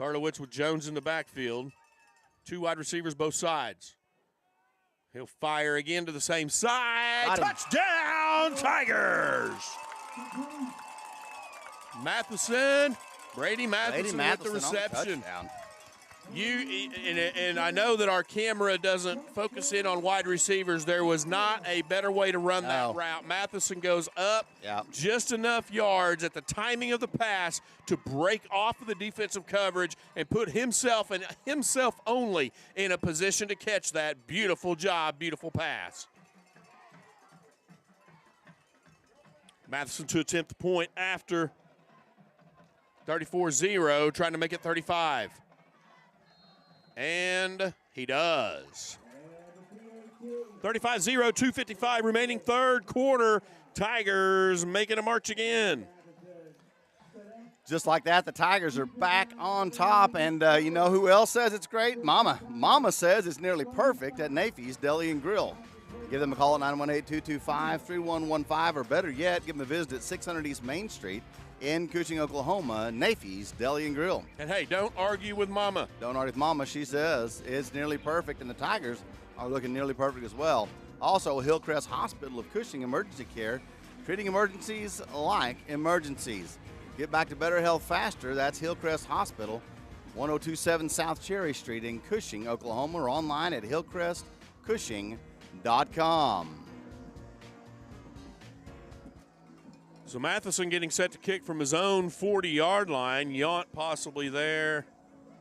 Bartowicz with Jones in the backfield. 2 wide receivers both sides. He'll fire again to the same side. Touchdown, Tigers! Matheson, Brady Matheson with the reception. And I know that our camera doesn't focus in on wide receivers. There was not a better way to run that route. Matheson goes up just enough yards at the timing of the pass to break off of the defensive coverage and put himself and himself only in a position to catch that. Beautiful job, beautiful pass. Matheson to attempt the point after 34-0, trying to make it 35. And he does. 35-0, 2:55 remaining 3rd quarter. Tigers making a march again. Just like that, the Tigers are back on top. And you know who else says it's great? Mama. Mama says it's nearly perfect at Nafee's Deli and Grill. Give them a call at 918-225-3115, or better yet, give them a visit at 600 East Main Street in Cushing, Oklahoma, Nafee's Deli and Grill. And hey, don't argue with Mama. Don't argue with Mama. She says it's nearly perfect, and the Tigers are looking nearly perfect as well. Also, Hillcrest Hospital of Cushing Emergency Care, treating emergencies like emergencies. Get back to better health faster. That's Hillcrest Hospital, 1027 South Cherry Street in Cushing, Oklahoma, or online at hillcrestcushing.com. So Matheson getting set to kick from his own 40-yard line. Yount possibly there.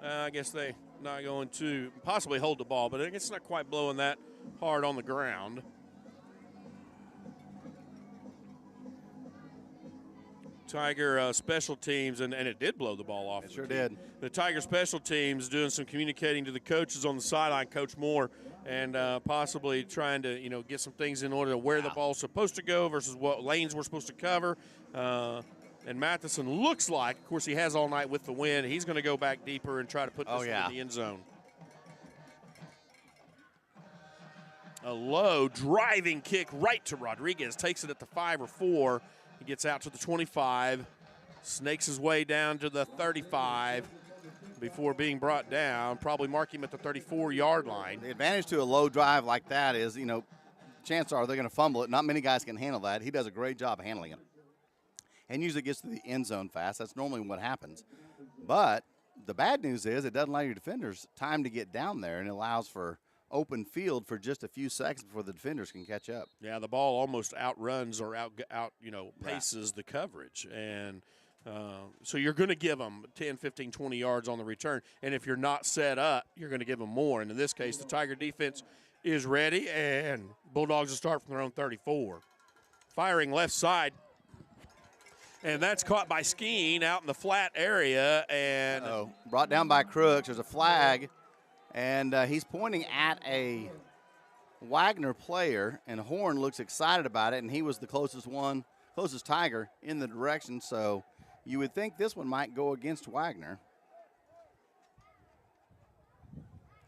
I guess they not going to possibly hold the ball, but I guess it's not quite blowing that hard on the ground. Tiger special teams, and it did blow the ball off. It sure did. The Tiger special teams doing some communicating to the coaches on the sideline, Coach Moore, and possibly trying to get some things in order to where the ball's supposed to go versus what lanes we're supposed to cover. And Matheson looks like, of course, he has all night with the wind. He's going to go back deeper and try to put this one in the end zone. A low driving kick right to Rodriguez. Takes it at the 5 or 4. He gets out to the 25, snakes his way down to the 35 before being brought down. Probably mark him at the 34-yard line. The advantage to a low drive like that is, chances are they're going to fumble it. Not many guys can handle that. He does a great job of handling it. And usually gets to the end zone fast. That's normally what happens. But the bad news is it doesn't allow your defenders time to get down there, and it allows for open field for just a few seconds before the defenders can catch up. Yeah, the ball almost outruns or paces the coverage. And so you're going to give them 10, 15, 20 yards on the return. And if you're not set up, you're going to give them more. And in this case, the Tiger defense is ready, and Bulldogs will start from their own 34. Firing left side. And that's caught by Skeen out in the flat area. And brought down by Crooks. There's a flag. And he's pointing at a Wagner player, and Horn looks excited about it, and he was the closest Tiger in the direction, so you would think this one might go against Wagner.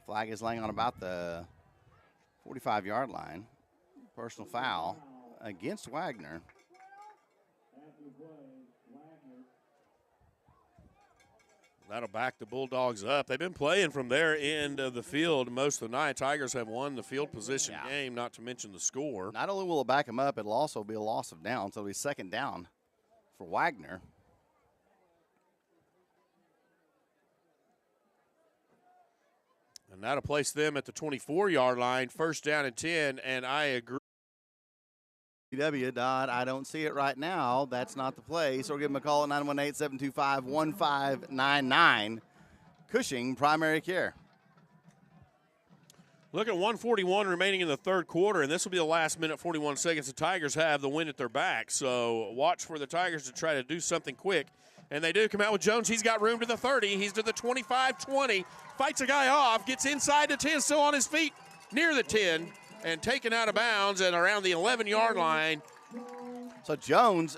Flag is laying on about the 45-yard line. Personal foul against Wagner. That'll back the Bulldogs up. They've been playing from their end of the field most of the night. Tigers have won the field position game, not to mention the score. Not only will it back them up, it'll also be a loss of down, so it'll be second down for Wagner. And that'll place them at the 24-yard line, first down and 10, and I agree. I don't see it right now. That's not the play. So we'll give them a call at 918-725-1599. Cushing, primary care. Look at 1:41 remaining in the third quarter, and this will be the last minute, 41 seconds. The Tigers have the win at their back, so watch for the Tigers to try to do something quick. And they do come out with Jones. He's got room to the 30. He's to the 25-20. Fights a guy off, gets inside the 10, still on his feet, near the 10. And taken out of bounds and around the 11-yard line. So Jones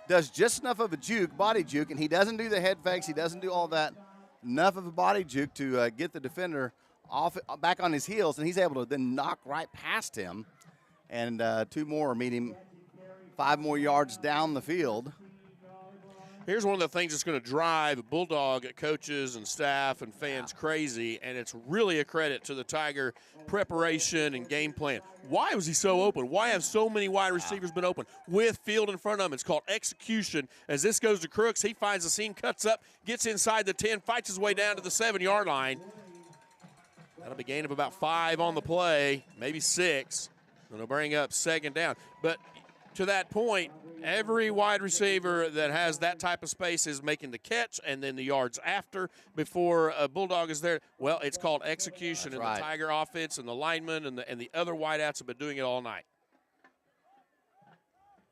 does just enough of a body juke, and he doesn't do the head fakes. He doesn't do all that. Enough of a body juke to get the defender back on his heels, and he's able to then knock right past him. And two more meet him 5 more yards down the field. Here's one of the things that's going to drive Bulldog coaches and staff and fans crazy, and it's really a credit to the Tiger preparation and game plan. Why was he so open? Why have so many wide receivers been open with field in front of him? It's called execution. As this goes to Crooks, he finds the seam, cuts up, gets inside the 10, fights his way down to the 7-yard line. That'll be a gain of about 5 on the play, maybe 6. It'll bring up second down. But to that point, every wide receiver that has that type of space is making the catch, and then the yards after before a Bulldog is there. Well, it's called execution. That's and right. The Tiger offense and the linemen and the other wideouts have been doing it all night.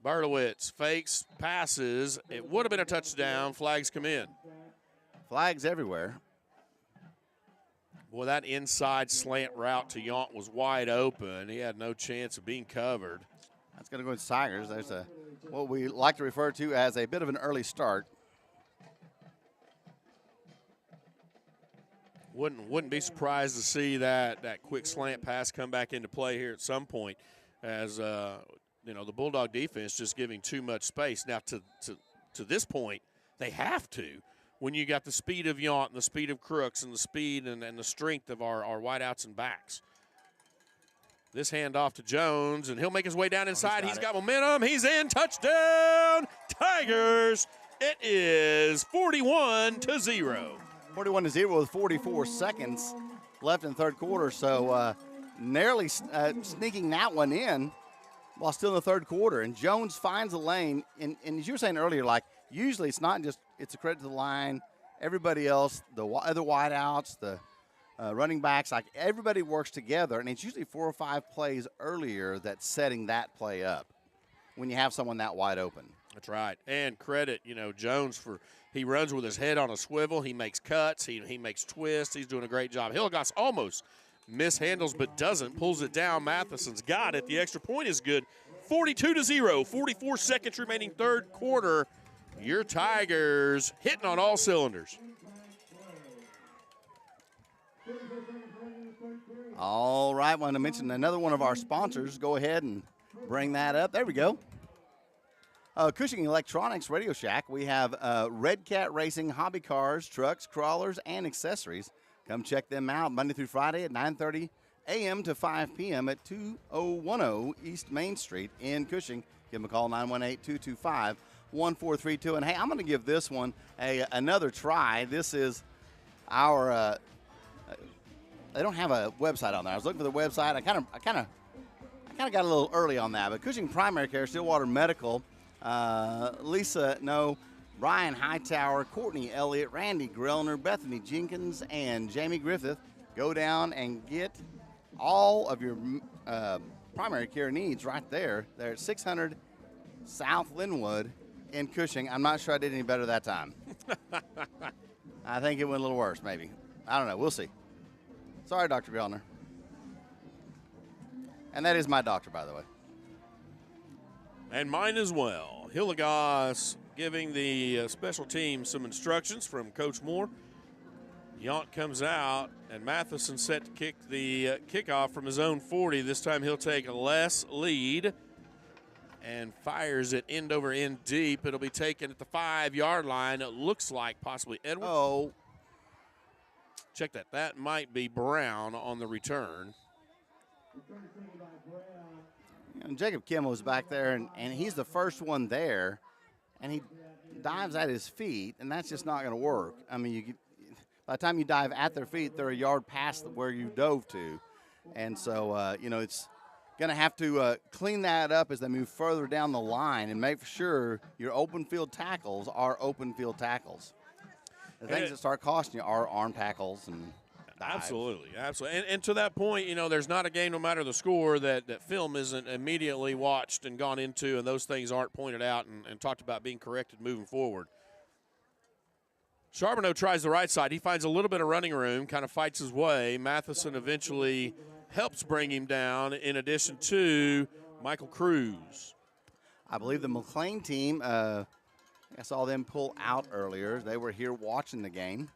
Bartowitz fakes, passes. It would have been a touchdown. Flags come in. Flags everywhere. Boy, that inside slant route to Yount was wide open. He had no chance of being covered. That's going to go into Tigers. There's what we like to refer to as a bit of an early start. Wouldn't be surprised to see that quick slant pass come back into play here at some point, as the Bulldog defense just giving too much space. Now to this point, they have to. When you got the speed of Yount and the speed of Crooks and the speed and the strength of our wideouts and backs. This handoff to Jones, and he'll make his way down inside. He's got momentum. He's in. Touchdown, Tigers. It is 41-0. 41-0 with 44 seconds left in the third quarter. So narrowly sneaking that one in while still in the third quarter. And Jones finds a lane. And as you were saying earlier, like usually it's not just it's a credit to the line. Everybody else, the other wideouts, the running backs, like everybody works together, and it's usually 4 or 5 plays earlier that's setting that play up when you have someone that wide open. That's right. And credit, Jones he runs with his head on a swivel. He makes cuts. He makes twists. He's doing a great job. Hilligoss almost mishandles but doesn't. Pulls it down. Matheson's got it. The extra point is good. 42-0. 44 seconds remaining third quarter. Your Tigers hitting on all cylinders. All right, want to mention another one of our sponsors. Go ahead and bring that up. There we go. Cushing Electronics Radio Shack. We have Red Cat Racing, hobby cars, trucks, crawlers, and accessories. Come check them out Monday through Friday at 9:30 a.m. to 5 p.m. at 2010 East Main Street in Cushing. Give them a call, 918-225-1432. And, hey, I'm going to give this one another try. This is our they don't have a website on there. I was looking for the website. I kind of got a little early on that. But Cushing Primary Care, Stillwater Medical, Lisa No, Brian Hightower, Courtney Elliott, Randy Grellner, Bethany Jenkins, and Jamie Griffith. Go down and get all of your primary care needs right there. They're at 600 South Linwood in Cushing. I'm not sure I did any better that time. I think it went a little worse, maybe. I don't know. We'll see. Sorry, Dr. Grellner. And that is my doctor, by the way. And mine as well. Hilligoss giving the special team some instructions from Coach Moore. Yount comes out, and Matheson set to kick the kickoff from his own 40. This time he'll take a less lead. and fires it end over end deep. It'll be taken at the 5-yard line. It looks like possibly Edwards. Oh, Check that. That might be Brown on the return. and Jacob Kim was back there, and he's the first one there, and he dives at his feet, and that's just not going to work. I mean, by the time you dive at their feet, they're a yard past where you dove to. And so, it's going to have to clean that up as they move further down the line and make sure your open field tackles are open field tackles. The things that start costing you are arm tackles and dives. Absolutely. And to that point, there's not a game, no matter the score, that film isn't immediately watched and gone into, and those things aren't pointed out and talked about being corrected moving forward. Charbonneau tries the right side. He finds a little bit of running room, kind of fights his way. Matheson eventually helps bring him down, in addition to Michael Cruz. I believe the McLean team, I saw them pull out earlier. They were here watching the game.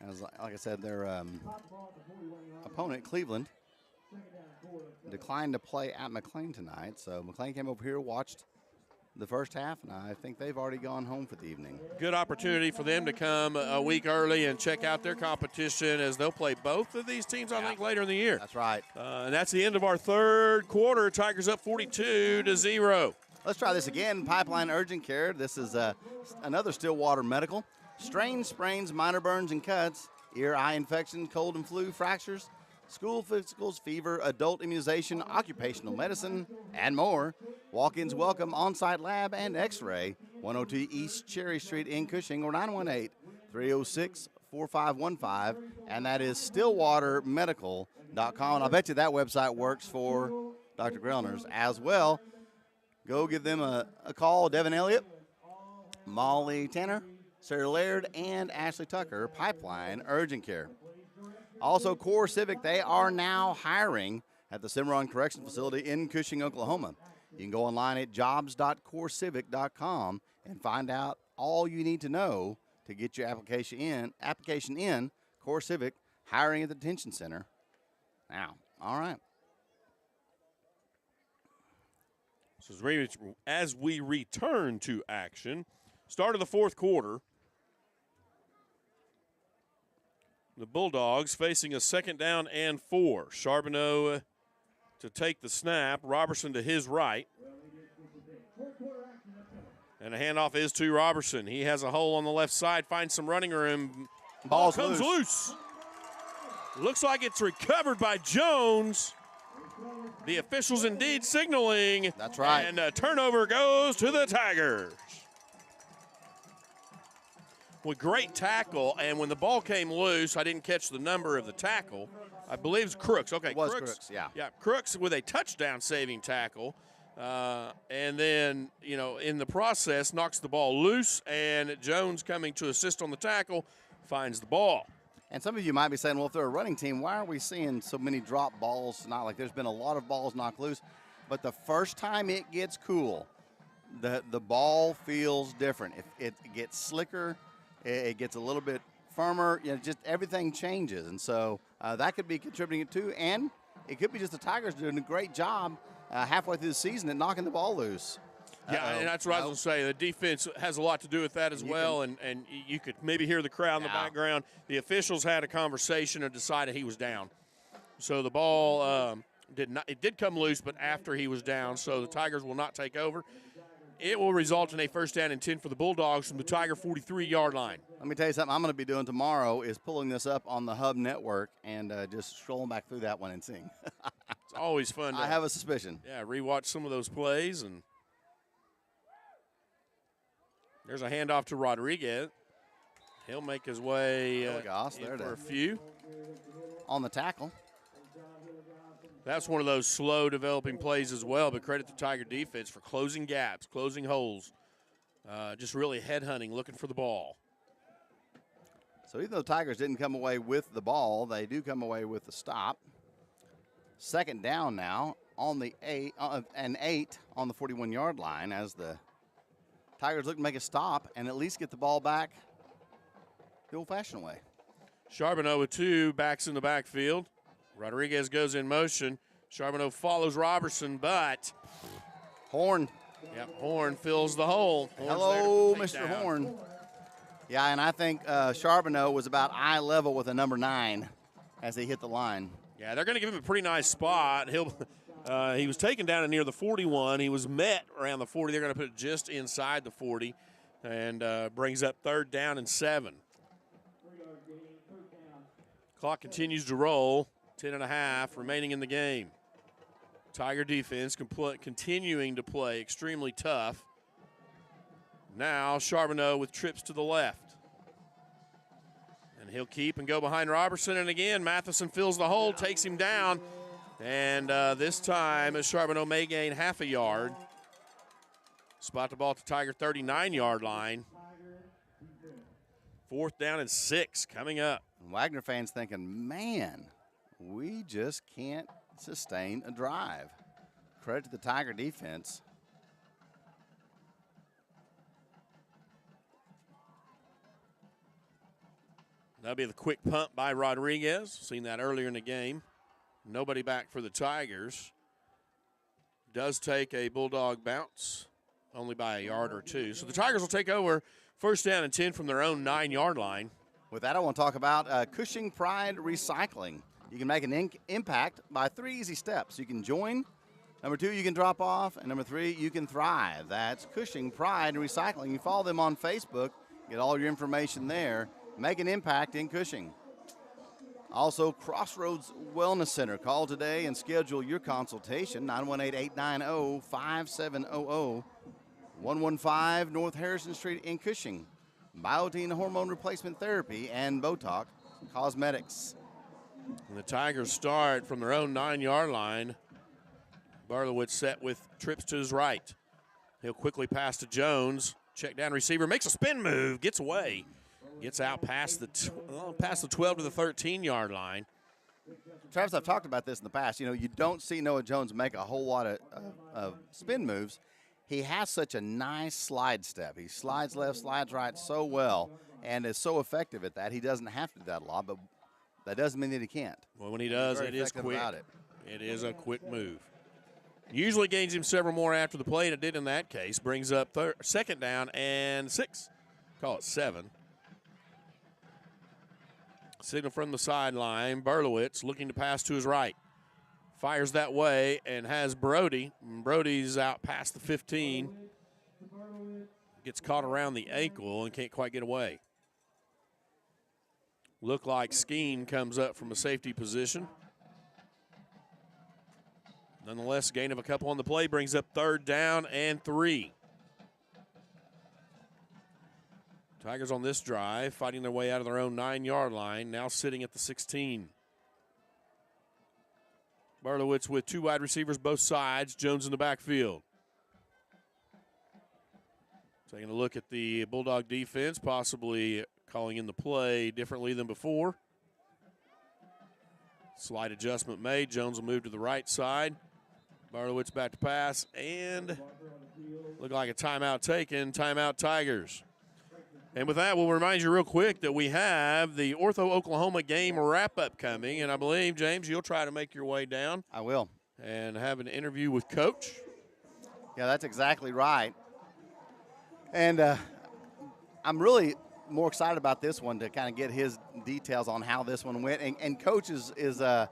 As, like I said, their opponent, Cleveland, declined to play at McLean tonight. So McLean came over here, watched the first half, and I think they've already gone home for the evening. Good opportunity for them to come a week early and check out their competition, as they'll play both of these teams, I think, later in the year. That's right. And that's the end of our third quarter. Tigers up 42-0. Let's try this again. Pipeline Urgent Care. This is another Stillwater Medical. Strains, sprains, minor burns and cuts, ear, eye infection, cold and flu, fractures, school physicals, fever, adult immunization, occupational medicine, and more. Walk-ins welcome, on-site lab, and x-ray. 102 East Cherry Street in Cushing, or 918-306-4515. And that is stillwatermedical.com. And I bet you that website works for Dr. Grellner's as well. Go give them a call. Devin Elliott, Molly Tanner, Sarah Laird, and Ashley Tucker, Pipeline Urgent Care. Also, Core Civic, they are now hiring at the Cimarron Correction Facility in Cushing, Oklahoma. You can go online at jobs.corecivic.com and find out all you need to know to get your application in. Core Civic, hiring at the detention center. Now, all right. So as we return to action, start of the fourth quarter, the Bulldogs facing a 2nd down and 4. Charbonneau to take the snap. Robertson to his right. And a handoff is to Robertson. He has a hole on the left side, finds some running room. Ball comes loose. Looks like it's recovered by Jones. The officials indeed signaling. That's right. And a turnover goes to the Tigers. With great tackle, and when the ball came loose, I didn't catch the number of the tackle. I believe it's Crooks. Okay, it was Crooks, yeah. Yeah, Crooks with a touchdown-saving tackle. And then, in the process, knocks the ball loose, and Jones, coming to assist on the tackle, finds the ball. And some of you might be saying, well, if they're a running team, why are we seeing so many drop balls tonight? Like, there's been a lot of balls knocked loose. But the first time it gets cool, the ball feels different. It gets slicker. It gets a little bit firmer. Just everything changes. And so that could be contributing too. And it could be just the Tigers doing a great job halfway through the season at knocking the ball loose. Yeah, and that's what I was going to say. The defense has a lot to do with that as well, and you could maybe hear the crowd in the background. The officials had a conversation and decided he was down. So the ball did come loose, but after he was down, so the Tigers will not take over. It will result in a 1st down and 10 for the Bulldogs from the Tiger 43-yard line. Let me tell you something I'm going to be doing tomorrow is pulling this up on the Hub Network and just scrolling back through that one and seeing. It's always fun. I have a suspicion. Yeah, rewatch some of those plays. And there's a handoff to Rodriguez. He'll make his way in for a few. On the tackle. That's one of those slow developing plays as well, but credit the Tiger defense for closing gaps, closing holes, just really headhunting, looking for the ball. So even though the Tigers didn't come away with the ball, they do come away with the stop. 2nd down now on the 8 on the 41-yard line as the Tigers look to make a stop and at least get the ball back the old-fashioned way. Charbonneau with 2 backs in the backfield. Rodriguez goes in motion. Charbonneau follows Robertson, but Horn Yep, Horn fills the hole. Horn's Hello, there to take Mr. down. Horn. Yeah, and I think Charbonneau was about eye level with a number 9 as he hit the line. Yeah, they're going to give him a pretty nice spot. He was taken down near the 41. He was met around the 40. They're going to put it just inside the 40 and brings up 3rd down and 7. Clock continues to roll. 10.5 remaining in the game. Tiger defense continuing to play extremely tough. Now Charbonneau with trips to the left. And he'll keep and go behind Robertson. And again, Matheson fills the hole, takes him down. And this time, Charbonneau may gain half a yard. Spot the ball at the Tiger 39-yard line. 4th down and 6 coming up. Wagner fans thinking, man, we just can't sustain a drive. Credit to the Tiger defense. That'll be the quick punt by Rodriguez. Seen that earlier in the game. Nobody back for the Tigers. Does take a Bulldog bounce, only by a yard or 2. So the Tigers will take over 1st down and 10 from their own 9-yard line. With that, I want to talk about Cushing Pride Recycling. You can make an impact by 3 easy steps. You can join. Number 2, you can drop off. And number 3, you can thrive. That's Cushing Pride Recycling. You follow them on Facebook. Get all your information there. Make an impact in Cushing. Also, Crossroads Wellness Center. Call today and schedule your consultation, 918-890-5700, 115 North Harrison Street in Cushing. Biotin Hormone Replacement Therapy and Botox Cosmetics. And the Tigers start from their own 9-yard line. Barlowitz set with trips to his right. He'll quickly pass to Jones. Check down receiver, makes a spin move, gets away. Gets out past the 12 to the 13-yard line. Travis, I've talked about this in the past. You know, you don't see Noah Jones make a whole lot of spin moves. He has such a nice slide step. He slides left, slides right so well, and is so effective at that. He doesn't have to do that a lot, but that doesn't mean that he can't. Well, when he does, it is quick. It is a quick move. Usually gains him several more after the play, and it did in that case. Brings up 2nd down and 6. Call it 7. Signal from the sideline. Berlowitz looking to pass to his right. Fires that way and has Brody. Brody's out past the 15. Gets caught around the ankle and can't quite get away. Look like Skeen comes up from a safety position. Nonetheless, gain of a couple on the play brings up 3rd down and 3. Tigers on this drive, fighting their way out of their own 9-yard line, now sitting at the 16. Barlowitz with 2 wide receivers both sides, Jones in the backfield. Taking a look at the Bulldog defense, possibly calling in the play differently than before. Slight adjustment made. Jones will move to the right side. Barlowitz back to pass, and look like a timeout taken. Timeout Tigers. And with that, we'll remind you real quick that we have the Ortho Oklahoma game wrap-up coming, and I believe, James, you'll try to make your way down. I will. And have an interview with Coach. Yeah, that's exactly right. And I'm really more excited about this one to kind of get his details on how this one went. And Coach Coach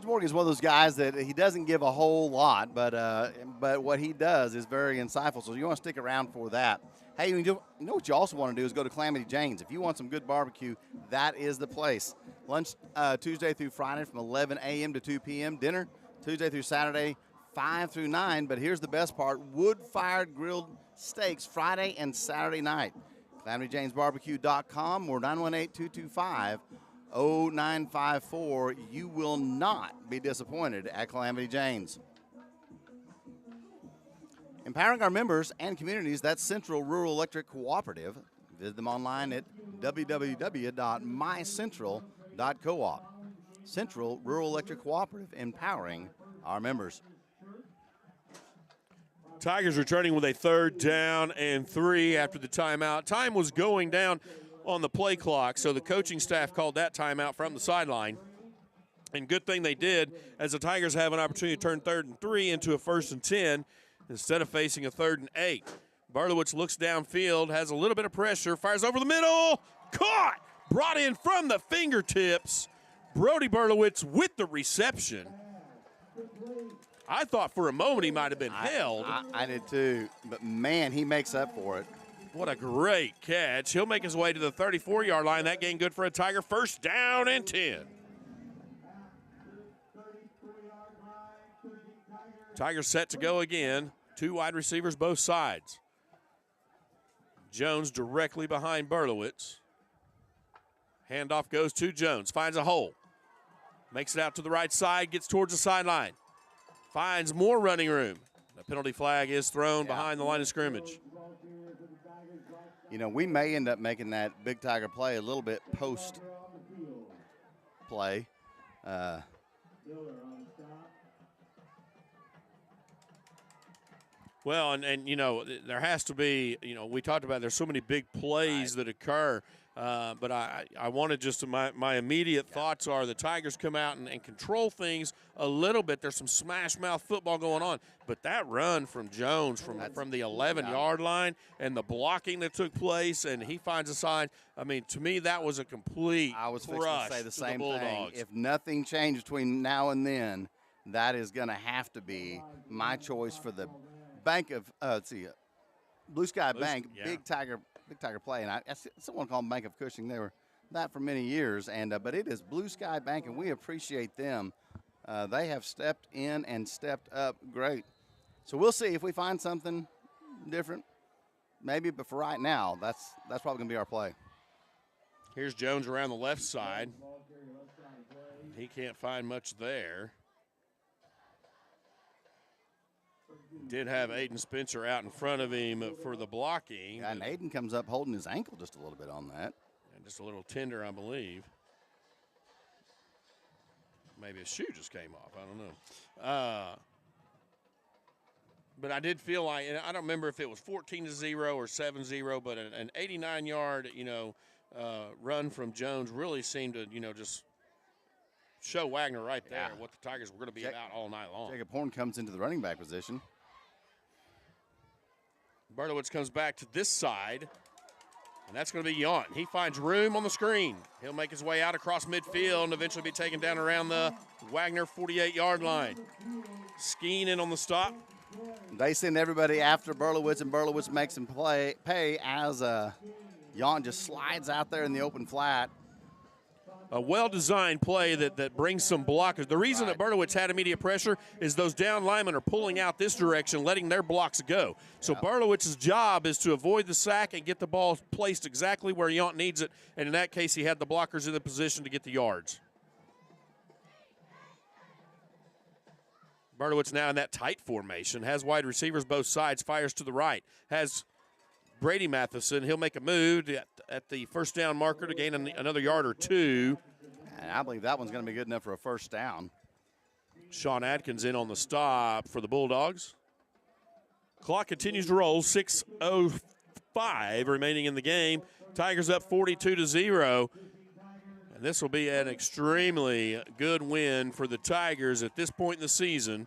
Morgan is one of those guys that he doesn't give a whole lot, but what he does is very insightful. So you want to stick around for that. Hey, you know what you also want to do is go to Calamity Jane's. If you want some good barbecue, that is the place. Lunch Tuesday through Friday from 11 a.m. to 2 p.m. Dinner Tuesday through Saturday, 5 through 9. But here's the best part, wood-fired grilled steaks Friday and Saturday night. CalamityJanesBarbecue.com or 918-225-0954. You will not be disappointed at Calamity Jane's. Empowering our members and communities, that's Central Rural Electric Cooperative. Visit them online at www.mycentral.coop. Central Rural Electric Cooperative, empowering our members. Tigers returning with a 3rd down and 3 after the timeout. Time was going down on the play clock, so the coaching staff called that timeout from the sideline. And good thing they did, as the Tigers have an opportunity to turn 3rd and 3 into a 1st and 10. instead of facing a 3rd and 8. Barlowitz looks downfield, has a little bit of pressure, fires over the middle, caught, brought in from the fingertips. Brody Barlowitz with the reception. I thought for a moment he might have been held. I did too, but man, he makes up for it. What a great catch. He'll make his way to the 34-yard line. That gain good for a Tiger. 1st down and 10. Tigers set to go again. 2 wide receivers both sides. Jones directly behind Barlowitz. Handoff goes to Jones. Finds a hole. Makes it out to the right side. Gets towards the sideline. Finds more running room. The penalty flag is thrown behind the line of scrimmage. You know, we may end up making that Big Tiger play a little bit post play. Well, and you know, there has to be, you know, we talked about there's so many big plays that occur, but I wanted just to, my immediate thoughts are the Tigers come out and control things a little bit. There's some smash mouth football going on, but that run from Jones from the 11-yard line and the blocking that took place, and he finds a side. I mean, to me, that was a complete I was fixing crush to say the to same the thing. Bulldogs. If nothing changed between now and then, that is going to have to be my choice for the Bank of Blue Sky Bank, yeah. Big Tiger play, and someone called them Bank of Cushing. They were that for many years, and but it is Blue Sky Bank, and we appreciate them. They have stepped in and stepped up great. So we'll see if we find something different, maybe. But for right now, that's probably going to be our play. Here's Jones around the left side. He can't find much there. Did have Aiden Spencer out in front of him for the blocking. Yeah, and Aiden comes up holding his ankle just a little bit on that. And just a little tender, I believe. Maybe his shoe just came off. I don't know. But I did feel like, and I don't remember if it was 14-0 or 7-0, but an 89-yard, run from Jones really seemed to, just show Wagner right there what the Tigers were going to be about all night long. Jacob Horn comes into the running back position. Barlowitz comes back to this side, and that's going to be Yount. He finds room on the screen. He'll make his way out across midfield and eventually be taken down around the Wagner 48-yard line. Skeen in on the stop. They send everybody after Barlowitz, and Barlowitz makes him pay as Yount just slides out there in the open flat. A well-designed play that brings some blockers. The reason that Barlowitz had immediate pressure is those down linemen are pulling out this direction, letting their blocks go. So Barlowitz's job is to avoid the sack and get the ball placed exactly where Yount needs it, and in that case, he had the blockers in the position to get the yards. Barlowitz now in that tight formation, has wide receivers both sides, fires to the right, has Brady Matheson. He'll make a move at the first down marker to gain another yard or two. And I believe that one's going to be good enough for a first down. Sean Adkins in on the stop for the Bulldogs. Clock continues to roll, 6:05 remaining in the game. Tigers up 42-0. And this will be an extremely good win for the Tigers at this point in the season.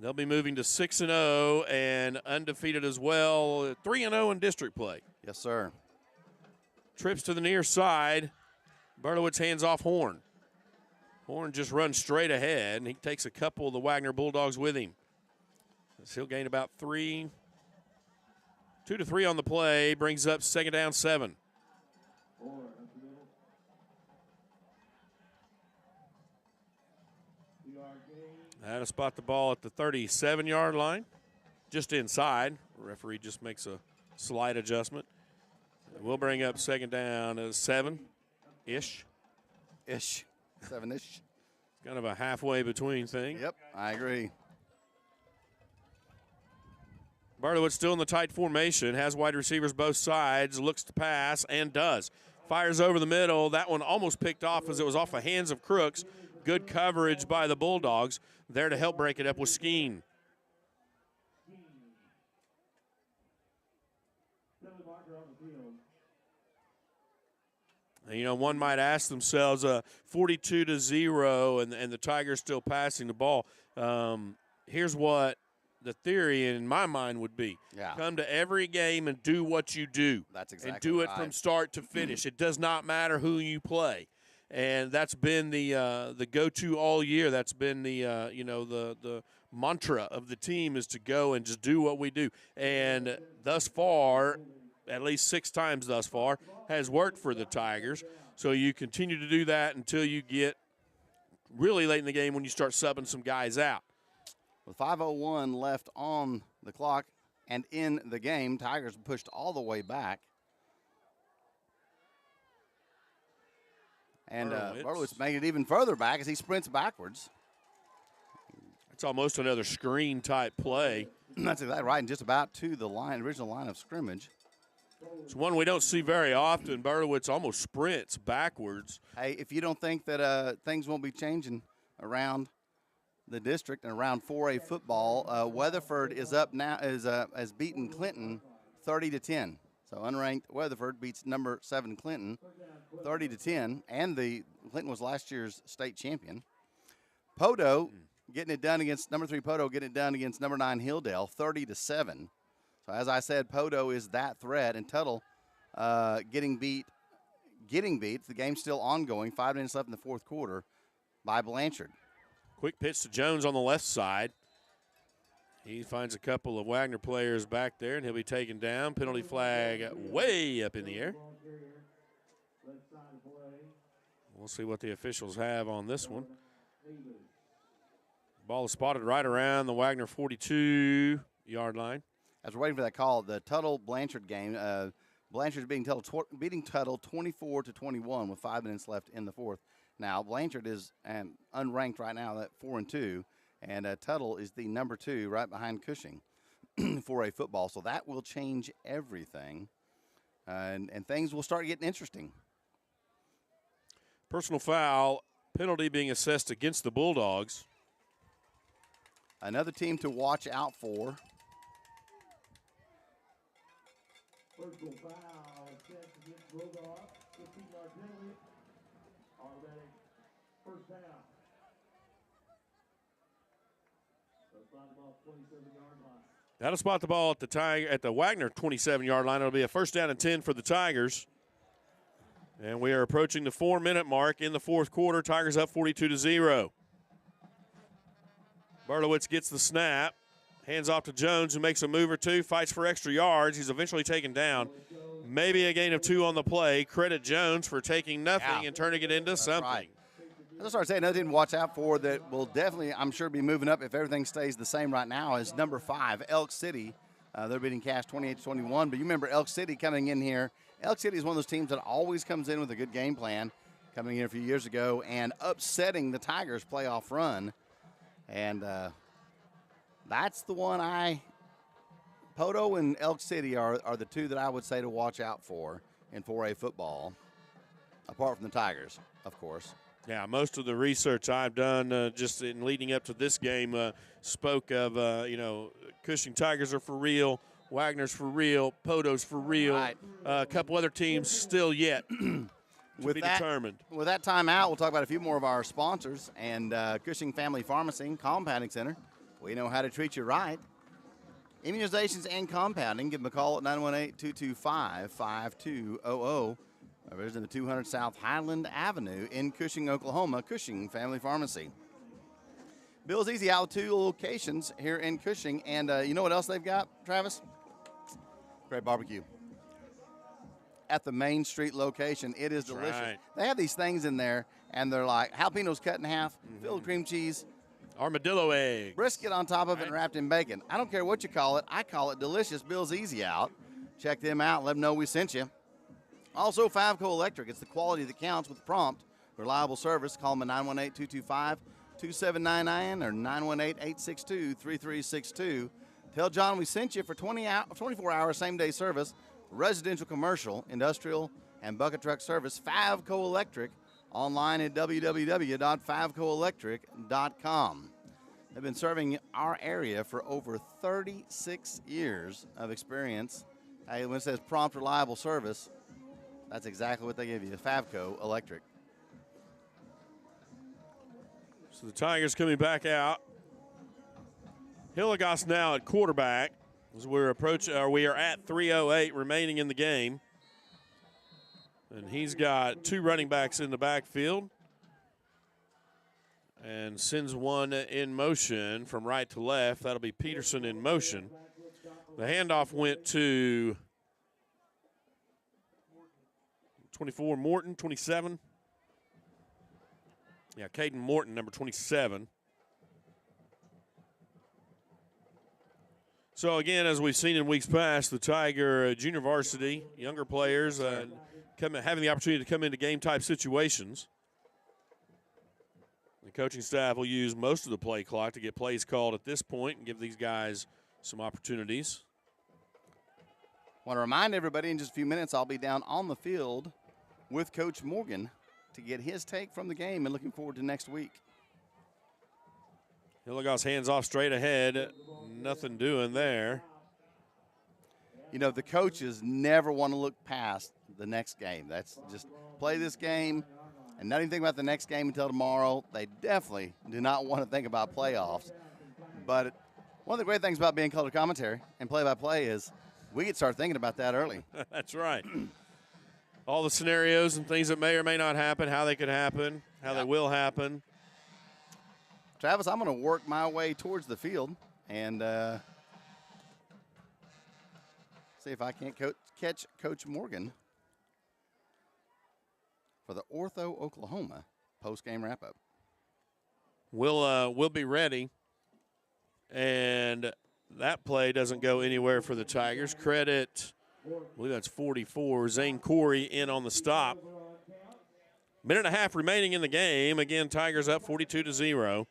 They'll be moving to 6-0 and undefeated as well, 3-0 in district play. Yes, sir. Trips to the near side. Barlowitz hands off Horn. Horn just runs straight ahead, and he takes a couple of the Wagner Bulldogs with him. He'll gain about 2 to 3 on the play, brings up 2nd down 7. How to spot the ball at the 37-yard line, just inside. Referee just makes a slight adjustment. We'll bring up 2nd down 7-ish. 7-ish. Kind of a halfway between thing. Yep, I agree. Barlowitz still in the tight formation, has wide receivers both sides, looks to pass, and does. Fires over the middle. That one almost picked off as it was off the hands of Crooks. Good coverage by the Bulldogs. There to help break it up with Skeen. And, one might ask themselves, 42-0, and the Tigers still passing the ball. Here's what the theory in my mind would be come to every game and do what you do. That's exactly and do it right. from start to finish. It does not matter who you play. And that's been the go-to all year. That's been the the mantra of the team is to go and just do what we do. And thus far, at least 6 times thus far, has worked for the Tigers. So you continue to do that until you get really late in the game when you start subbing some guys out. With 5:01 left on the clock and in the game, Tigers pushed all the way back. And Berlowitz making it even further back as he sprints backwards. It's almost another screen type play. That's exactly right, and just about to the original line of scrimmage. It's one we don't see very often. Berlowitz almost sprints backwards. Hey, if you don't think that things won't be changing around the district and around 4A football, Weatherford is up now, has beaten Clinton 30-10. So unranked Weatherford beats number 7 Clinton 30-10, and Clinton was last year's state champion. Podo getting it done against number 3 Podo, getting it done against number 9 Hilldale 30-7. So as I said, Podo is that threat, and Tuttle getting beat. The game's still ongoing. 5 minutes left in the fourth quarter by Blanchard. Quick pitch to Jones on the left side. He finds a couple of Wagner players back there, and he'll be taken down. Penalty flag way up in the air. We'll see what the officials have on this one. Ball is spotted right around the Wagner 42-yard line. As we're waiting for that call, the Tuttle-Blanchard game, Blanchard's beating Tuttle 24-21 with 5 minutes left in the fourth. Now, Blanchard is unranked right now at 4-2, and Tuttle is the number 2 right behind Cushing for a football. So that will change everything, and things will start getting interesting. Personal foul, penalty being assessed against the Bulldogs. Another team to watch out for. Personal foul assessed against Bulldog. 15-yard penalty. Automatic first down. That'll spot the ball at the Wagner 27-yard line. It'll be a first down and 10 for the Tigers. And we are approaching the 4-minute mark in the fourth quarter. Tigers up 42-0. Berlowitz gets the snap, hands off to Jones, who makes a move or two, fights for extra yards. He's eventually taken down. Maybe a gain of 2 on the play. Credit Jones for taking nothing and turning it into something. Right. I just started saying another team to watch out for that will definitely, I'm sure, be moving up if everything stays the same right now is number 5, Elk City. They're beating Cash 28-21. But you remember Elk City coming in here. Elk City is one of those teams that always comes in with a good game plan, coming in a few years ago and upsetting the Tigers' playoff run. And that's the one Podo and Elk City are the two that I would say to watch out for in 4A football, apart from the Tigers, of course. Yeah, most of the research I've done just in leading up to this game spoke of, Cushing Tigers are for real, Wagner's for real, Podo's for real. Right. A couple other teams still yet to be determined. With that timeout, we'll talk about a few more of our sponsors and Cushing Family Pharmacy and Compounding Center. We know how to treat you right. Immunizations and compounding. Give them a call at 918-225-5200. Or visit the 200 South Highland Avenue in Cushing, Oklahoma. Cushing Family Pharmacy. Bill's Easy out 2 locations here in Cushing. And you know what else they've got, Travis? Great barbecue. At the Main Street location. It is delicious. Right. They have these things in there, and they're like jalapenos cut in half, filled with cream cheese, Armadillo egg. brisket on top of it and wrapped in bacon. I don't care what you call it. I call it delicious. Bill's Easy Out. Check them out. Let them know we sent you. Also, Favco Electric. It's the quality that counts with prompt, reliable service. Call them at 918-225-2799 or 918-862-3362. Tell John we sent you for 24-hour same-day service, residential, commercial, industrial, and bucket truck service. Favco Electric. Online at www.favcoelectric.com. They've been serving our area for over 36 years of experience. Hey, when it says prompt, reliable service, that's exactly what they give you, Favco Electric. So the Tigers coming back out. Hilligoss now at quarterback as we are at 3:08 remaining in the game. And he's got 2 running backs in the backfield and sends one in motion from right to left. That'll be Peterson in motion. The handoff went to 24 Morton, 27. Yeah, Caden Morton, number 27. So, again, as we've seen in weeks past, the Tiger junior varsity, younger players having the opportunity to come into game-type situations. The coaching staff will use most of the play clock to get plays called at this point and give these guys some opportunities. Want to remind everybody in just a few minutes I'll be down on the field with Coach Morgan to get his take from the game and looking forward to next week. Hilligoss hands off straight ahead. Nothing doing there. You know, the coaches never want to look past the next game. That's just play this game and not even think about the next game until tomorrow. They definitely do not want to think about playoffs. But one of the great things about being color commentary and play-by-play is we get to start thinking about that early. That's right. All the scenarios and things that may or may not happen, how they could happen, how they will happen. Travis, I'm going to work my way towards the field and see if I can't catch Coach Morgan for the Ortho, Oklahoma post-game wrap-up. We'll be ready. And that play doesn't go anywhere for the Tigers. Credit, I believe that's 44, Zane Corey in on the stop. Minute and a half remaining in the game. Again, Tigers up 42-0.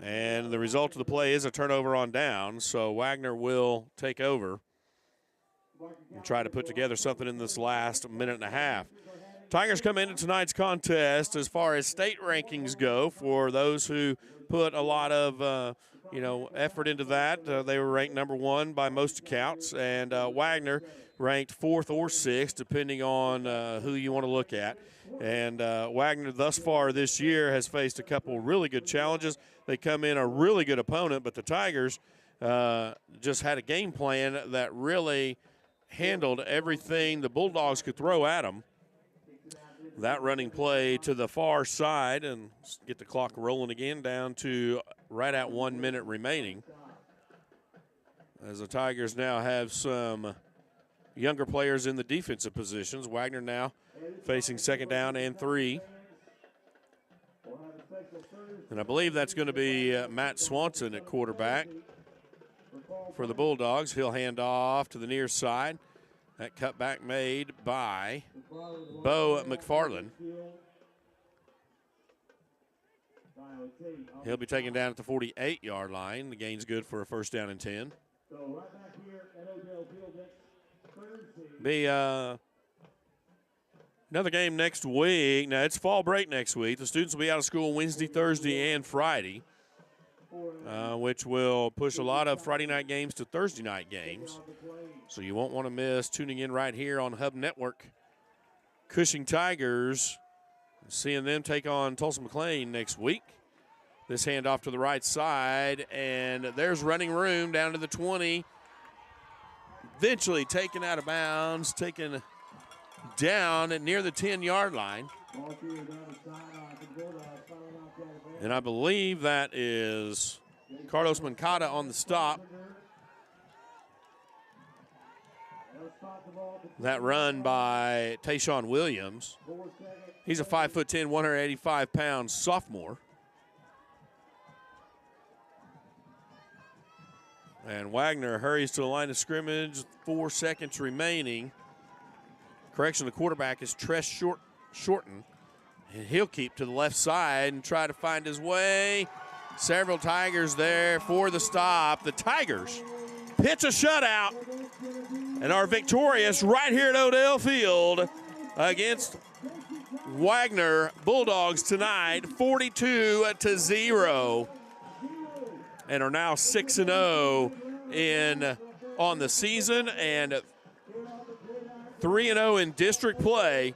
And the result of the play is a turnover on down, so Wagner will take over and try to put together something in this last minute and a half. Tigers come into tonight's contest as far as state rankings go. For those who put a lot of effort into that, they were ranked number 1 by most accounts, and Wagner ranked 4th or 6th, depending on who you want to look at. And Wagner thus far this year has faced a couple really good challenges. They come in a really good opponent, but the Tigers just had a game plan that really handled everything the Bulldogs could throw at them. That running play to the far side, and get the clock rolling again down to right at 1 minute remaining. As the Tigers now have some younger players in the defensive positions. Wagner now facing 2nd down and 3. And I believe that's going to be Matt Swanson at quarterback for the Bulldogs. He'll hand off to the near side. That cutback made by Bo McFarland. He'll be taken down at the 48-yard line. The gain's good for a 1st down and 10. Be another game next week. Now, it's fall break next week. The students will be out of school Wednesday, Thursday, and Friday, which will push a lot of Friday night games to Thursday night games. So you won't want to miss tuning in right here on Hub Network. Cushing Tigers, seeing them take on Tulsa McLean next week. This handoff to the right side, and there's running room down to the 20. Eventually taken out of bounds, taken down at near the 10-yard line. And I believe that is Carlos Mancada on the stop. That run by Tayshawn Williams. He's a 5'10", 185-pound sophomore. And Wagner hurries to the line of scrimmage, 4 seconds remaining. Correction, the quarterback is Tress Shorten. And he'll keep to the left side and try to find his way. Several Tigers there for the stop. The Tigers pitch a shutout and are victorious right here at Odell Field against Wagner Bulldogs tonight, 42-0, and are now 6-0 on the season and 3-0 in district play.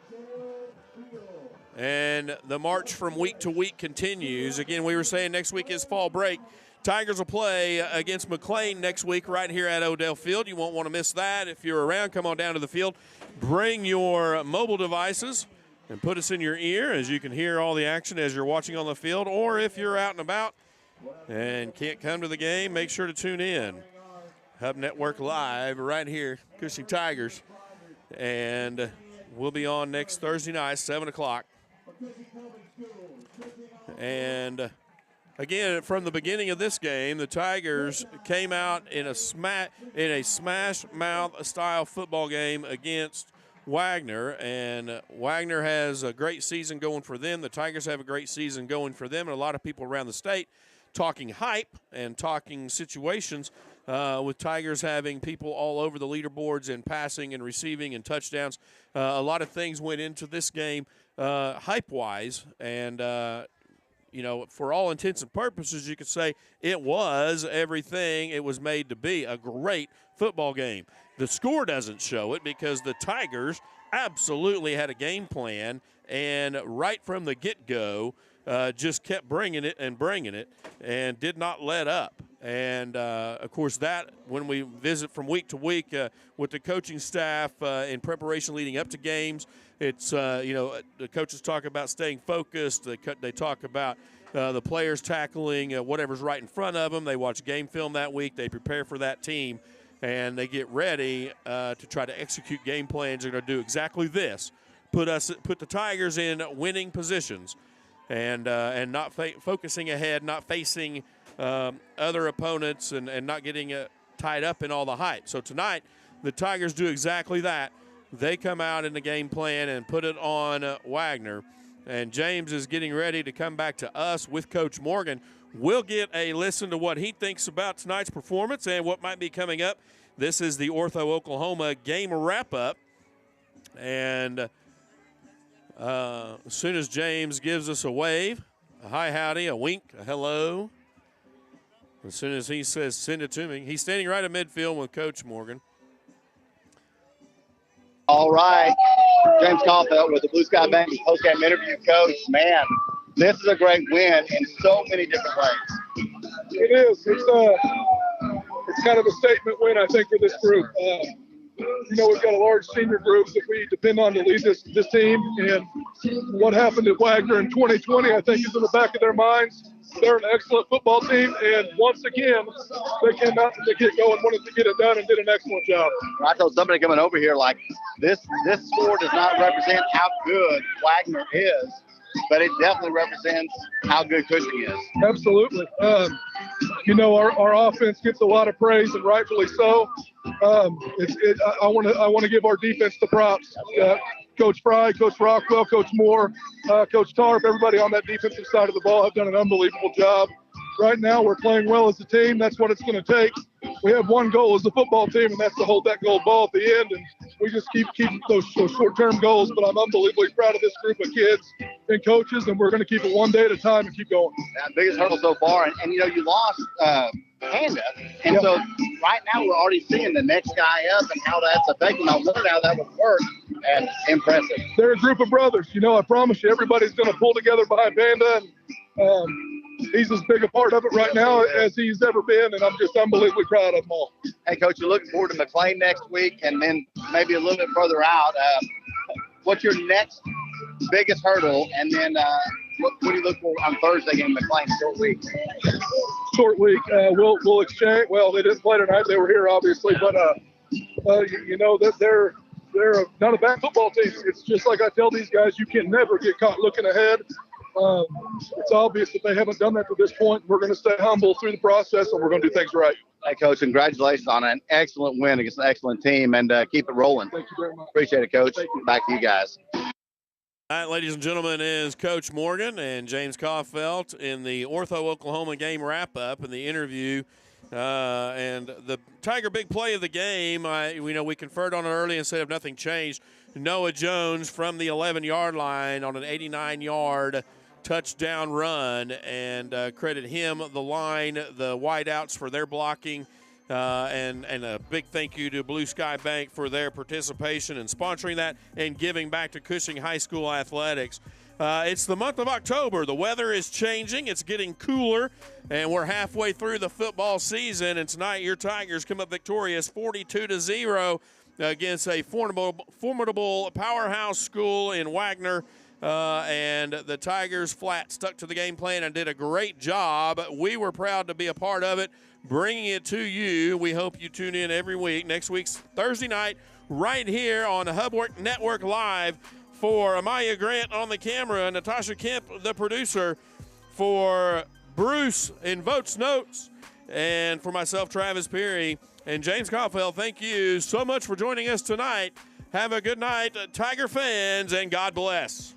And the march from week to week continues. Again, we were saying next week is fall break. Tigers will play against McLean next week right here at Odell Field. You won't want to miss that. If you're around, come on down to the field. Bring your mobile devices and put us in your ear as you can hear all the action as you're watching on the field. Or if you're out and about and can't come to the game, make sure to tune in. Hub Network Live right here, Cushing Tigers. And we'll be on next Thursday night, 7 o'clock. And again, from the beginning of this game, the Tigers came out in a smash mouth style football game against Wagner, and Wagner has a great season going for them. The Tigers have a great season going for them, and a lot of people around the state talking hype and talking situations with Tigers having people all over the leaderboards and passing and receiving and touchdowns. A lot of things went into this game hype-wise, and for all intents and purposes, you could say it was everything it was made to be, a great football game. The score doesn't show it because the Tigers absolutely had a game plan, and right from the get-go, just kept bringing it and did not let up. And, of course, that when we visit from week to week with the coaching staff in preparation leading up to games, it's, the coaches talk about staying focused. They talk about the players tackling whatever's right in front of them. They watch game film that week. They prepare for that team, and they get ready to try to execute game plans. They're going to do exactly this, put the Tigers in winning positions and not focusing ahead, not facing other opponents and not getting tied up in all the hype. So tonight, the Tigers do exactly that. They come out in the game plan and put it on Wagner. And James is getting ready to come back to us with Coach Morgan. We'll get a listen to what he thinks about tonight's performance and what might be coming up. This is the Ortho Oklahoma game wrap-up. And as soon as James gives us a wave, a hi, howdy, a wink, a hello, as soon as he says send it to me, he's standing right at midfield with Coach Morgan. All right, James Caulfield with the Blue Sky Bank postgame interview. Coach, man, this is a great win in so many different ways. It is. It's kind of a statement win, I think, for this group. We've got a large senior group that we depend on to lead this team. And what happened at Wagner in 2020, I think, is in the back of their minds. They're an excellent football team, and once again, they came out to get going, wanted to get it done, and did an excellent job. I told somebody coming over here, like, this score does not represent how good Wagner is, but it definitely represents how good Cushing is. Absolutely. Our offense gets a lot of praise, and rightfully so. I want to give our defense the props. Coach Fry, Coach Rockwell, Coach Moore, Coach Tarp, everybody on that defensive side of the ball have done an unbelievable job. Right now, we're playing well as a team. That's what it's going to take. We have one goal as a football team, and that's to hold that gold ball at the end. And we just keep those short-term goals. But I'm unbelievably proud of this group of kids and coaches, and we're going to keep it one day at a time and keep going. That biggest hurdle so far. And you lost Panda. And so right now we're already seeing the next guy up and how that's affecting. I wonder how that would work. And impressive. They're a group of brothers. I promise you, everybody's going to pull together behind Panda. And he's as big a part of it right now as he's ever been, and I'm just unbelievably proud of them all. Hey, Coach, you're looking forward to McLean next week and then maybe a little bit further out. What's your next biggest hurdle? And then what do you look for on Thursday game McLean? Short week. We'll exchange. Well, they didn't play tonight. They were here, obviously. But, that they're not a bad football team. It's just like I tell these guys, you can never get caught looking ahead. It's obvious that they haven't done that to this point. We're going to stay humble through the process, and we're going to do things right. Hey, Coach, congratulations on an excellent win against an excellent team, and keep it rolling. Thank you very much. Appreciate it, Coach. Back to you guys. All right, ladies and gentlemen, is Coach Morgan and James Caulfield in the Ortho Oklahoma game wrap-up and the interview. And the Tiger big play of the game, we conferred on it early and said if nothing changed, Noah Jones from the 11-yard line on an 89-yard touchdown run, and credit him, the line, the wideouts for their blocking, and a big thank you to Blue Sky Bank for their participation and sponsoring that and giving back to Cushing High School athletics. It's the month of October. The weather is changing. It's getting cooler, and we're halfway through the football season. And tonight, your Tigers come up victorious 42-0 against a formidable powerhouse school in Wagner. And the Tigers flat stuck to the game plan and did a great job. We were proud to be a part of it, bringing it to you. We hope you tune in every week. Next week's Thursday night, right here on Hubwork Network Live. For Amaya Grant on the camera, Natasha Kemp, the producer, for Bruce in Votes Notes, and for myself, Travis Perry, and James Coffell, thank you so much for joining us tonight. Have a good night, Tiger fans, and God bless.